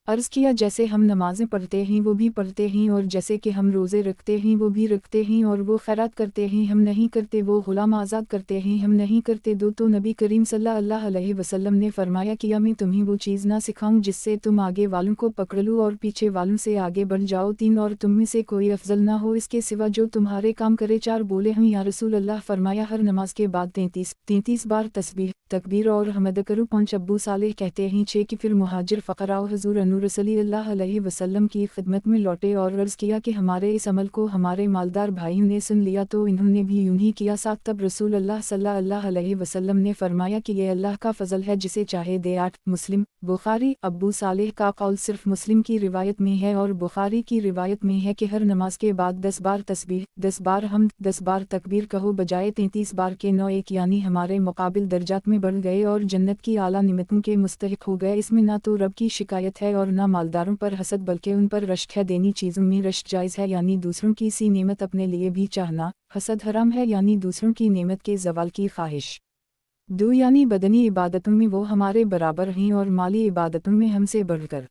अर्ज़ किया जैसे हम नमाज़ें पढ़ते हैं वो भी पढ़ते हैं, और जैसे कि हम रोज़े रखते हैं वो भी रखते हैं, और वो खैरात करते हैं हम नहीं करते, वो ग़ुलाम आज़ाद करते हैं हम नहीं करते। 2 तो नबी करीम सल्लल्लाहु अलैहि वसल्लम ने फरमाया कि मैं तुम्हें वो चीज़ ना सिखाऊं जिससे तुम आगे वालों को पकड़ लो और पीछे वालों से आगे बढ़ जाओ। 3 और तुम में से कोई अफजल ना हो इसके सिवा जो तुम्हारे काम करे। 4 बोले हम या रसूल अल्लाह। फरमाया हर नमाज के बाद 33 बार तस्बीह तकबीर और हमद करो। 5 अब्बू सालेह कहते हैं 6 कि फिर मुहाजिर फ़क़रा हुज़ूर नूर सल्लल्लाहु अलैहि वसल्लम की खिदमत में लौटे और अर्ज़ किया कि हमारे इस अमल को हमारे मालदार भाइयों ने सुन लिया तो इन्होंने भी यूं ही किया। 7 तब रसूल अल्लाह सल्लल्लाहु अलैहि वसल्लम ने फरमाया कि ये अल्लाह का फ़ज़ल है जिसे चाहे दे। 8 मुस्लिम बुखारी अब्बू सालेह का कौल सिर्फ मुस्लिम की रिवायत में है और बुखारी की रिवायत में है कि हर नमाज के बाद 10 बार तस्बीह 10 बार हम्द 10 बार तकबीर कहो बजाय 33 बार के। 9 एक यानी हमारे मुकाबिल दर्जात में बढ़ गए और जन्नत की आला निमतों के मुस्तहिक हो गए। इसमें ना तो रब की शिकायत है और ना मालदारों पर हसद, बल्कि उन पर रश्क है। देनी चीज़ों में रश्क जायज़ है यानी दूसरों की सी नेमत अपने लिए भी चाहना। हसद हराम है यानी दूसरों की नेमत के ज़वाल की ख्वाहिश। 2 यानी बदनी इबादतों में वो हमारे बराबर हैं और माली इबादतों में हमसे बढ़कर।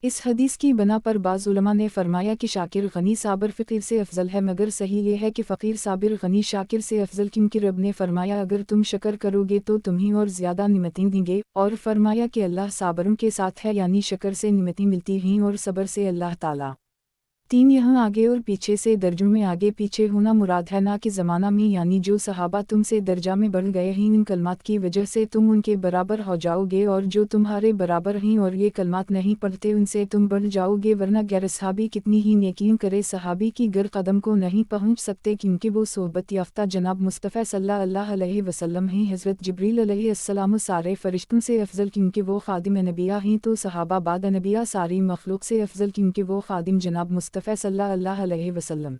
इस हदीस की बना पर बाज़ उलमा ने फरमाया कि शाकिर गनी साबिर फ़कीर से अफजल है, मगर सही ये है कि फ़कीर साबिर गनी शाकिर से अफजल, क्योंकि रब ने फरमाया अगर तुम शक्र करोगे तो तुम्हें और ज़्यादा निमतें देंगे, और फरमाया कि अल्लाह साबरों के साथ है यानी शक्र से निमतें मिलती हैं और सब्र से अल्लाह ताला। 3 यहाँ आगे और पीछे से दर्जों में आगे पीछे होना मुराद है, ना कि ज़माना में, यानी जो सहाबा तुमसे दर्जा में बढ़ गए हैं इन कलमात की वजह से तुम उनके बराबर हो जाओगे, और जो तुम्हारे बराबर हैं और ये कलमात नहीं पढ़ते उनसे तुम बढ़ जाओगे। वरना गैर सहाबी कितनी ही नेकियां करे सहाबी की गर कदम को नहीं पहुँच सकते, क्योंकि वो सोहबत याफ्ता जनाब मुस्तफ़ा सल्लल्लाहु अलैहि वसल्लम हैं। हज़रत जिब्रील अलैहिस्सलाम सारे फ़रिश्तों से अफजल क्योंकि वो खादिम नबिया हैं, तो सहाबा बाद नबिया सारी मखलूक से अफजल क्योंकि वो खादिम जनाब मुस्तफ़ा सल्लल्लाहु अलैहि वसल्लम।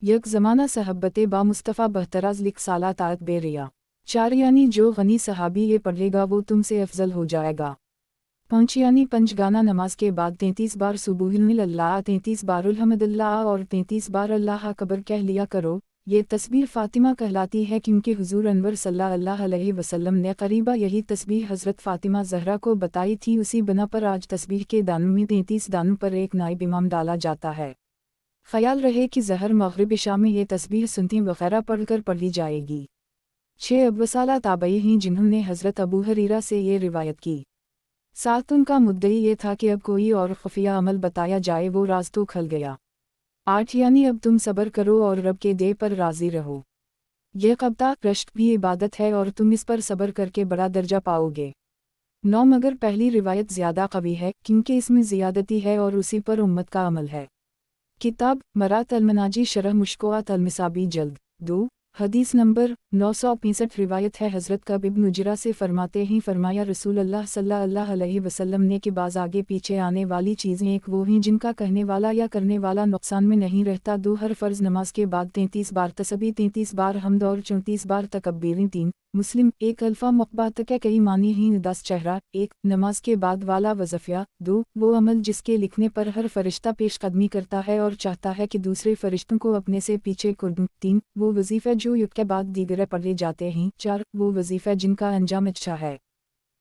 यक ज़माना सहब्बते बा मुस्तफ़ा बहतराज लिख साला तात बेरिया 4 यानी जो गनी सहाबी ये पढ़ेगा वो तुमसे अफजल हो जाएगा। 5 यानी पंचगाना नमाज के बाद 33 बार सुबुहल्लाह, 33 बार अल्हम्दुलिल्लाह और 33 बार अल्लाह अकबर कह लिया करो। ये तस्बीह फ़ातिमा कहलाती है क्योंकि हुजूर अनवर सल्लल्लाहु अलैहि वसल्लम ने करीबा यही तस्बीह हज़रत फ़ातिमा ज़हरा को बताई थी। उसी बना पर आज तस्बीह के दानों में 33 दानों पर एक नाइब इमाम डाला जाता है। ख्याल रहे कि ज़हर मग़रिब इशा में ये तस्बीह सुन्नतें वग़ैरह पढ़कर पढ़ी जाएगी। 6 अब्वसाला ताबई हैं जिन्होंने हज़रत अबू हुरैरा से ये रिवायत की। 7 उनका मुद्दई ये था कि अब कोई और खुफिया अमल बताया जाए, वो राज तो खल गया। 8 यानी अब तुम सब्र करो और रब के दे पर राज़ी रहो। यह क़ब्ता रश्क भी इबादत है और तुम इस पर सब्र करके बड़ा दर्जा पाओगे। 9 मगर पहली रिवायत ज़्यादा कवी है क्योंकि इसमें ज़ियादती है और उसी पर उम्मत का अमल है। किताब मरात अल-मनाजी शरह मुश्कोआत अल-मिसाबी जल्द 2 हदीस नंबर 965 रिवायत है हज़रत कब इब्न उजरा से फरमाते हैं फरमाया रसूल अल्लाह सल्लल्लाहु अलैहि वसल्लम ने कि बाज़ आगे पीछे आने वाली चीज़ें एक वो हैं जिनका कहने वाला या करने वाला नुकसान में नहीं रहता। 2 हर फ़र्ज़ नमाज के बाद 33 बार तस्बीह, 33 बार हम्द और 34 बार तकब्बीरें। 3 मुस्लिम 1 अल्फ़ा मुक़बात के कई मानी हैं 10 चेहरा 1 नमाज के बाद वाला वज़फ़िया 2 वो अमल जिसके लिखने पर हर फरिश्ता पेशकदमी करता है और चाहता है कि दूसरे फरिश्तों को अपने से पीछे कर दूं। 3 वो वज़ीफ़े जो युग के बाद दीगरे पढ़े जाते हैं। 4 वो वज़ीफ़े जिनका अंजाम अच्छा है।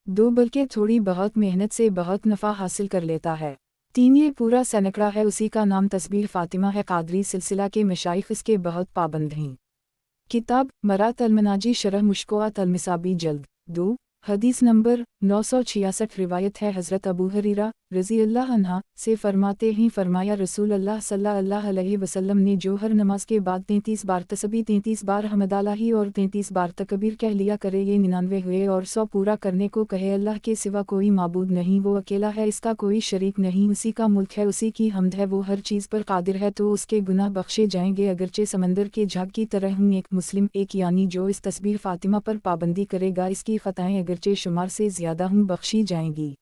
2 बल्कि थोड़ी बहुत मेहनत से बहुत नफ़ा हासिल कर लेता है। 3 ये पूरा सनकड़ा है, उसी का नाम तस्बीह फ़ातिमा है। क़ादरी सिलसिला के मशाइख़ इसके बहुत पाबंद हैं। किताब मरात अल-मनाजी शरह मुश्कोआत अल-मिसाबी जल्द 2 हदीस नंबर 966 रिवायत है हज़रत अबू हुरैरा रज़ियल्लाहु अन्हा से फरमाते हैं फरमाया रसूल अल्लाह सल्लल्लाहु अलैहि वसल्लम ने जो हर नमाज के बाद 33 बार तस्बीह, 33 बार हम्दुलिल्लाह और 33 बार तकबीर कह लिया करे ये 99 हुए और 100 पूरा करने को कहे अल्लाह के सिवा कोई माबूद नहीं, वो अकेला है, इसका कोई शरीक नहीं, उसी का मुल्क है, उसी की हम्द है, वो हर चीज़ पर कादिर है, तो उसके गुनाह बख्शे जाएंगे अगरचे समंदर के झाग की तरह हूँ। 1 मुस्लिम 1 यानी जो इस तस्बीह फ़ातिमा पर पाबंदी करेगा इसकी ख़ताएँ अगरचे शुमार से ज़्यादा हूँ बख्शी जाएंगी।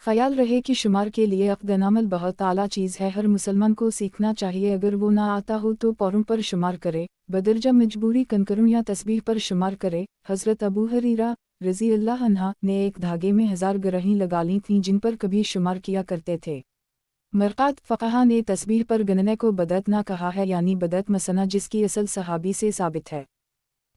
ख्याल रहे कि शुमार के लिए अक़दनामल बहुत आला चीज़ है, हर मुसलमान को सीखना चाहिए। अगर वो ना आता हो तो पौरों पर शुमार करे, बदरजा मजबूरी कनकरों या तस्बीह पर शुमार करे। हज़रत अबू हुरैरा रज़ियल्लाहु अन्हा ने एक धागे में 1000 गरहें लगा ली थीं जिन पर कभी शुमार किया करते थे। मरक़ात फ़क़हा ने तस्बीह पर गणने को बदअत ना कहा है, यानी बदअत मसना जिसकी असल सहाबी से साबित है।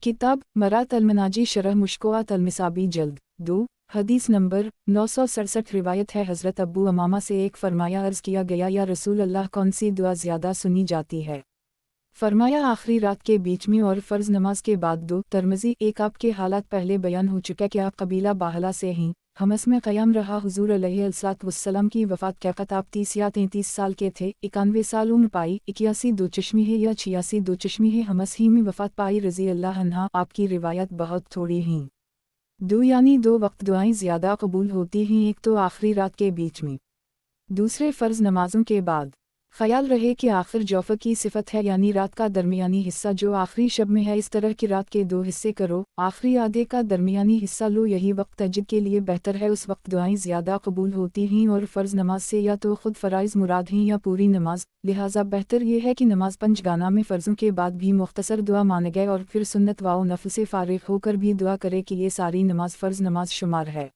किताब मरात अल-मनाजी शरह मुश्कोआत अल-मिसाबी जल्द 2 हदीस नंबर 967 रिवायत है हज़रत अब्बू अमामा से एक फरमाया अर्ज़ किया गया या रसूल अल्लाह कौन सी दुआ ज़्यादा सुनी जाती है? फरमाया आखिरी रात के बीच में और फ़र्ज़ नमाज के बाद 2 तरमज़ी 1 आपके हालात पहले बयान हो चुका कि आप कबीला बाहला से हैं, हमस में क़याम रहा। हुज़ूर अलैहिस्सलातु वस्सलाम की वफ़ात के वक़्त आप 30 या 33 साल के थे। 91 साल उम्र पाई। 81 दो चश्मी है या 86 दो चश्मी है हमस ही में वफ़ात पाई रज़ियल्लाहु अन्हा। आपकी रिवायत बहुत थोड़ी हैं। 2 यानी 2 वक्त दुआएं ज़्यादा कबूल होती हैं, एक तो आखिरी रात के बीच में, दूसरे फ़र्ज़ नमाज़ों के बाद। ख्याल रहे कि आखिर जौफ़ की सिफत है, यानी रात का दरमियानी हिस्सा जो आखिरी शब में है। इस तरह की रात के 2 हिस्से करो, आखिरी आधे का दरमियानी हिस्सा लो, यही वक्त तहज्जुद के लिए बेहतर है। उस वक्त दुआएं ज़्यादा कबूल होती हैं और फ़र्ज़ नमाज से या तो ख़ुद फ़राइज़ मुराद हैं या पूरी नमाज। लिहाजा बेहतर यह है कि नमाज पंचगाना में फ़र्ज़ों के बाद भी मुख्तसर दुआ माने गए और फिर सुन्नत व नफ़ल से फ़ारिग़ होकर भी दुआ करे कि ये सारी नमाज फ़र्ज़ नमाज शुमार है।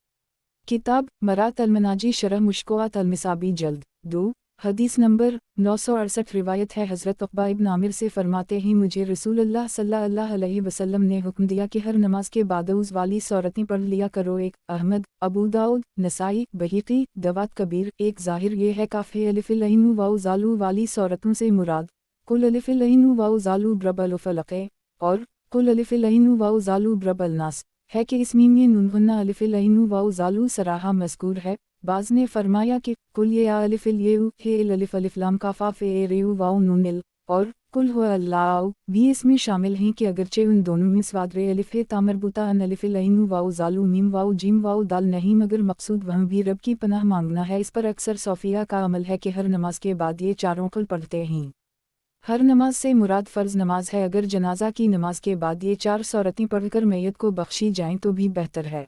किताब मरात अल-मनाजी शरह मुश्कोआत अल-मिसाबी जल्द 2 हदीस नंबर 968 रिवायत है हज़रत उक़बा इब्न आमिर से फरमाते हैं मुझे रसूलुल्लाह सल्लल्लाहु अलैहि वसल्लम ने हुक्म दिया कि हर नमाज के बाद उज़ वाली सूरतें पढ़ लिया करो। 1 अहमद, अबू दाऊद, नसाई, बहीक़ी, दवात कबीर। 1 ज़ाहिर ये है काफ़े अलिफ़ लईन वाउ ज़ालू वाली सूरतों से मुराद कुल अलिफ़ लईन वाउ ज़ालू ब्रबल फ़लक़ और कुल अलिफ़ लईन वाउ ज़ालू ब्रबल नास है कि इस मीम ये नून अलिफ़ लईन वाउ ज़ालू सराहा मज़कूर है। बाज़ ने फरमाया कि कुल ये अलिफ़ ये हे अलिफ़ अलिफ़ लाम काफ़ा फ़े रेउ वाउ नूनिल और कुल हुआ अल्लाह भी इसमें शामिल हैं कि अगरचे उन दोनों में स्वादरे अलिफ़ तामरबुता अन अलिफ़ लईन वाउ ज़ालू मीम वाउ जीम वाउ दाल नहीं, मगर मकसूद वह भी रब की पनाह मांगना है। इस पर अक्सर सोफ़िया का अमल है कि हर नमाज के बाद ये चारों कुल पढ़ते हैं। हर नमाज से मुराद फ़र्ज़ नमाज है। अगर जनाजा की नमाज के बाद ये 4 सूरतें पढ़कर मैयत को बख्शी जाएं तो भी बेहतर है।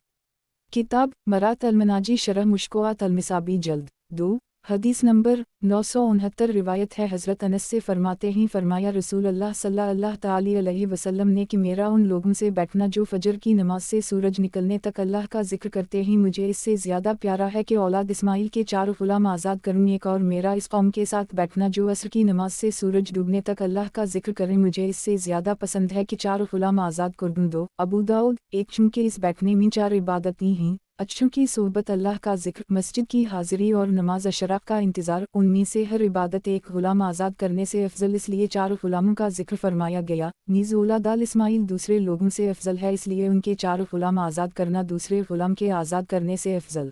किताब मरात अल-मनाजी शरह मुश्कोआत अल-मिसाबी जल्द 2 हदीस नंबर 969 रिवायत है हज़रत अनस से फरमाते हैं फरमाया रसूल अल्लाह सल्लल्लाहु ताली अलैहि वसल्लम ने कि मेरा उन लोगों से बैठना जो फजर की नमाज से सूरज निकलने तक अल्लाह का जिक्र करते हैं मुझे इससे ज़्यादा प्यारा है कि औलाद इस्माइल के 4 ग़ुलाम आज़ाद करूँ। एक और मेरा इस कौम के साथ बैठना जो असर की नमाज से सूरज डूबने तक अल्लाह का जिक्र करें मुझे इससे ज़्यादा पसंद है कि 4 ग़ुलाम आज़ाद कर दूँ। 2 अबू दाऊद 1 चूँकि इस बैठने में 4 इबादतें हैं अच्छों की सोहबत अल्लाह का जिक्र मस्जिद की हाज़िरी और नमाज अशराक़ का इंतज़ार उनमें से हर इबादत एक ग़ुलाम आज़ाद करने से अफजल इसलिए 4 ग़ुलामों का जिक्र फरमाया गया। नीज़ औलाद इस्माइल दूसरे लोगों से अफजल है इसलिए उनके 4 ग़ुलाम आज़ाद करना दूसरे ग़ुलाम के आज़ाद करने से अफजल।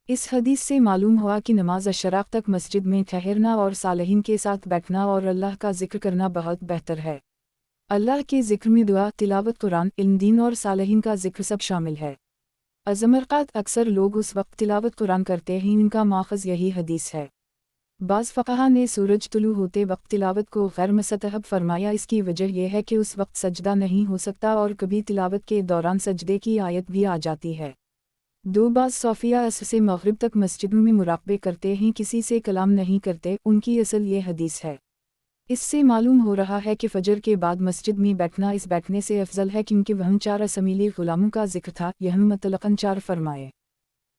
इस हदीस से मालूम हुआ कि नमाज अशराक़ तक मस्जिद में ठहरना और सालहीन के साथ बैठना और अल्लाह का जिक्र करना बहुत बेहतर है। अल्लाह के जिक्र में दुआ तिलावत कुरान इल्म दीन और सालहीन का जिक्र सब शामिल है। अज़मरक़ात अक्सर लोग उस वक्त तिलावत कुरान करते हैं इनका माख़ज़ यही हदीस है। बाज़ फ़क़हा ने सूरज तुलू होते वक्त तिलावत को गैर मुस्तहब फरमाया इसकी वजह यह है कि उस वक्त सजदा नहीं हो सकता और कभी तिलावत के दौरान सजदे की आयत भी आ जाती है। 2 बाज़ सोफ़िया असर से मग़रिब तक मस्जिदों में मुराक़बे करते हैं किसी से कलाम नहीं करते उनकी असल ये हदीस है। इससे मालूम हो रहा है कि फ़जर के बाद मस्जिद में बैठना इस बैठने से अफजल है क्योंकि वह 4 असमीली ग़ुलामों का जिक्र था यह मतलक़न 4 फरमाए।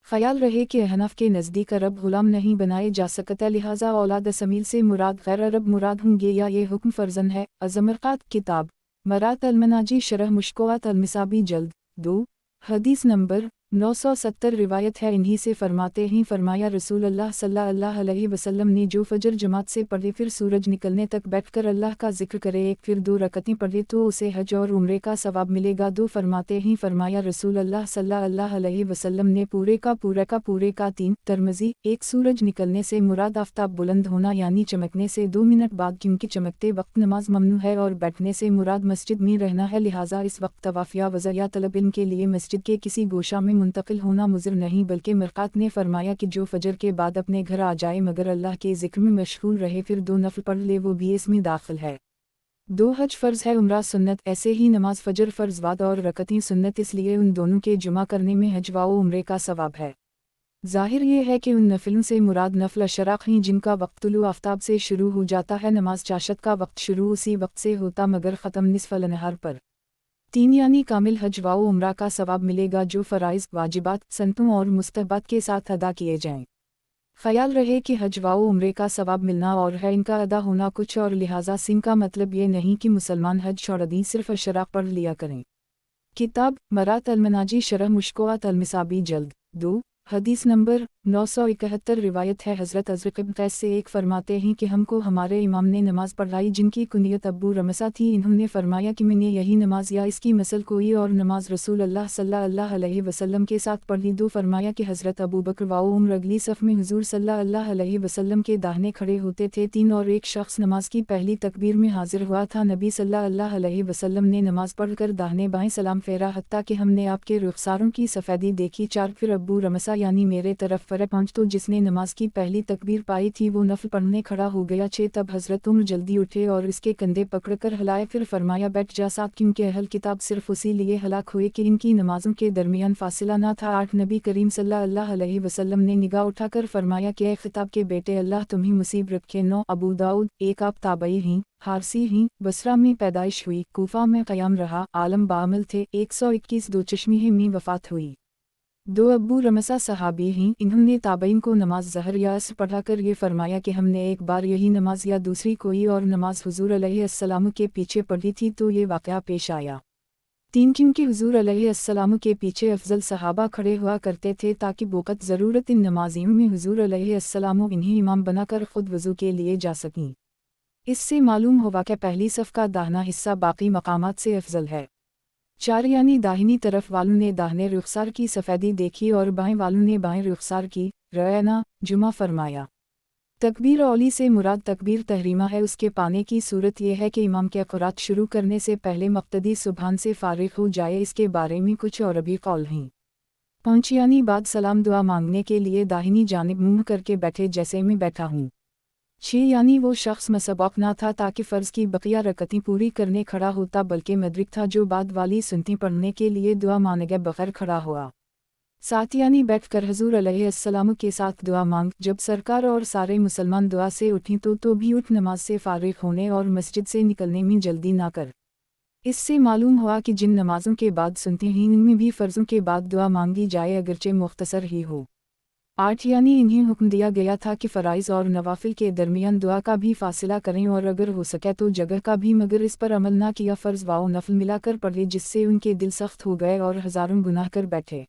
ख़याल रहे कि हनफ़ के नज़दीक अरब ग़ुलाम नहीं बनाए जा सकते लिहाजा औलाद असमील से मुराद गैर अरब मुराद होंगे या ये हुक्म फ़र्ज़न है। अज़मरक़ात किताब मरात अलमनाजी शरह मुश्कोआत अलमिसाबी जल्द 2 हदीस नंबर 970 रिवायत है इन्हीं से फरमाते हैं फरमाया रसूल अल्लाह सल्लल्लाहु अलैहि वसल्लम ने जो फजर जमात से पढ़े फिर सूरज निकलने तक बैठकर अल्लाह का जिक्र करे एक फिर 2 रकअतें पढ़े तो उसे हज और उम्रे का सवाब मिलेगा। 2 फरमाते हैं फरमाया रसूल अल्लाह सल्लल्लाहु अलैहि वसल्लम ने पूरे का 3 तिरमिज़ी 1 सूरज निकलने से मुराद आफ्ताब बुलंद होना यानी चमकने से 2 मिनट बाद क्योंकि चमकते वक्त नमाज ममनू है और बैठने से मुराद मस्जिद में रहना है लिहाजा इस वक्त तवाफ़ या वज़ा या तलब इल्म के लिए मस्जिद के किसी गोशा में मुंतकिल होना मुज़र नहीं बल्कि मिरक़ात ने फरमाया कि जो फजर के बाद अपने घर आ जाए मगर अल्लाह के जिक्र में मशगूल रहे फिर 2 नफल पढ़ ले वो भी इसमें दाखिल है। 2 हज फ़र्ज़ है उम्रा सुन्नत ऐसे ही नमाज फ़जर फ़र्ज़ वाद और रकअतें सुन्नत इसलिए उन दोनों के जुमा करने में हज व उम्रे का सवाब है। ज़ाहिर ये है कि उन नफलों से मुराद नफल अशराक़ हैं जिनका वक्त तुलू आफ्ताब से शुरू हो जाता है। नमाज चाशत का वक्त शुरू उसी वक्त से होता मगर ख़त्म निस्फ़ल नहार पर। 3 यानी कामिल हज व उम्रा का सवाब मिलेगा जो फ़राइज़ वाजिबात सनतों और मुस्तहबात के साथ अदा किए जाएं। ख़याल रहे कि हज व उम्रे का सवाब मिलना और है इनका अदा होना कुछ और लिहाजा सिन का मतलब ये नहीं कि मुसलमान हज छोड़ दी सिर्फ अशराक़ पढ़ लिया करें। किताब मरात अलमनाजी शरह मुश्कोआत अलमिसाबी जल्द 2 हदीस नंबर 971 रिवायत है हज़रत अज़रक़ इब्न क़ैस से एक फरमाते हैं कि हमको हमारे इमाम ने नमाज़ पढ़ाई जिनकी कुनियत अब्बू रमसा थी। इन्होंने फरमाया कि मैंने यही नमाज या इसकी मसल कोई और नमाज रसूल अल्लाह सल्लल्लाहु अलैहि वसल्लम के साथ पढ़ ली। 2 फरमाया कि हज़रत अबू बकर व उमर अगली सफ़ में हुज़ूर सल्लल्लाहु अलैहि वसल्लम के दाहिने खड़े होते थे। 3 और एक शख्स नमाज की पहली तकबीर में हाजिर हुआ था। नबी सल्लल्लाहु अलैहि वसल्लम ने नमाज पढ़कर दाहिने बाएं सलाम फेरा हत्ता कि हमने आपके रुखसारों की सफ़ेदी देखी। 4 फिर अब्बू रमसा यानी मेरे तरफ फरक पहुँच तो जिसने नमाज की पहली तकबीर पाई थी वो नफल पढ़ने खड़ा हो गया। 6 तब हज़रत उमर जल्दी उठे और इसके कंधे पकड़कर हिलाए फिर फरमाया बैठ जा साथ क्योंकि अहल किताब सिर्फ उसी लिए हलाक हुए कि इनकी नमाजों के दरमियान फासिला ना था। 8 नबी करीम सल्लल्लाहु अलैहि वसल्लम ने निगाह उठाकर फरमाया कि ए खिताब के बेटे अल्लाह तुम्हें मुसीब रखे। 9 अबू दाऊद 1 आप ताबई हैं हारसी हैं बसरा में पैदाइश हुई कूफा में क़याम रहा आलम बामल थे। 121 दो चश्मी में वफ़ात हुई। 2 अब्बू रमसा सहाबी हैं इन्होंने ताबईन को नमाज ज़हर या असर पढ़ाकर ये फरमाया कि हमने एक बार यही नमाज या दूसरी कोई और नमाज हुज़ूर अलैहिस्सलाम के पीछे पढ़ी थी तो ये वाक़या पेश आया। 3 क्योंकि हुज़ूर अलैहिस्सलाम के पीछे अफजल सहाबा खड़े हुआ करते थे ताकि वक़्त ज़रूरत इन नमाजियों में हुज़ूर अलैहिस्सलाम इन्हें इमाम बनाकर ख़ुद वज़ू के लिए जा सकें। इससे मालूम हुआ कि पहली सफ़ का दाहिना हिस्सा बाकी मकामात से अफजल है। 4 यानी दाहिनी तरफ वालों ने दाहिने रुखसार की सफ़ेदी देखी और बाएं वालों ने बाएं रुखसार की रयाना जुमा फरमाया। तकबीर औली से मुराद तकबीर तहरीमा है। उसके पाने की सूरत यह है कि इमाम के क़ुरात शुरू करने से पहले मक़तदी सुबहान से फ़ारिग हो जाए। इसके बारे में कुछ और भी कौल हैं। 5 यानी बाद सलाम दुआ मांगने के लिए दाहिनी जानिब मुँह करके बैठे जैसे मैं बैठा हूँ। 6 यानी वो शख्स मसबक ना था ताकि फ़र्ज़ की बकिया रकअतें पूरी करने खड़ा होता बल्कि मदरिक था जो बाद वाली सुन्नतें पढ़ने के लिए दुआ मांगे बग़ैर खड़ा हुआ। साथियानी बैठ कर हजूर अलैहिस्सलाम के साथ दुआ मांग। जब सरकार और सारे मुसलमान दुआ से उठें तो भी उठ नमाज से फारिग होने और मस्जिद से निकलने में जल्दी ना कर। इससे मालूम हुआ कि जिन नमाजों के बाद सुनते हैं इनमें भी फ़र्ज़ों के बाद दुआ मांगी जाए अगरचे मुख्तसर ही हो। 8 यानी इन्हें हुक्म दिया गया था कि फ़राइज़ और नवाफिल के दरमियान दुआ का भी फासिला करें और अगर हो सके तो जगह का भी, मगर इस पर अमल ना किया फ़र्ज़ व नफल मिलाकर पढ़े जिससे उनके दिल सख्त हो गए और हज़ारों गुनाह कर बैठे।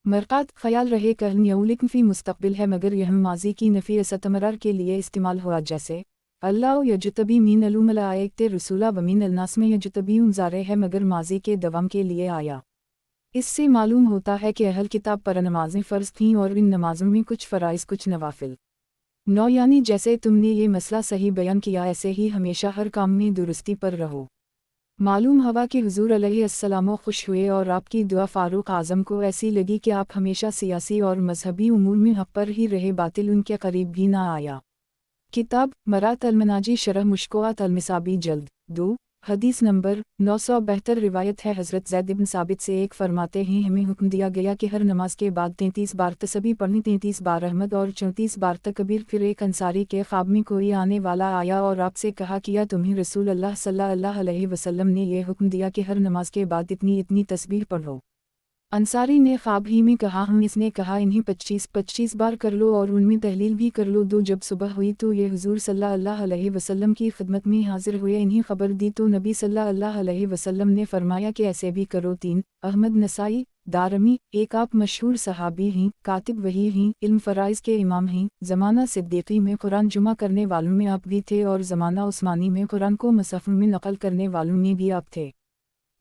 मरक़ात ख़याल रहे कहन यौलिक फ़ी मुस्तक़बिल है, मगर यह माजी की नफ़ी असतमरार के लिए इस्तेमाल हुआ, जैसे अल्लाह यजतबी मीन अलुमलाइकते रसूला व मीन अलनास में यजतबी उनज़ारे है, मगर माजी के दवाम के लिए आया। इससे मालूम होता है कि अहल किताब पर नमाज़ें फ़र्ज़ थीं और इन नमाज़ों में कुछ फ़राइज़ कुछ नवाफिल। 9 यानी जैसे तुमने ये मसला सही बयान किया ऐसे ही हमेशा हर काम में दुरुस्ती पर रहो। मालूम हुआ कि हुज़ूर अलैहिस्सलाम खुश हुए और आपकी दुआ फ़ारूक आज़म को ऐसी लगी कि आप हमेशा सियासी और मजहबी उमूर में हक़ पर ही रहे, बातिल उनके करीब भी ना आया। किताब मरात अलमनाजी शरह मुश्कोआत अलमिसाबी जल्द 2 हदीस नंबर 972 रिवायत है हज़रत ज़ैद इब्न साबित से एक फरमाते हैं हमें हुक्म दिया गया कि हर नमाज के बाद 33 बार तस्बीह पढ़नी, 33 बार अहमद और 34 बार तकबीर। फिर एक अंसारी के ख्वाब में कोई आने वाला आया और आपसे कहा किया तुम्हें रसूल अल्लाह सल्लल्लाहु अलैहि वसल्लम ने यह हुक्म दिया कि हर नमाज के बाद इतनी इतनी तस्बीह पढ़ो। अंसारी ने ख्वाब ही में कहा हम। इसने कहा इन्हें 25-25 बार कर लो और उनमें तहलील भी कर लो। 2 जब सुबह हुई तो ये हुजूर सल्लल्लाहु अलैहि वसल्लम की खिदमत में हाजिर हुए, इन्हें खबर दी तो नबी सल्लल्लाहु अलैहि वसल्लम ने फरमाया कि ऐसे भी करो। 3 अहमद नसाई दारमी एक आप मशहूर सहाबी हैं, कातिब वही हैं, इल्म फ़राइज़ के इमाम हैं। ज़माना सिद्दीक़ी में कुरान जुमा करने वालों में आप भी थे और ज़माना उस्मानी में कुरान को मसहफ़ में नक़ल करने वालों में भी आप थे।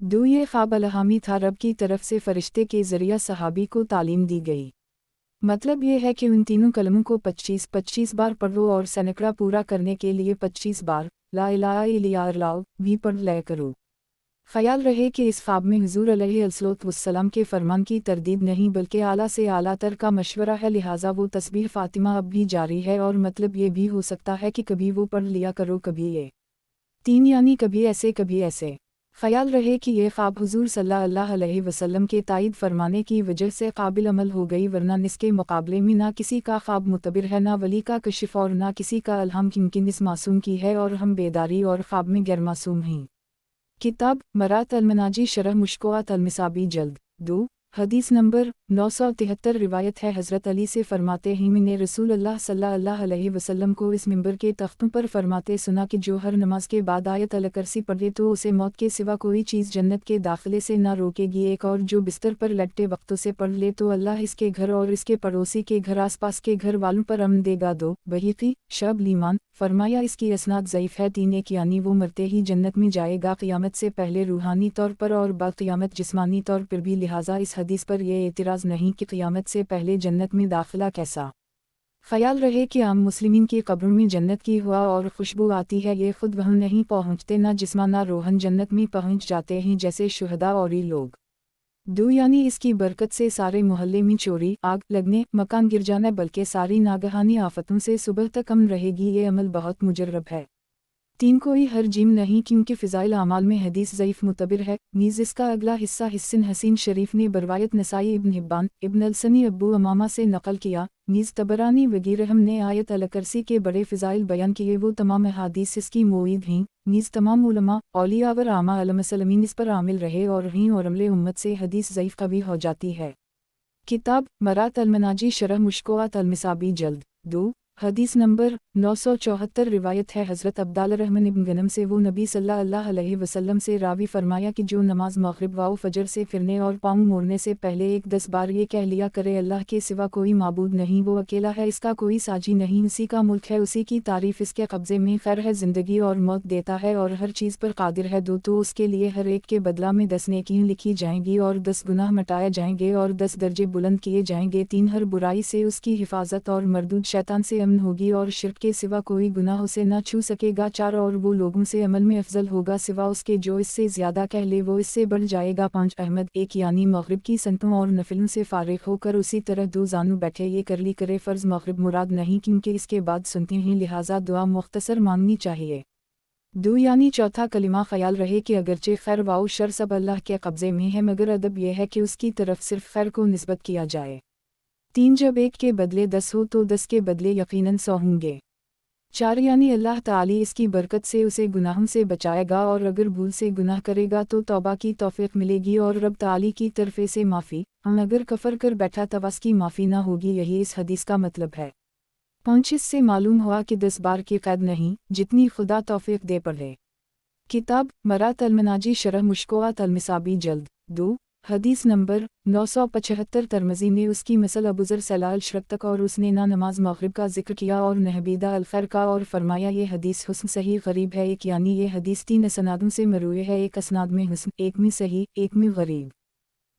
2 ये ख्वाब अलहामी था, रब की तरफ से फ़रिश्ते के ज़रिया सहाबी को तालीम दी गई। मतलब ये है कि उन तीनों कलमों को 25-25 बार पढ़ो और सैकड़ा पूरा करने के लिए 25 बार ला इलाहा इल्लल्लाह भी पढ़ लिया करो। ख़याल रहे कि इस ख्वाब में हुज़ूर अलैहिस्सलाम के फरमान की तरदीद नहीं बल्कि आला से आला तर का मशवरा है, लिहाजा वो तस्बीह फ़ातिमा अब भी जारी है और मतलब ये भी हो सकता है कि कभी वो पढ़ लिया करो कभी ये। 3 यानी कभी ऐसे कभी ऐसे। ख़याल रहे कि यह ख्वाब हुज़ूर सल्लल्लाहु अलैहि वसल्लम के तायद फरमाने की वजह से काबिल अमल हो गई, वरना इसके मुकाबले में ना किसी का ख्वाब मुतबिर है, ना वली का कशिफ और ना किसी का अलहम, मुमकिन इस मासूम की है और हम बेदारी और ख्वाब में गैर मासूम हैं। किताब मरात अलमनाजी शरह मुश्कोआत अलमिसाबी जल्द 2 हदीस नंबर 973 रिवायत है हज़रत अली से फरमाते हैं मैंने रसूल अल्लाह सल्लल्लाहु अलैहि वसल्लम को इस मिंबर के तख्तों पर फरमाते सुना कि जो हर नमाज के बाद आयत अल कुर्सी पढ़े तो उसे मौत के सिवा कोई चीज़ जन्नत के दाखिले से ना रोकेगी। एक और जो बिस्तर पर लटते वक्तों से पढ़ ले तो अल्लाह इसके घर और इसके पड़ोसी के घर आसपास के घर वालों पर अमन देगा। 2 बहीकी शब लीमान फरमाया इसकी असनाद ज़ईफ़ है। 3 एक यानी वो मरते ही जन्नत में जाएगा क़यामत से पहले रूहानी तौर पर और बाद क़यामत जिस्मानी तौर पर भी, लिहाजा इस हदीस पर यह एतराज़ नहीं कि क़यामत से पहले जन्नत में दाखिला कैसा। ख़याल रहे कि आम मुस्लिमीन की कब्रों में जन्नत की हुआ और खुशबू आती है, ये खुद वहाँ नहीं पहुँचते, ना जिस्मा ना रोहन जन्नत में पहुँच जाते हैं जैसे शुहदा और ये लोग। 2 यानी इसकी बरकत से सारे मोहल्ले में चोरी आग लगने मकान गिर जाना बल्कि सारी नागहानी आफतों से सुबह तक अमन रहेगी। ये अमल बहुत मुजर्रब है। 3 कोई हर जिम नहीं क्योंकि फ़िज़ाइल आमाल में हदीस ज़ईफ़ मुतबिर है। नीज़ इसका अगला हिस्सा हिस्सन हसीन शरीफ ने बरवायत नसाई इब्न हिब्बान इब्न अलसनी अब्बू अमामा से नकल किया। नीज़ तबरानी वगैरह ने आयत अल कुर्सी के बड़े फ़िज़ाइल बयान किए, वो तमाम अहादीस इसकी मुईद हैं। नीज़ तमाम उलमा औलिया व आमा अलैहिस्सलाम इस पर आमिल रहे और हैं और अमले उम्मत से हदीस ज़ईफ़ कवी हो जाती है। किताब मरात अलमनाजी शरह मुश्कोआत अलमिसाबी जल्द 2 हदीस नंबर 974 रिवायत है हज़रत अब्दाल रहमान इब्न गनम से वो नबी सल्लल्लाहु अलैहि वसल्लम से रावी फरमाया कि जो नमाज मग़रिब व फजर से फिरने और पाँव मोड़ने से पहले 10 बार ये कह लिया करे अल्लाह के सिवा कोई माबूद नहीं, वो अकेला है, इसका कोई साजी नहीं, उसी का मुल्क है, उसी की तारीफ़ इसके कब्ज़े में खैर है, ज़िंदगी और मौत देता है और हर चीज़ पर कादिर है। 2 तो उसके लिए हर एक के बदला में 10 नेकियां लिखी जाएंगी और 10 गुनाह मिटाए जाएंगे और 10 दर्जे बुलंद किए जाएंगे। 3 हर बुराई से उसकी हिफाजत और मरदूद शैतान से होगी और शिर्क के सिवा कोई गुनाह उसे न छू सकेगा। 4 और वो लोगों से अमल में अफजल होगा सिवा उसके जो इससे ज़्यादा कह ले वो इससे बढ़ जाएगा। 5 अहमद एक यानी मग़रिब की सनतों और नफिलों से फारिग होकर उसी तरह 2 जानू बैठे ये कर ली करे। फ़र्ज़ मग़रिब मुराद नहीं क्योंकि इसके बाद सुनते हैं, लिहाजा दुआ मुख्तसर मांगनी चाहिए। दो यानी चौथा कलिमा ख्याल रहे कि अगरचे खैर वाओ शर सब अल्लाह के कब्ज़े में है मगर अदब यह है कि उसकी तरफ सिर्फ खैर को निस्बत किया जाए। 3 जब 1 के बदले 10 हो तो 10 के बदले यकीनन 100 होंगे। 4 यानी अल्लाह ताली इसकी बरकत से उसे गुनाहों से बचाएगा और अगर भूल से गुनाह करेगा तो तौबा की तौफीक मिलेगी और रब ताली की तरफ से माफ़ी, अगर कफर कर बैठा तब उसकी माफ़ी ना होगी। यही इस हदीस का मतलब है। 5 इससे मालूम हुआ कि 10 बार की कैद नहीं, जितनी खुदा तौफीक दे पढ़े। किताब मरात अलमनाजी शरह मुश्कोआत अलमिसाबी जल्द 2 हदीस नंबर 975 तरमज़ी ने उसकी मसल अबूज़र सलाल शरक और उसने ना नमाज मग़रिब का जिक्र किया और नहबीदा अलखैर का और फरमाया ये हदीस हुस्न सही गरीब है। एक यानी ये हदीस 3 असनादों से मरूए है, एक असनाद में हुस्न, एक में सही, एक में गरीब।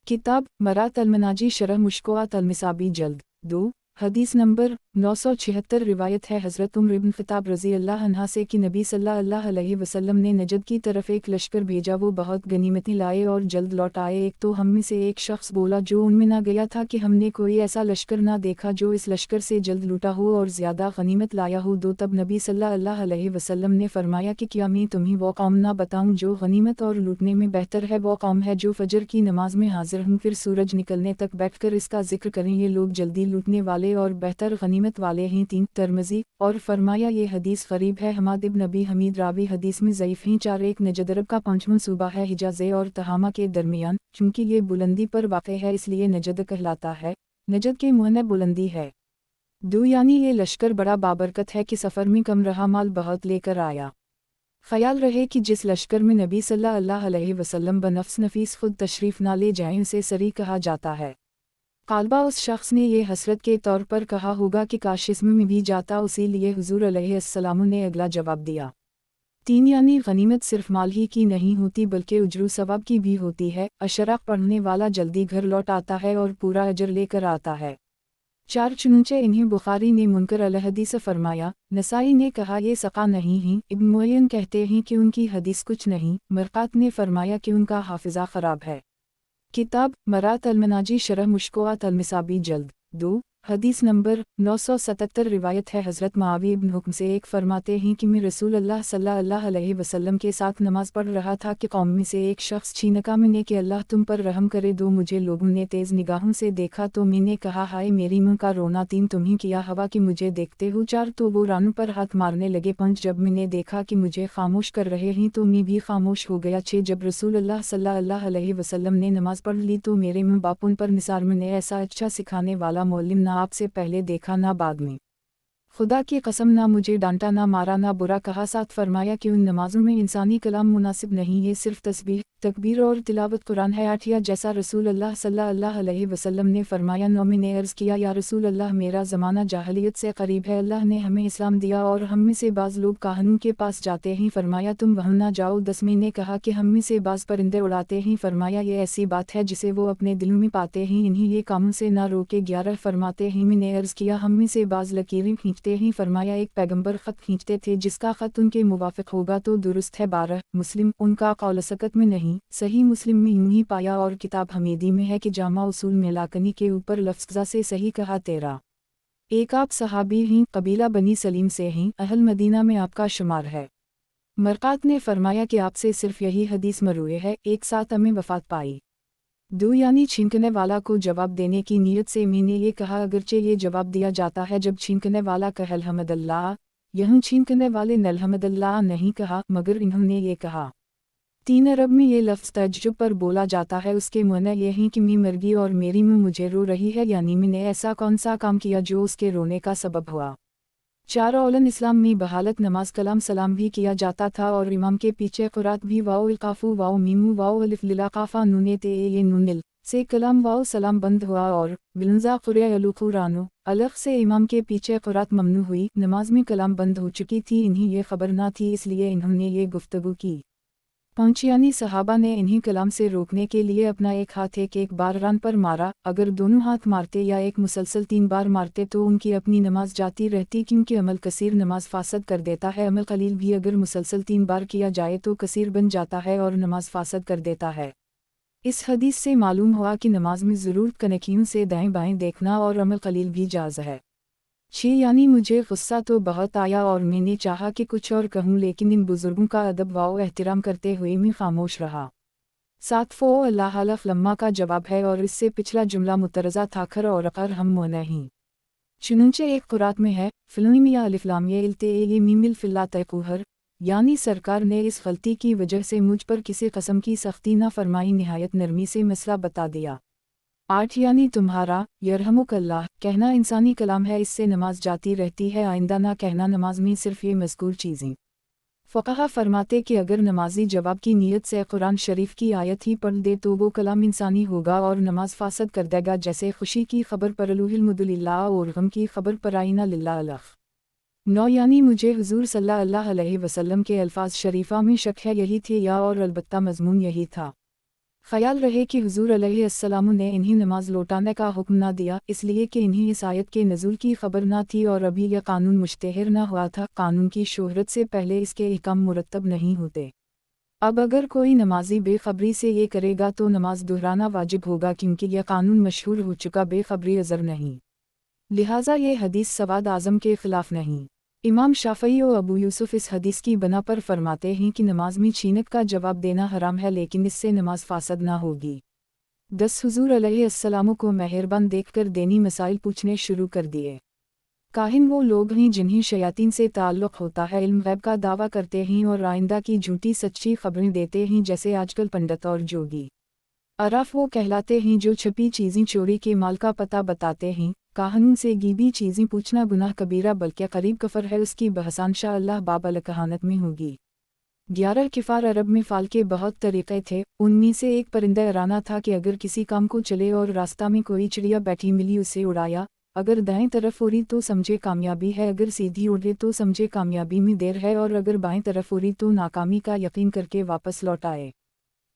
किताब मरात अलमनाजी शरह मुश्कोआत अलमिसाबी जल्द 2 हदीस नंबर 976 रिवायत है हज़रत उम्र इब्न ख़त्ताब रज़ी अल्लाह अन्हा से कि नबी सल्लल्लाहु अलैहि वसल्लम ने नजद की तरफ एक लश्कर भेजा, वो बहुत गनीमतें लाए और जल्द लौट आए। एक तो हम में से एक शख्स बोला जो उनमें ना गया था कि हमने कोई ऐसा लश्कर ना देखा जो इस लश्कर से जल्द लूटा हो और ज़्यादा गनीमत लाया हो। दो तब नबी सल्लल्लाहु अलैहि वसल्लम ने फरमाया कि क्या मैं तुम्हें वो कौम ना बताऊँ जो गनीमत और लूटने में बेहतर है? वो कौम है जो फजर की नमाज में हाजिर हों फिर सूरज निकलने तक बैठकर इसका जिक्र करें। ये लोग जल्दी लूटने वाले और बेहतर गनीमत वाले हैं। 3 तरमज़ी और फरमाया ये हदीस गरीब है। हमाद इब्न नबी हमीद रावी हदीस में ज़ईफ़ हैं। 4 एक नजद अरब का 5वां सूबा है हिजाज़े और तहामा के दरमियान, चूँकि ये बुलंदी पर वाक़ है इसलिए नजद कहलाता है। नजद के मुअन्ना बुलंदी है। 2 यानी ये लश्कर बड़ा बाबरकत है कि सफ़र में कम रहा, माल बहुत लेकर आया। ख्याल रहे कि जिस लश्कर में नबी सल्लल्लाहु अलैहि वसल्लम बनफ्स नफीस खुद तशरीफ़ ना ले जाएं उसे सरी कहा जाता है। कालबा उस शख्स ने ये हसरत के तौर पर कहा होगा कि काश इसमें में भी जाता, उसी लिए हुजूर अलैहिस्सलाम ने अगला जवाब दिया। 3 यानी गनीमत सिर्फ माल ही की नहीं होती बल्कि उजरू सवाब की भी होती है। अशरा पढ़ने वाला जल्दी घर लौट आता है और पूरा अजर लेकर आता है। 4 चुनंचे इन्हें बुखारी ने मुनकर अल हदीस फरमाया। नसाई ने कहा ये सका नहीं हैं। इब्न मुअय्यन कहते हैं कि उनकी हदीस कुछ नहीं। मरकात ने फरमाया कि उनका हाफिज़ा ख़राब है। किताब मरात अलमनाजी शरह मुश्कोआत अलमिसाबी जल्द 2 हदीस नंबर 977 रिवायत है हज़रत मुआविया इब्न हुक्म से एक फरमाते हैं कि मैं रसूल अल्लाह सल्लल्लाहु अलैहि वसल्लम के साथ नमाज पढ़ रहा था कि कौम में से एक शख्स छीनका मैंने कि अल्लाह तुम पर रहम करे। 2 मुझे लोगों ने तेज़ निगाहों से देखा तो मैंने कहा हाय मेरी मुँह का रोना। 3 तुम्हें किया हवा कि मुझे देखते हो। 4 तो वो रानों पर हाथ मारने लगे। 5 जब मैंने देखा कि मुझे खामोश कर रहे हैं तो मैं भी खामोश हो गया। 6 जब रसूल अल्लाह सल्लल्लाहु अलैहि वसल्लम ने नमाज पढ़ ली तो मेरे मुँह बापुन पर निसार मैंने ऐसा अच्छा सिखाने वाला मौलिम ना आपसे पहले देखा ना बाद में। खुदा की कसम ना मुझे डांटा ना मारा ना बुरा कहा। साथ फरमाया कि उन नमाजों में इंसानी कलाम मुनासिब नहीं है, सिर्फ तस्बीह तकबीर और तिलावत कुरान है। 8 जैसा रसूल अल्लाह सल्लल्लाहु अलैहि वसल्लम ने फरमाया। 9 मैंने अर्ज़ किया या रसूल अल्लाह मेरा ज़माना जाहलियत से करीब है, अल्लाह ने हमें इस्लाम दिया और हम में से बाज़ लोग काहनों के पास जाते हैं। फरमाया तुम वहाँ ना जाओ। 10 मैंने कहा कि हम में से बाज़ परिंदे उड़ाते हैं। फरमाया ये ऐसी बात है जिसे वो अपने दिलों में पाते हैं, इन्हीं ये कामों से ना रोके। 11 फरमाते हैं मैंने अर्ज़ किया हम में से बाज़ लकीरें खींचते हैं। फरमाया एक पैगंबर ख़त खींचते थे जिसका ख़त उनके मुवाफ़िक होगा तो दुरुस्त है। 12 मुस्लिम उनका कौल सकत में नहीं, सही मुस्लिम में यूं ही पाया और किताब हमीदी में है कि जामा उसूल मिलाकनी के ऊपर लफ्ज़ा से सही कहा। 13 एक आप सहाबी हैं, कबीला बनी सलीम से हैं, अहल मदीना में आपका शुमार है। मरकात ने फरमाया कि आपसे सिर्फ यही हदीस मरूए है। एक साथ हमें वफ़ात पाई। 2 यानी छीनकने वाला को जवाब देने की नीयत से मैंने ये कहा, अगरचे ये जवाब दिया जाता है जब छीनकने वाला कहे अल्हम्दुलिल्लाह, यहाँ छीनकने वाले ने अल्हम्दुलिल्लाह नहीं कहा मगर इन्होंने ये कहा। 3 अरब में ये लफ्ज़ तअज्जुब पर बोला जाता है, उसके माने ये हैं कि मैं मर गई और मेरी मुँह मुझे रो रही है, यानी मैंने ऐसा कौन सा काम किया जो उसके रोने का सबब हुआ। 4 औलन इस्लाम में बहालत नमाज कलाम सलाम भी किया जाता था और इमाम के पीछे क़ुरात भी वाओ इल्काफ़ू वाओ मीमू वाओ अलिफ लिला काफ़ा नूने ते ये नूनिल से कलाम वाओ सलाम बंद हुआ और बिलंजा क़ुरआ अलुक़ुरानो अलग से इमाम के पीछे क़ुरात ममनू हुई। नमाज में कलाम बंद हो चुकी थी, इन्हें ये खबर ना थी इसलिए इन्होंने ये गुफ्तगू की। 5 यानी सहाबा ने इन्हीं कलाम से रोकने के लिए अपना एक हाथ एक बार रान पर मारा। अगर दोनों हाथ मारते या एक मुसलसल 3 बार मारते तो उनकी अपनी नमाज जाती रहती, क्योंकि अमल कसीर नमाज फासद कर देता है। अमल कलील भी अगर मुसलसल 3 बार किया जाए तो कसीर बन जाता है और नमाज फासद कर देता है। इस हदीस से मालूम हुआ कि नमाज में ज़रूरत कनखियों से दाएं बाएं देखना और अमल कलील भी जायज़ है। यानी मुझे गुस्सा तो बहुत आया और मैंने चाहा कि कुछ और कहूँ, लेकिन इन बुजुर्गों का अदब व एहतराम करते हुए मैं खामोश रहा। 7 फो अल्लाह हलफ लम्मा का जवाब है और इससे पिछला जुमला मुतरज़ा थाखर और अकर हम नहीं। चुनूंचे एक कुरात में है, फिल्मिया अलिफ्लामिया इल्ते ये मीमिल फिल्ला तयकुहर, यानी सरकार ने इस गलती की वजह से मुझ पर किसी कस्म की सख्ती न फरमाई, निहायत नरमी से मसला बता दिया। 8 यानी तुम्हारा यरहमुकल्लाह कहना इंसानी कलाम है, इससे नमाज जाती रहती है, आइंदा ना कहना नमाज में सिर्फ ये मज़कूर चीज़ें। फ़क़हा फरमाते कि अगर नमाजी जवाब की नीयत से कुरान शरीफ की आयत ही पढ़ दे तो वो कलाम इंसानी होगा और नमाज फासद कर देगा, जैसे खुशी की खबर पर अलुहिल्मुदुलिल्लाह और गम की खबर पर आइना लिल्लाह अलफ। 9 यानी मुझे हुज़ूर सल्लल्लाहु अलैहि वसल्लम के अल्फाज शरीफा में शक है, यही थे या और अलबत्ता मज़मून यही था। ख़याल रहे कि हुज़ूर अलैहिस्सलाम ने इन्हीं नमाज लौटाने का हुक्म ना दिया, इसलिए कि इन्हीं इस आयत के नज़ूल की खबर ना थी और अभी यह कानून मुश्तहर ना हुआ था। कानून की शोहरत से पहले इसके अहकाम मुरतब नहीं होते। अब अगर कोई नमाजी बेखबरी से ये करेगा तो नमाज दोहराना वाजिब होगा, क्योंकि यह कानून मशहूर हो चुका, बेखबरी अज़र नहीं। लिहाजा ये हदीस सवाद आज़म के ख़िलाफ़ नहीं। इमाम शाफ़ई और अबू यूसुफ इस हदीस की बना पर फरमाते हैं कि नमाज में छीनक का जवाब देना हराम है, लेकिन इससे नमाज फासद ना होगी। 10 हुज़ूर अलैहिस्सलाम को मेहरबान देखकर देनी मसाइल पूछने शुरू कर दिए। काहिन वो लोग हैं जिन्हें शयातीन से ताल्लुक़ होता है, इल्म गैब का दावा करते हैं और आइंदा की झूठी सच्ची खबरें देते हैं, जैसे आजकल पंडित और जोगी। अराफ वो कहलाते हैं जो छपी चीज़ें चोरी के माल का पता बताते हैं। काहनून से गीबी चीज़ें पूछना गुनाह कबीरा बल्कि करीब कफर है, उसकी बहसान शाह अल्लाह बाब अलकहानत में होगी। 11 किफ़ार अरब में फ़ाल के बहुत तरीक़े थे, उनमें से एक परिंदा अराना था कि अगर किसी काम को चले और रास्ता में कोई चिड़िया बैठी मिली उसे उड़ाया, अगर दाएं तरफ उड़ी तो समझे कामयाबी है, अगर सीधी उड़े तो समझे कामयाबी में देर है, और अगर बाएं तरफ उड़ी तो नाकामी का यकीन करके वापस लौट आए।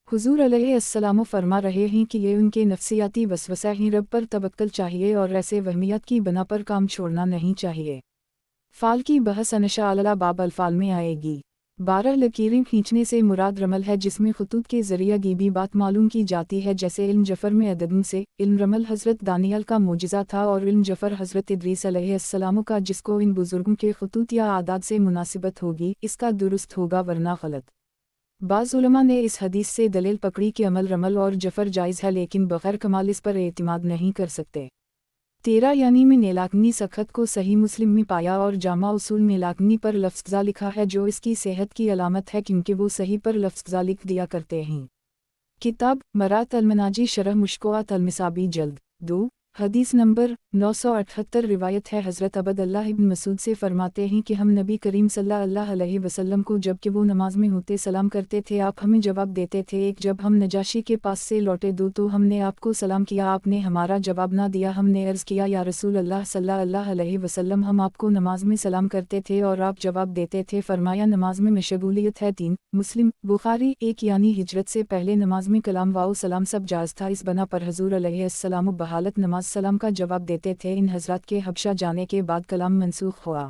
हुज़ूर अलैहिस्सलाम फरमा रहे हैं कि ये उनके नफ्सियाती वसवसा हैं, रब पर तवक्कल चाहिए और ऐसे वहमियत की बना पर काम छोड़ना नहीं चाहिए। फ़ाल की बहस अनशा अला बाब अल्फ़ाल में आएगी। 12 लकीरें खींचने से मुराद रमल है, जिसमें खतूत के ज़रिए गीबी बात मालूम की जाती है, जैसे इल्म जफ़र में अददों से। इल्म रमल हज़रत दानियल का मोजिज़ा था और इल्म जफ़र हज़रत इद्रीस अलैहिस्सलाम का, जिसको इन बुज़ुर्गों के खतूत या आदाद से मुनासिबत होगी, इसका दुरुस्त होगा वरना गलत। बाज़ उलमा ने इस हदीस से दलील पकड़ी कि अमल रमल और जफ़र जायज़ है, लेकिन बग़ैर कमाल इस पर एतिमाद नहीं कर सकते। 13 यानी में नेलाकनी सख़त को सही मुस्लिम में पाया और जामा उसूल में लाकनी पर लफ्ज़ा लिखा है, जो इसकी सेहत की अलामत है, क्योंकि वो सही पर लफ्ज़ा लिख दिया करते हैं। किताब मरात अलमनाजी शरह मुश्कोआत अलमिसाबी जल्द 2 हदीस नंबर 978 रिवायत है, हज़रत अबद अल्लाह इब्न मसूद से फरमाते हैं कि हम नबी करीम सल्लल्लाहु अलैहि वसल्लम को जब कि वो नमाज में होते सलाम करते थे, आप हमें जवाब देते थे। एक जब हम नजाशी के पास से लौटे तो हमने आपको सलाम किया, आपने हमारा जवाब ना दिया। हमने अर्ज़ किया, या रसूल अल्लाह सल्लल्लाहु अलैहि वसल्लम, हम आपको नमाज में सलाम करते थे और आप जवाब देते थे। फरमाया, नमाज में मशगूलियत है। 3 मुस्लिम बुखारी 1 यानी हिजरत से पहले नमाज में कलाम वाओ सलाम सब जायज़ था। इस बना पर हुज़ूर अलैहिस्सलाम बहालत नमाज सलाम का जवाब देते थे। इन हज़रात के हबशा जाने के बाद कलाम मनसूख हुआ।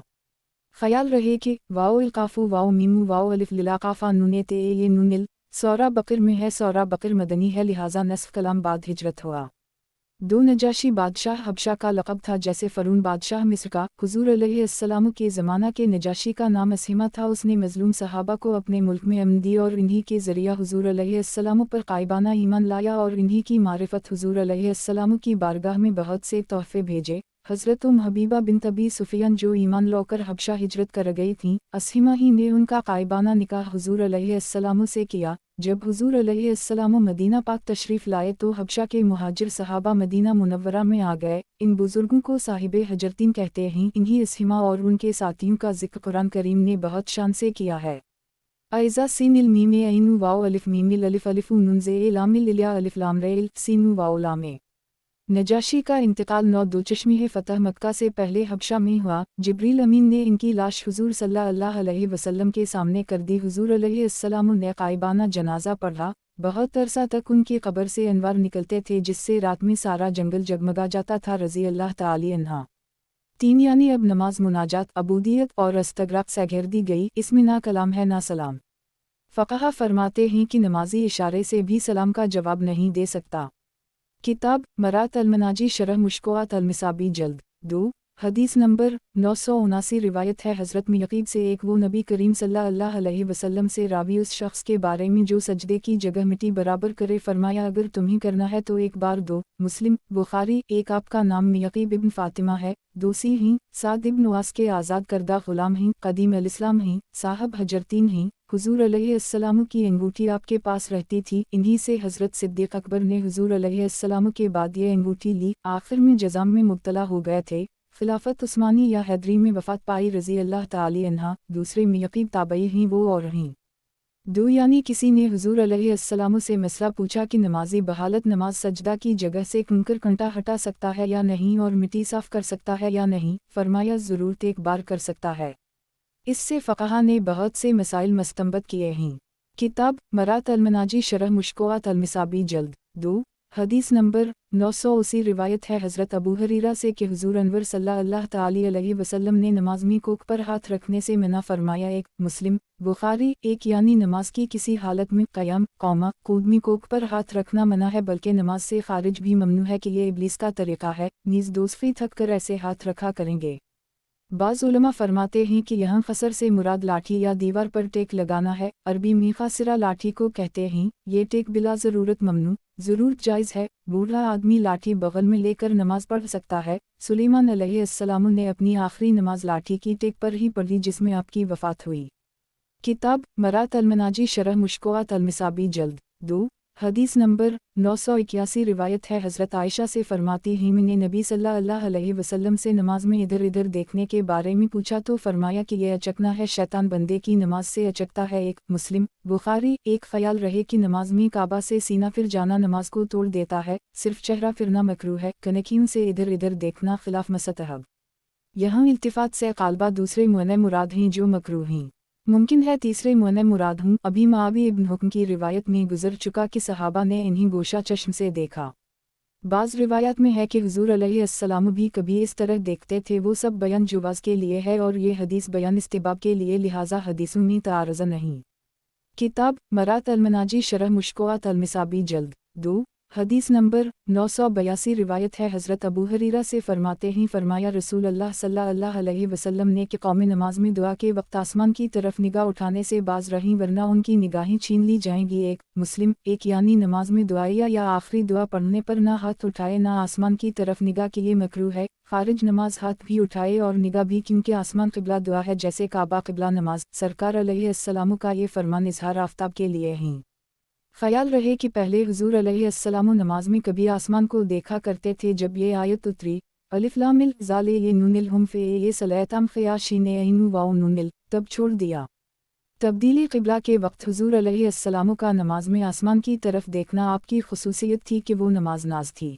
ख्याल रहे कि वाओ इल्काफ़ू वाओ मीमू वाओ अलिफ लिलाकाफ़ा नूने ते ये नूनिल सौरा बकर में है, सौरा बकर मदनी है, लिहाजा नस्फ़ कलाम बाद हिजरत हुआ। 2 नजाशी बादशाह हबशा का लक़ब था, जैसे फ़रून बादशाह मिस्र का। हुज़ूर अलैहिस्सलाम के ज़माना के नजाशी का नाम असहिमा था। उसने मज़लूम सहाबा को अपने मुल्क में अमन दी और इन्हीं के ज़रिया हुज़ूर अलैहिस्सलाम पर क़ाइबाना ईमान लाया और इन्हीं की मारिफत हुज़ूर अलैहिस्सलाम की बारगाह में बहुत से तोहफ़े भेजे। हज़रत हबीबा बिन्त अबी सुफ़ियान जो ईमान लाकर हबशा हिजरत कर गई थीं, असहिमा ही ने उनका क़ाइबाना निकाह हुज़ूर अलैहिस्सलाम से किया। जब हुज़ूर अलैहिस्सलाम मदीना पाक तशरीफ़ लाए तो हबशा के मुहाजिर सहाबा मदीना मुनव्वरा में आ गए। इन बुज़ुर्गों को साहिबे हजरतीन कहते हैं। इन्हीं असहिमा और उनके साथियों का ज़िक्र कुरान करीम ने बहुत शान से किया है। ऐज़ा सीन इल मीम ऐनु वाओ अलिफ मीमिल अलिफ अलिफु नून ज़े लामिल इल्या अलिफ लाम रे इल सीनु वाओ लामे। नजाशी का इंतकाल 9 दुचश्मी फ़तह मक्का से पहले हबशा में हुआ। जिब्रील अमीन ने इनकी लाश हुज़ूर सल्लल्लाहु अलैहि वसल्लम के सामने कर दी। हुज़ूर अलैहिस्सलाम ने क़ाइबाना जनाजा पढ़ा। बहुत अरसा तक उनकी कब्र से अनवार निकलते थे, जिससे रात में सारा जंगल जगमगा जाता था। रज़ी अल्लाह ताली अन्हा। 3 यानी अब नमाज मुनाजात अबूदियत और अस्तगराक से घेर दी गई, इसमें ना कलाम है ना सलाम। फ़क़हा फरमाते हैं कि नमाजी इशारे से भी सलाम का जवाब नहीं दे सकता। किताब मरात अलमनाजी शरह मुश्कोआत अलमिसाबी जल्द 2 हदीस नंबर 979 रिवायत है हज़रत यकीब से एक वो नबी करीम सल्लल्लाहु अलैहि वसल्लम से रावी उस शख्स के बारे में जो सजदे की जगह मिट्टी बराबर करे, फरमाया अगर तुम्हें करना है तो एक बार दो। मुस्लिम बुखारी। एक आपका नाम यकीब इब्न फातिमा है, दूसरी ही साद इब्न वास के आज़ाद करदा ग़ुलाम हैं, कदीम अल-इस्लाम हैं, साहब हजरतीन हैं। हुजूर अलैहिस्सलाम की अंगूठी आपके पास रहती थी, इन्हीं से हज़रत सिद्दीक़ अकबर ने हुजूर अलैहिस्सलाम के बाद ये अंगूठी ली। आखिर में जज़ाम में मुब्तला हो गए थे। खिलाफत उस्मानी या हैदरी में वफ़ात पाई रज़ी अल्लाह ताली अन्हा। दूसरे में यकीब ताबई हैं वो और हैं। दो यानी किसी ने हुजूर अलैहिस्सलाम से मसला पूछा कि नमाजी बहालत नमाज सजदा की जगह से कंकर कंटा हटा सकता है या नहीं और मिट्टी साफ़ कर सकता है या नहीं, फरमाया ज़रूर एक बार कर सकता है। इससे फ़क़हा ने बहुत से मसाइल मस्तंबत किए हैं। किताब मरात अल-मनाजी शरह मुश्कोआत अल-मिसाबी जल्द 2। हदीस नंबर 980 रिवायत है हज़रत अबू हुरैरा से कि हुजूर अनवर सल्लल्लाहु ताली अलैहि वसल्लम ने नमाज में कोख पर हाथ रखने से मना फरमाया। एक मुस्लिम बुखारी। एक यानी नमाज की किसी हालत में क़याम कूद में कोख पर हाथ रखना मना है, बल्कि नमाज से खारिज भी ममनू है कि ये इब्लीस का तरीक़ा है। नीज़ दोस्ती थक कर ऐसे हाथ रखा करेंगे। बाज़ उलमा फरमाते हैं कि यहाँ खसर से मुराद लाठी या दीवार पर टेक लगाना है। अरबी में खासिरा लाठी को कहते हैं। ये टेक बिला ज़रूरत ममनू, ज़रूरत जायज़ है। बूढ़ा आदमी लाठी बगल में लेकर नमाज पढ़ सकता है। सुलेमान अलैहिस्सलाम ने अपनी आखिरी नमाज लाठी की टेक पर ही पढ़ी जिसमें आपकी वफ़ात हुई। किताब मरात अल-मनाजी शरह मुश्कोआत अल-मिसाबी जल्द 2। हदीस नंबर 981 रिवायत है हज़रत आयशा से फरमाती हैं मैंने नबी सल्लल्लाहु अलैहि वसल्लम से नमाज में इधर इधर देखने के बारे में पूछा तो फरमाया कि यह अचकना है, शैतान बंदे की नमाज से अचकता है। एक मुस्लिम बुखारी। एक ख्याल रहे कि नमाज में काबा से सीना फिर जाना नमाज को तोड़ देता है, सिर्फ चेहरा फिरना मकरूह है। कनखियों से इधर इधर देखना खिलाफ मस्तहब। यहाँ इल्तिफात से क़ालबा दूसरे मुअन्ना मुराद हैं जो मकरूह हैं। मुमकिन है तीसरे मुअन्ना मुराद हूँ। अभी मुआविया इब्न हुक्म की रिवायत में गुजर चुका कि सहाबा ने इन्हीं गोशा चश्म से देखा। बाज़ रिवायत में है कि हुजूर अलैहिस्सलाम भी कभी इस तरह देखते थे। वो सब बयान जुवाज़ के लिए है और ये हदीस बयान इस्तिबाब के लिए, लिहाजा हदीसों में तारज़ा नहीं। किताब मरात अल-मनाजी शरह मुश्कोआत अल-मिसाबी जल्द 2। हदीस नंबर 982 रिवायत है हज़रत अबू हुरैरा से फरमाते हैं फरमाया रसूल अल्लाह सल्लल्लाहु अलैहि वसल्लम ने कि कौम नमाज में दुआ के वक्त आसमान की तरफ निगाह उठाने से बाज रहीं वरना उनकी निगाहें छीन ली जाएंगी। एक मुस्लिम। एक यानी नमाज में दुआया या आखिरी दुआ पढ़ने पर ना हाथ उठाए ना आसमान की तरफ निगाह की, ये मकरूह है। खारिज नमाज हाथ भी उठाए और निगाह भी, क्योंकि आसमान क़िबला दुआ है जैसे काबा क़िबला नमाज। सरकार अलैहिस्सलाम का ये फरमान इज़हार आफ्ताब के लिए हैं। ख्याल रहे कि पहले हुजूर अलैहिस्सलाम नमाज में कभी आसमान को देखा करते थे। जब ये आयत उतरी अलिफ लाम मिल ज़ाले ये नूनिल हम फ़े ये सलातम ख़याशीने ऐनु वाउ नूनिल, तब छोड़ दिया। तब्दीली क़िबला के वक्त हुजूर अलैहिस्सलाम का नमाज में आसमान की तरफ देखना आपकी खुसूसियत थी कि वो नमाज नाज थी।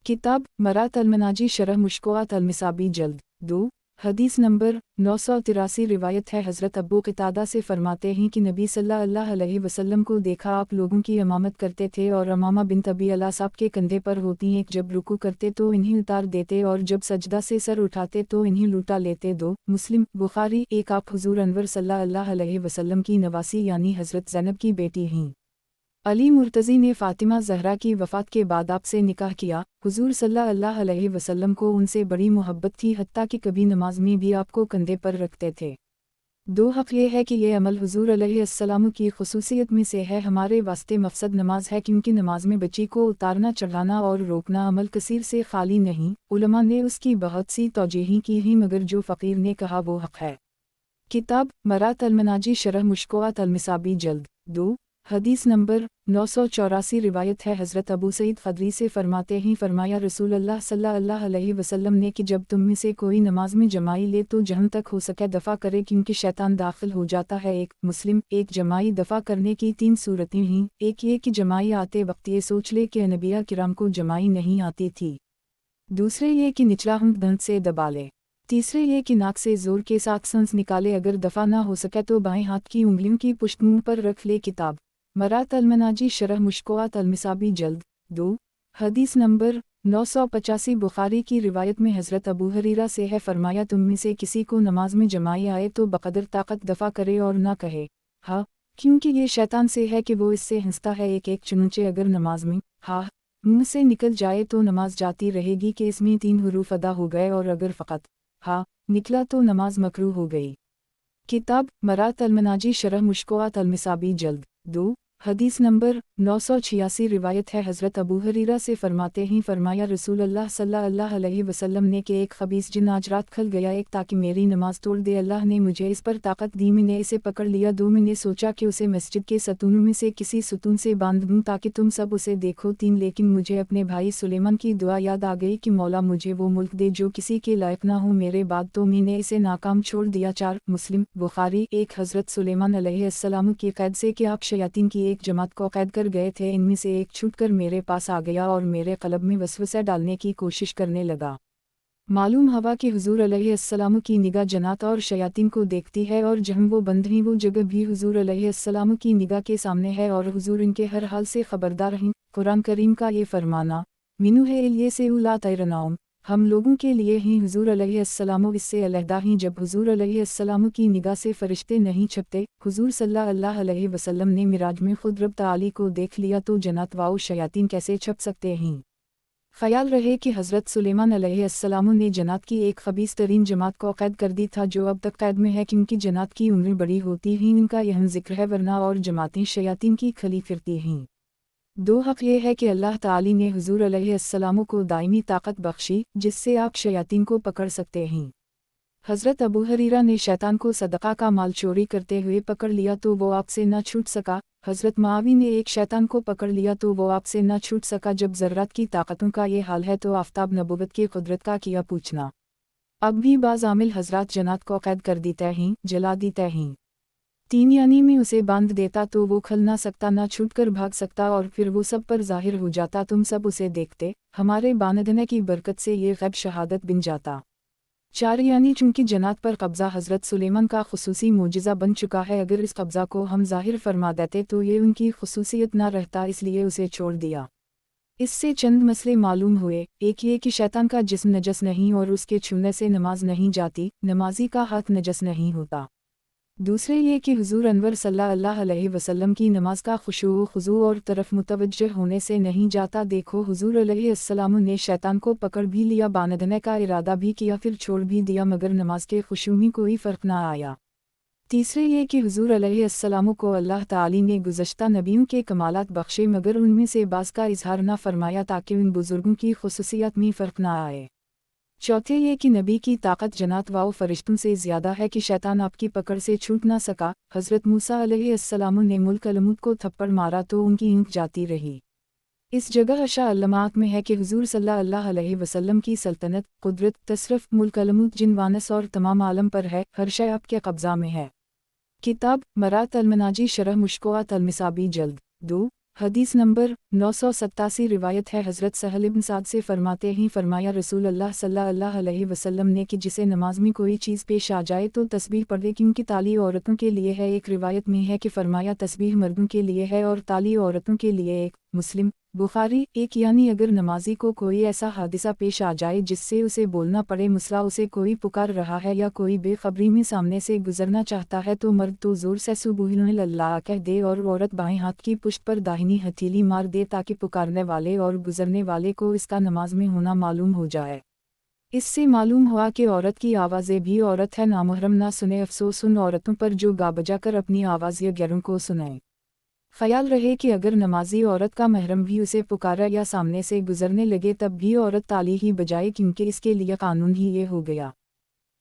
किताब मरात अल-मनाजी शरह मुश्कोआत अल-मिसाबी जल्द 2। हदीस नंबर 983 रिवायत है हज़रत अबू क़तादा से फरमाते हैं कि नबी सल्लल्लाहु अलैहि वसल्लम को देखा आप लोगों की इमामत करते थे और अमामा बिन अबी अलास आपके कंधे पर होती हैं। जब रुकू करते तो इन्हीं उतार देते और जब सजदा से सर उठाते तो इन्हीं लूटा लेते। 2 मुस्लिम बुखारी। एक आप हुजूर अनवर सल्लल्लाहु अलैहि वसल्लम की नवासी यानी हज़रत ज़ैनब की बेटी हैं। अली मुर्तज़ी ने फ़ातिमा ज़हरा की वफ़ात के बाद आपसे निकाह किया। हुजूर सल्लल्लाहु अलैहि वसल्लम को उनसे बड़ी मोहब्बत थी, हत्ता कि कभी नमाज में भी आपको कंधे पर रखते थे। 2 हक़ ये है कि ये अमल हुजूर अलैहिस्सलाम की खुसूसियत में से है। हमारे वास्ते मकसद नमाज है, क्योंकि नमाज में बच्ची को उतारना चढ़ाना और रोकना अमल कसीर से खाली नहीं। उलमा ने उसकी बहुत सी तौजीहें की हैं, मगर जो फ़कीर ने कहा वो हक़ है। किताब मरात अल-मनाजी शरह मुश्कोआत अल-मिसाबी जल्द 2। हदीस नंबर 984 रिवायत है हज़रत अबू सईद ख़दरी से फरमाते हैं फरमाया रसूल अल्लाह सल्लल्लाहु अलैहि वसल्लम ने कि जब तुम में से कोई नमाज में जमाई ले तो जहाँ तक हो सके दफ़ा करे, क्योंकि शैतान दाखिल हो जाता है। एक मुस्लिम। एक जमाई दफ़ा करने की 3 सूरतें हैं। एक ये कि जमाई आते वक्त ये सोच ले कि नबिया किराम को जमाई नहीं आती थी। दूसरे ये कि निचला हंक दंद से दबा ले। तीसरे ये कि नाक से ज़ोर के साथ सांस निकाले। अगर दफ़ा ना हो सके तो बाएं हाथ की उंगलियों की पुष्ट मुंह पर रख ले। किताब मरात अल-मनाजी शरह मुश्कोआत अल-मिसाबी जल्द 2। हदीस नंबर 985 बुखारी की रिवायत में हज़रत अबू हुरैरा से है फरमाया तुम में से किसी को नमाज में जमाई आए तो बक़दर ताकत दफ़ा करे और ना कहे हाँ, क्योंकि ये शैतान से है कि वो इससे हंसता है। एक चुनचे अगर नमाज में हाँ मुंह से निकल जाए तो नमाज जाती रहेगी कि इसमें 3 हुरूफ अदा हो गए, और अगर फ़कत हा निकला तो नमाज मकरूह हो गई। किताब मरात अल-मनाजी शरह मुश्कोआत अल-मिसाबी जल्द 2 हदीस नंबर 986 रिवायत है हज़रत अबू हुरैरा से फरमाते हैं फरमाया रसूल अल्लाह सल्लल्लाहु अलैहि वसल्लम ने कि एक खबीस जिन आज रात खल गया एक ताकि मेरी नमाज तोड़ दे। अल्लाह ने मुझे इस पर ताकत दी, मैंने इसे पकड़ लिया। 2 मैंने सोचा कि उसे मस्जिद के सतूनों में से किसी सतून से बांध दूँ ताकि तुम सब उसे देखो। 3 लेकिन मुझे अपने भाई सुलेमान की दुआ याद आ गई कि मौला मुझे वो मुल्क दे जो किसी के लायक ना हो मेरे बाद, तो मैंने इसे नाकाम छोड़ दिया। 4 मुस्लिम बुखारी एक हज़रत सुलेमान अलैहिस्सलाम की कैद से कि आप शयातीन की एक जमात को कैद कर गए थे, इनमें से एक छूटकर मेरे पास आ गया और मेरे क़ल्ब में वसवसा डालने की कोशिश करने लगा। मालूम हवा कि हुजूर अलैहिस्सलाम की निगाह जन्नत और शयातीन को देखती है, और जहाँ वो बंद हैं वो जगह भी हुजूर अलैहिस्सलाम की निगाह के सामने है, और हुजूर इनके हर हाल से खबरदार हैं। कुरान करीम का ये फरमाना मिनु है इल्ये से उला तैरनाम हम लोगों के लिए ही हुजूर अलैहिस्सलाम इससे अलहदा हैं। जब हुजूर अलैहिस्सलाम की निगाह से फरिश्ते नहीं छपते, हुजूर सल्लल्लाहु अलैहि वसल्लम ने मिराज में खुद रब ताली को देख लिया तो जन्नत व शयातीन कैसे छप सकते हैं। ख्याल रहे कि हज़रत सुलेमान अलैहिस्सलाम ने जन्नत की एक खबीस तरीन जमात को कैद कर दी था जो अब तक कैद में है, क्योंकि जन्नत की उम्र बड़ी होती है इनका यह जिक्र है, वरना और जमातें शयातीन की खली फिरती हैं। 2 हक़ ये है कि अल्लाह ताली ने हुजूर अलैहिस्सलाम को दायमी ताकत बख्शी जिससे आप शयातीन को पकड़ सकते हैं। हज़रत अबू हुरैरा ने शैतान को सदक़ा का माल चोरी करते हुए पकड़ लिया तो वो आपसे न छूट सका। हज़रत मुआविया ने एक शैतान को पकड़ लिया तो वो आपसे न छूट सका। जब ज़र्रात की ताकतों का ये हाल है तो आफ्ताब नबूवत की कुदरत का किया पूछना। अब भी बाज़ आमिल हज़रात जन्नत को कैद कर देते हैं, जला देते हैं। 3 यानी में उसे बांध देता तो वो खल ना सकता, ना छूटकर भाग सकता, और फिर वो सब पर ज़ाहिर हो जाता, तुम सब उसे देखते, हमारे बांधने की बरकत से ये गैब शहादत बन जाता। 4 यानी चूँकि जन्नत पर कब्ज़ा हज़रत सुलेमान का खुसूसी मोजिज़ा बन चुका है, अगर इस कब्ज़ा को हम ज़ाहिर फरमा देते तो ये उनकी खुसूसियत ना रहता, इसलिए उसे छोड़ दिया। इससे चंद मसले मालूम हुए। एक ये कि शैतान का जिस्म नजस नहीं और उसके छूने से नमाज नहीं जाती, नमाजी का हाथ नजस नहीं होता। दूसरे ये कि हुजूर अनवर सल्लल्लाहु अलैहि वसल्लम की नमाज का खुशू खुजू और तरफ मुतवज्जह होने से नहीं जाता। देखो हुजूर अलैहिस्सलाम ने शैतान को पकड़ भी लिया, बांधने का इरादा भी किया, फिर छोड़ भी दिया, मगर नमाज के खुशू में कोई फ़र्क ना आया। तीसरे ये कि हुजूर अलैहिस्सलाम को अल्लाह ताली ने गुज़श्ता नबियों के कमालात बख्शे, मगर उनमें से बाज़ का इजहार ना फरमाया ताकि उन बुज़ुर्गों की खुसूसियत में फ़र्क ना आए। चौथे ये कि नबी की ताकत जन्नत व फरिश्तों से ज़्यादा है कि शैतान आपकी पकड़ से छूट ना सका। हज़रत मूसा अलैहिस्सलाम ने मुल्क अलमूद को थप्पड़ मारा तो उनकी ईंट जाती रही। इस जगह अशा अल्लमात में है कि हुजूर सल्लल्लाहु अलैहि वसल्लम की सल्तनत, कुदरत, तसरफ, मुल्क अलमूद, जिनवानस और तमाम आलम पर है, हर शय आपके कब्ज़ा में है। किताब मरात अल-मनाजी शरह मुश्कोआत अल-मिसाबी जल्द 2 हदीस नंबर 987 रिवायत है हज़रत सहल इब्न साद से फरमाते हैं फरमाया रसूल अल्लाह सल्लल्लाहु अलैहि वसल्लम ने कि जिसे नमाज में कोई चीज़ पेश आ जाए तो तस्बीह पढ़े, क्योंकि ताली औरतों के लिए है। एक रिवायत में है कि फरमाया तस्बीह मर्दों के लिए है और ताली औरतों के लिए। एक मुस्लिम बुखारी एक यानी अगर नमाजी को कोई ऐसा हादिसा पेश आ जाए जिससे उसे बोलना पड़े, मसला उसे कोई पुकार रहा है या कोई बेखबरी में सामने से गुजरना चाहता है, तो मर्द तो ज़ोर से सुबहानल्लाह कह दे और औरत बाएं हाथ की पुष्ट पर दाहिनी हथेली मार दे ताकि पुकारने वाले और गुजरने वाले को इसका नमाज में होना मालूम हो जाए। इससे मालूम हुआ कि औरत की आवाज़ें भी औरत है, नामुहर्रम ना सुने। अफसोस उन औरतों पर जो गा बजा कर अपनी आवाज़ या गैरों को सुनाए। ख्याल रहे कि अगर नमाजी औरत का महरम भी उसे पुकारा या सामने से गुजरने लगे तब भी औरत ताली ही बजाए, क्योंकि इसके लिए कानून ही ये हो गया।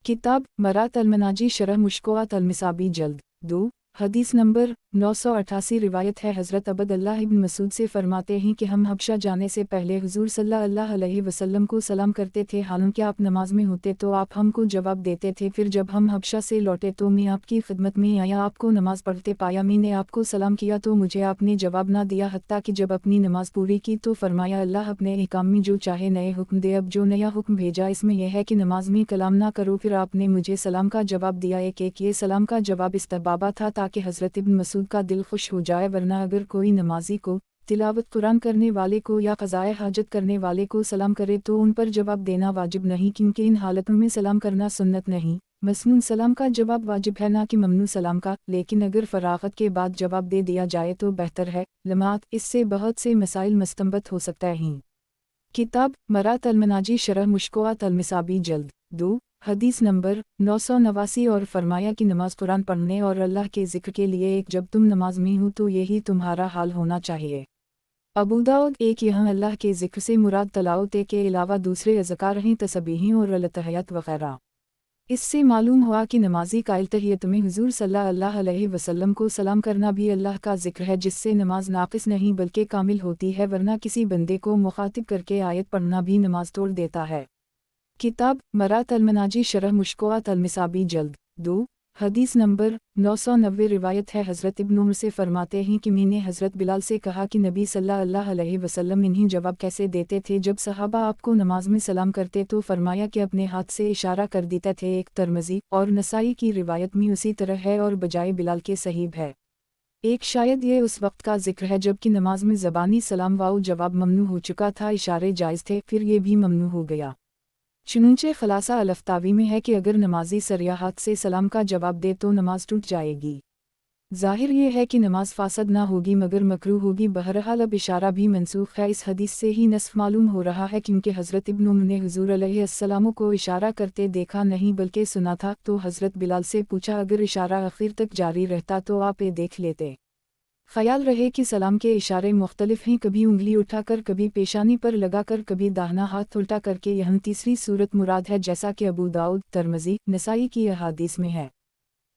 किताब मरात अल-मनाजी शरह मुश्कोआत अल-मिसाबी जल्द 2 हदीस नंबर 988 रिवायत है हज़रत अब्दुल्लाह इब्न मसूद से फरमाते हैं कि हम हबशा जाने से पहले हुजूर सल्लल्लाहु अलैहि वसल्लम को सलाम करते थे, हालांकि आप नमाज में होते तो आप हमको जवाब देते थे। फिर जब हम हबशा से लौटे तो मैं आपकी खिदमत में आया, आपको नमाज पढ़ते पाया, मैंने आपको सलाम किया तो मुझे आपने जवाब ना दिया, हत्ता कि जब अपनी नमाज पूरी की तो फरमाया अल्लाह अपने इकाम में जो चाहे नए हुक्म दे। अब जो नया हुक्म भेजा इसमें यह है कि नमाज में कलाम ना करो। फिर आपने मुझे सलाम का जवाब दिया। एक ये सलाम का जवाब इस्तबाबा था ताकि हज़रत इब्न मसूद का दिल खुश हो जाए, वरना अगर कोई नमाजी को, तिलावत कुरान करने वाले को या क़ज़ाए हाजत करने वाले को सलाम करे तो उन पर जवाब देना वाजिब नहीं, क्योंकि इन हालतों में सलाम करना सुन्नत नहीं। मसनून सलाम का जवाब वाजिब है ना कि ममनू सलाम का, लेकिन अगर फरागत के बाद जवाब दे दिया जाए तो बेहतर है। लमात इससे बहुत से मसाइल मुस्तंबत हो सकता है। किताब मरात अलमनाजी शरह मुश्कोआत अलमिसाबी जल्द 2 हदीस नंबर 989 और फरमाया कि नमाज कुरान पढ़ने और अल्लाह के ज़िक्र के लिए एक जब तुम नमाज में हो तो यही तुम्हारा हाल होना चाहिए। अबू दाऊद एक यहाँ अल्लाह के ज़िक्र से मुराद तलावत के अलावा दूसरे अज़कार हैं तस्बीहें और अलतहयत वग़ैरह। इससे मालूम हुआ कि नमाजी कायल तहियत में हुज़ूर सल्लल्लाहु अलैहि वसल्लम को सलाम करना भी अल्लाह का ज़िक्र है, जिससे नमाज नाक़िस नहीं बल्कि कामिल होती है, वरना किसी बंदे को मुखातिब करके आयत पढ़ना भी नमाज तोड़ देता है। किताब मरात अलमनाजी शरह मुश्कोआत अलमिसाबी जल्द 2 हदीस नंबर 990 रिवायत है हज़रत इब्न उमर से फरमाते हैं कि मैंने हज़रत बिलाल से कहा कि नबी सल्लल्लाहु अलैहि वसल्लम इन्हीं जवाब कैसे देते थे जब सहाबा आपको नमाज में सलाम करते तो फरमाया कि अपने हाथ से इशारा कर देते थे। एक तिरमिज़ी और नसाई की रिवायत में उसी तरह है और बजाय बिलाल के सहीब है। एक शायद ये उस वक्त का जिक्र है जबकि नमाज में ज़बानी सलाम वाउ जवाब ममनू हो चुका था, इशारे जायज़ थे, फिर ये भी ममनू हो गया। चुनूंचे खलासा अलफ्तावी में है कि अगर नमाजी सरिया हाथ से सलाम का जवाब दे तो नमाज टूट जाएगी। ज़ाहिर ये है कि नमाज फासद ना होगी मगर मकरूह होगी। बहरहाल अब इशारा भी मनसूख है। इस हदीस से ही नस्फ़ मालूम हो रहा है क्योंकि हज़रत इब्न उमर ने हुज़ूर अलैहिस्सलाम को इशारा करते देखा नहीं बल्कि सुना था। तो हज़रत बिलाल से पूछा अगर इशारा आखिर तक जारी रहता तो आप ये देख लेते। ख्याल रहे कि सलाम के इशारे मुख्तलिफ हैं, कभी उंगली उठाकर, कभी पेशानी पर लगाकर, कभी दाहिना हाथ उल्टा करके। यहाँ तीसरी सूरत मुराद है जैसा कि अबू दाऊद, तिरमिज़ी, नसाई की अहादीस में है।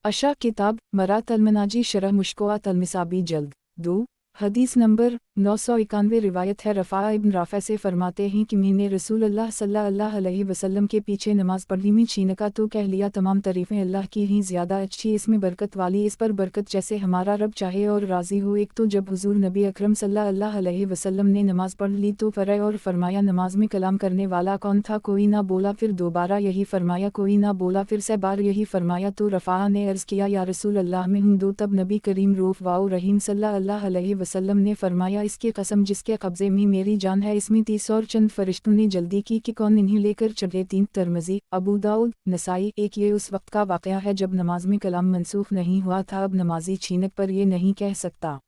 अशा किताब मरात अलमनाजी शरह मुश्कोआत अलमिसाबी जल्द 2 हदीस नंबर 991 रिवायत है रफ़ा इब्न राफ़ा से फरमाते हैं कि मैंने रसूल अल्लाह सल्लल्लाहु अलैहि वसल्लम के पीछे नमाज पढ़ी में छीनका तो कह लिया तमाम तारीफ़ें अल्लाह की ही ज़्यादा अच्छी, इसमें बरकत वाली, इस पर बरकत जैसे हमारा रब चाहे और राज़ी हो। एक तो जब हुज़ूर नबी अकरम सल्लल्लाहु अलैहि वसल्लम ने नमाज पढ़ ली तो फ़रमाया और फरमाया नमाज में कलाम करने वाला कौन था? कोई ना बोला। फिर दोबारा यही फरमाया, कोई ना बोला। फिर से बार यही फरमाया। तो रफ़ा ने अर्ज़ किया या रसूल अल्लाह मैं हूँ दो। तब नबी करीम रऊफ़ वाओ रहीम सल्लल्लाहु अलैहि वसल्लम ने फरमाया इसकी कसम जिसके कब्ज़े में मेरी जान है। इसमें 30 और चंद फरिश्तों ने जल्दी की कि कौन इन्हें लेकर चढ़े। 3 तिरमिज़ी, अबू दाऊद, नसाई। एक ये उस वक्त का वाक़या है जब नमाज में कलाम मनसूख नहीं हुआ था। अब नमाजी छीनक पर ये नहीं कह सकता।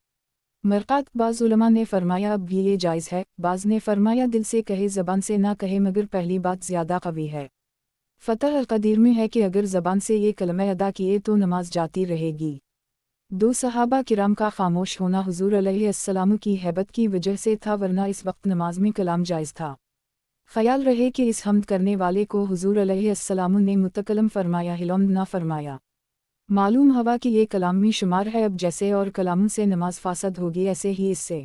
मरक़ात बाज़ उलमा ने फरमाया अब भी ये जायज़ है, बाज़ ने फरमाया दिल से कहे ज़बान से ना कहे, मगर पहली बात ज़्यादा क़वी है। फ़तह अल-क़दीर में है कि अगर ज़बान से ये कलमा अदा किए तो नमाज जाती रहेगी। 2 सहाबा किराम का खामोश होना हुज़ूर अलैहिस्सलाम की हैबत की वजह से था, वरना इस वक्त नमाज में कलाम जायज़ था। ख्याल रहे कि इस हम्द करने वाले को हुज़ूर अलैहिस्सलाम ने मुतकलम फरमाया, हिलम्द ना फरमाया। मालूम हवा कि ये कलाम में शुमार है। अब जैसे और कलामों से नमाज फासद होगी ऐसे ही इससे।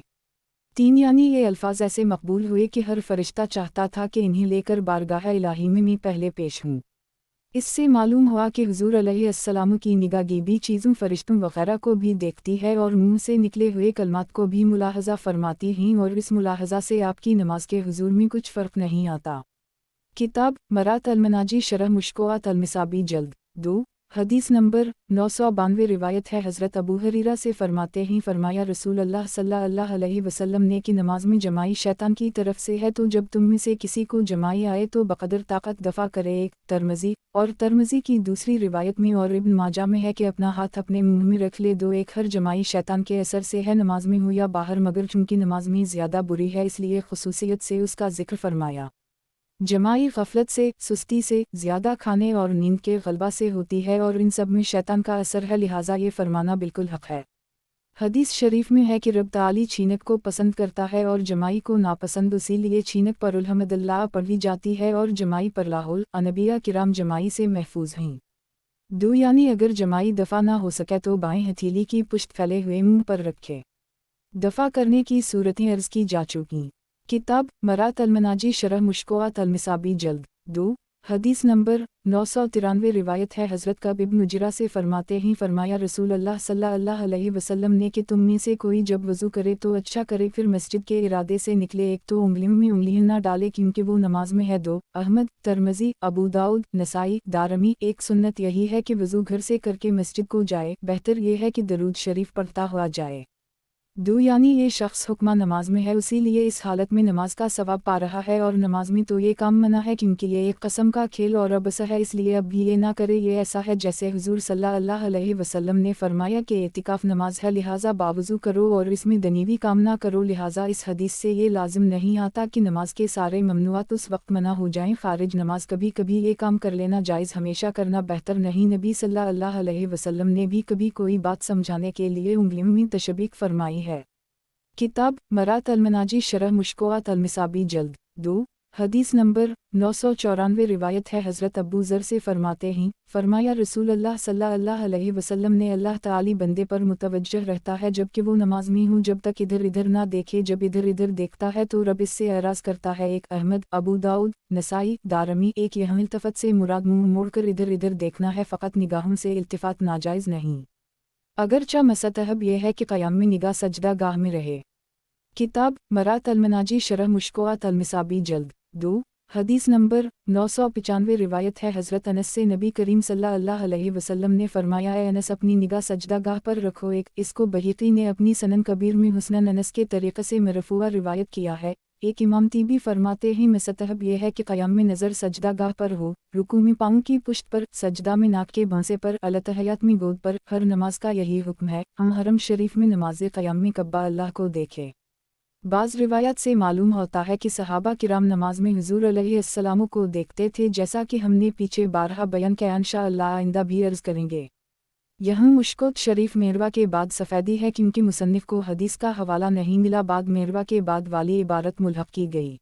3 यानी ये अल्फाज ऐसे मकबूल हुए कि हर फरिश्ता चाहता था कि इन्हें लेकर बारगाह इलाही में मैं पहले पेश हूँ। इससे मालूम हुआ कि हुज़ूर अलैहिस्सलाम की निगाह भी चीज़ों, फरिश्तों वग़ैरह को भी देखती है और मुँह से निकले हुए कलमात को भी मुलाहज़ा फरमाती हैं, और इस मुलाहज़ा से आपकी नमाज के हुज़ूर में कुछ फ़र्क नहीं आता। किताब मरात अलमनाजी शरह मुश्कोआत अलमिसाबी जल्द 2 हदीस नंबर 992 रिवायत है हज़रत अबू हुरैरा से फरमाते हैं फरमाया रसूल अल्लाह सल्लल्लाहु अलैहि वसल्लम ने कि नमाज में जमाई शैतान की तरफ से है, तो जब तुम में से किसी को जमाई आए तो बक़दर ताकत दफ़ा करे। एक तिरमिज़ी और तिरमिज़ी की दूसरी रिवायत में और इब्न माजा में है कि अपना हाथ अपने मुंह में रख ले। 2 एक हर जमाई शैतान के असर से है, नमाज में हो या बाहर, मगर चूँकि नमाज में ज़्यादा बुरी है इसलिए खुसूसियत से उसका जिक्र फरमाया। जमाई गफलत से, सुस्ती से, ज़्यादा खाने और नींद के गलबा से होती है और इन सब में शैतान का असर है, लिहाजा ये फरमाना बिल्कुल हक़ है। हदीस शरीफ में है कि रब ताली छीनक को पसंद करता है और जमाई को नापसंद, इसीलिए छीनक पर अल्हम्दुलिल्लाह पढ़ी जाती है और जमाई पर लाहुल। अनबिया किराम जमाई से महफूज हैं। 2 यानी अगर जमाई दफ़ा ना हो सके तो बाएं हथेली की पुश्त फैले हुए मुंह पर रखे। दफ़ा करने की सूरतें अर्ज़ की जा चुकी। किताब मरात अलमनाजी शरह मुश्कोआत अलमिसाबी जल्द 2 हदीस नंबर 993 रिवायत है हज़रत कब इब्न उजरा से फरमाते हैं फरमाया रसूल अल्लाह सल्लल्लाहु अलैहि वसल्लम ने कि तुम में से कोई जब वज़ू करे तो अच्छा करे, फिर मस्जिद के इरादे से निकले, एक तो उंगलियों में उंगलियां ना डाले क्योंकि वो नमाज में है। 2 अहमद, तिरमिज़ी, अबू दाऊद, नसाई, दारमी। एक सुन्नत यही है कि वज़ू घर से करके मस्जिद को जाए, बेहतर ये है कि दरूद शरीफ पढ़ता हुआ जाए। दो यानी ये शख्स हुक्मा नमाज में है, इसीलिए इस हालत में नमाज का सवाब पा रहा है, और नमाज में तो ये काम मना है क्योंकि ये एक कस्म का खेल और अबस है, इसलिए अब भी ये ना करे। ये ऐसा है जैसे हुजूर सल्लल्लाहु अलैहि वसल्लम ने फरमाया कि एतिकाफ नमाज है, लिहाजा बावजू करो और इसमें दनीवी काम ना करो। लिहाजा इस हदीस से ये लाजिम नहीं आता कि नमाज के सारे ममनुआत उस वक्त मना हो जाएं। खारिज नमाज कभी कभी ये काम कर लेना जायज़, हमेशा करना बेहतर नहीं। नबी सल्लल्लाहु अलैहि वसल्लम ने भी कभी कोई बात समझाने के लिए उंगलियों में तशबीक फरमाई है। किताब मरात अलमनाजी शरह मुश्कोआत अलमिसाबी जल्द 2 हदीस नंबर 994 रिवायत है, हज़रत अबू ज़र से फरमाते हैं, फरमाया रसूल अल्लाह सल्लल्लाहु अलैहि वसल्लम ने, अल्लाह ताली बंदे पर मुतवज्जह रहता है जबकि वो नमाज में हूँ, जब तक इधर इधर ना देखे, जब इधर इधर देखता है तो रब इससे एराज़ करता है। एक अहमद, अबू दाऊद, नसाई, दारमी। एक यहाँ इल्तफ़त से मुराद मुँह मोड़कर इधर इधर देखना है, फ़कत निगाहों से इल्तिफ़ात नाजायज़ नहीं, अगरचा मसतहब यह है कि क़याम में निगाह सजदा गाह में रहे। किताब मरात अलमनाजी शरह मुश्कोआत अलमिसाबी जल्द 2 हदीस नंबर 995 रिवायत है, हज़रत अनस से, नबी करीम सल्लल्लाहु अलैहि वसल्लम ने फरमाया, ए अनस अपनी निगाह सजदा गाह पर रखो। एक इसको बहीक़ी ने अपनी सनन कबीर में हुस्नन अनस के तरीक़े से मरफ़ूआ रिवायत किया है। एक इमाम तीबी फरमाते हैं, मसतहब यह है कि क़याम में नज़र सजदा गाह पर हो, रुकू में पाँव की पुश्त पर, सजदा में नाक के भांसे पर, अलतहयात में गोद पर। हर नमाज का यही हुक्म है। हम हरम शरीफ में नमाज क़याम में कब्बा अल्लाह को देखे। बाज़ रिवायत से मालूम होता है कि सहाबा किराम नमाज में हुजूर अलैहिस्सलाम को देखते थे, जैसा कि हमने पीछे बारहा बयान किया, इंशाअल्लाह आइंदा भी अर्ज़ करेंगे। यहाँ मुश्कोत शरीफ मेरवा के बाद सफ़ेदी है क्योंकि मुसन्निफ़ को हदीस का हवाला नहीं मिला, बाद मेरवा के बाद वाली इबारत मुल्हक़ की गई।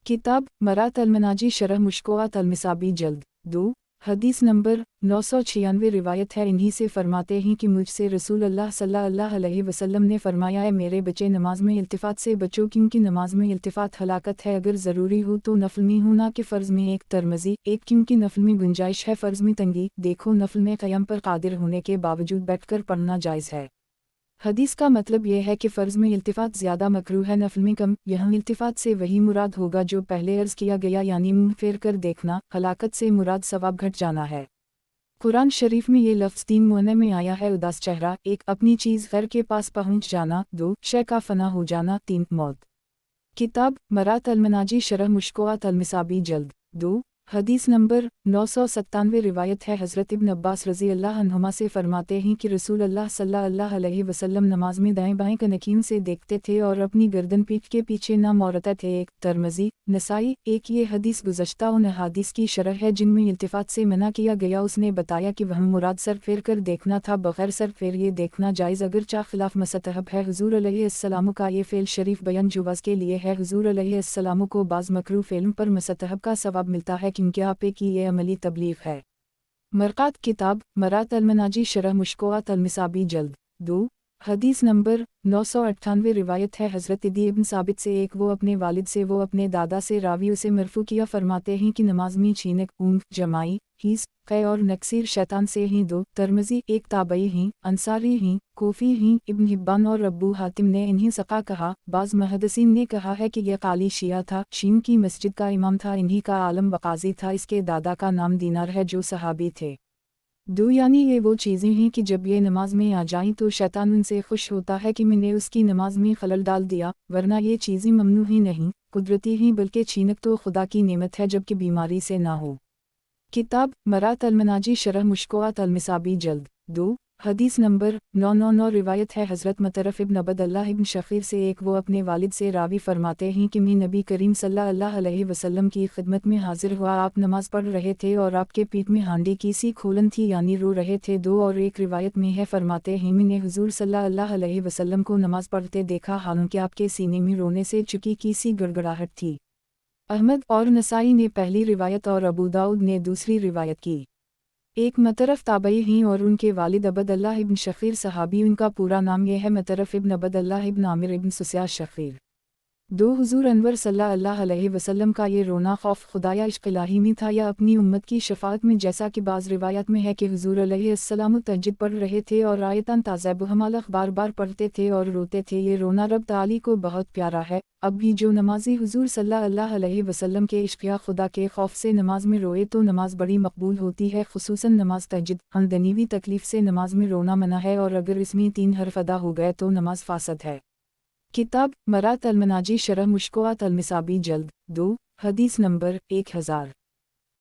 किताब मरात अलमनाजी शरह मुश्कोआत अलमिसाबी जल्द 2 हदीस नंबर 996 रिवायत है, इन्हीं से फरमाते हैं कि मुझसे रसूल अल्लाह सल्लल्लाहु अलैहि वसल्लम ने फरमाया है, मेरे बच्चे नमाज में इल्तिफ़ात से बचो क्योंकि नमाज में इल्तिफ़ात हलाकत है। अगर ज़रूरी हो तो नफल में हो, ना कि फ़र्ज़ में। एक तरमज़ी, एक क्योंकि नफल में गुंजाइश है, फ़र्ज़ में तंगी। देखो नफल में क़याम पर कादिर होने के बावजूद बैठकर पढ़ना जायज़ है। हदीस का मतलब यह है कि फ़र्ज़ में इल्तिफ़ात ज़्यादा मकरूह है, नफल में कम। यहाँ इल्तिफ़ात से वही मुराद होगा जो पहले अर्ज़ किया गया, यानी मुँह फेर कर देखना। हलाकत से मुराद सवाब घट जाना है। कुरान शरीफ में ये लफ्ज़ 3 माने में आया है, उदास चेहरा, 1 अपनी चीज़ गैर के पास पहुँच जाना, 2 शय का फ़ना हो जाना, 3 मौत। किताब मरात अलमनाजी शरह मुश्कोआत अलमिसाबी जल्द 2 हदीस नंबर 997 रिवायत है, हज़रत इब्न अब्बास रज़ी अल्लाह अन्हुमा से फरमाते हैं कि रसूल अल्लाह सल्लल्लाहु अलैहि वसल्लम नमाज में दाएं बाएं कनकीन से देखते थे और अपनी गर्दन पीठ के पीछे ना मोड़ते थे। एक तरमज़ी, नसाई। एक ये हदीस गुज़श्ता उन अहादीस की शरह है जिनमें इल्तिफ़ात से मना किया गया। उसने बताया कि वह मुराद सर फेर कर देखना था, बग़ैर सर फेर ये देखना जायज़ अगरचा ख़िलाफ़ मसतहब है। हुज़ूर अलैहिस्सलाम का ये फ़ेल शरीफ बयान जुवाज़ के लिए है। हुज़ूर अलैहिस्सलाम को बाज़ मकरूह फ़ेल पर मसतहब का सवाब मिलता है क्योंकि आप की ये अमली तबलीग है। मरक़ात किताब मरात अलमनाजी शरह मुश्कोआत अलमिसाबी जल्द 2 हदीस नंबर 998 रिवायत है, हज़रत इदी इब्न साबित से, एक वो अपने वालिद से वो अपने दादा से, रावी उसे मरफू किया, फरमाते हैं कि नमाज में छीनक, ऊँग, जमाई, हीस, कै और नक्सीर शैतान से ही। 2 तरमज़ी, एक ताबई ही, अंसारी ही, कोफ़ी ही। इब्न हिब्बान और अब्बू हातिम ने इन्हीं सक़ा कहा। बाज़ मुहद्दिसीन ने कहा है कि यह काली शिया था, शीम की मस्जिद का इमाम था, इन्हीं का आलम वक़ाज़ी था। इसके दादा का नाम दीनार है जो सहाबी थे। 2 यानी ये वो चीज़ें हैं कि जब ये नमाज में आ जाएं तो शैतान उनसे खुश होता है कि मैंने उसकी नमाज में खलल डाल दिया, वरना ये चीज़ें ममनू ही नहीं, कुदरती ही, बल्कि छीनक तो खुदा की नेमत है जबकि बीमारी से ना हो। किताब मरात अलमनाजी शरह मुश्कोआत अलमिसाबी जल्द 2 हदीस नंबर 999 रिवायत है, हज़रत मतरफ़ इब्न अबदल्लाह इब्न शख़ीर से, एक वो अपने वालिद से, रावी फरमाते हैं कि मैं नबी करीम सल्लल्लाहु अलैहि वसल्लम की खिदमत में हाजिर हुआ। आप नमाज पढ़ रहे थे और आपके पीठ में हांडी की सी खोलन थी, यानी रो रहे थे। 2 और एक रिवायत में है, फरमाते हैं मैंने हुजूर सल्लल्लाहु अलैहि वसल्लम को नमाज पढ़ते देखा, हालांकि आपके सीने में रोने से चुकी की सी गड़गड़ाहट थी। अहमद और नसाई ने पहली रिवायत और अबू दाऊद ने दूसरी रिवायत की। एक मतरफ़ ताबई हैं और उनके वालिद अबदल्लाह इब्न शख़ीर सहाबी। उनका पूरा नाम यह है, मतरफ़ इब्न अबदल्लाह इब्न आमिर इब्न सुस्याद शख़ीर। 2 हुजूर अनवर सल्लल्लाहु अलैहि वसल्लम का ये रोना खौफ खुदाया इश्क़ इलाही में था या अपनी उम्मत की शफ़ाअत में, जैसा कि बाज़ रिवायत में है कि हुजूर अलैहिस्सलाम तहज्जुद पढ़ रहे थे और आयतन ताज़ब हमालख बार बार पढ़ते थे और रोते थे। ये रोना रब ताली को बहुत प्यारा है। अब भी जो नमाजी हुजूर सल्लल्लाहु अलैहि वसल्लम के इश्क़ या खुदा के खौफ से नमाज में रोए तो नमाज बड़ी मकबूल होती है, खुसूसन नमाज तहज्जुद। हमदनीवी तकलीफ़ से नमाज में रोना मना है और अगर इसमें 3 हर्फ अदा हो गए तो नमाज फासद है। کتاب مرات المناجی شرح مشکوات المصابی جلد 2 حدیث نمبر 1000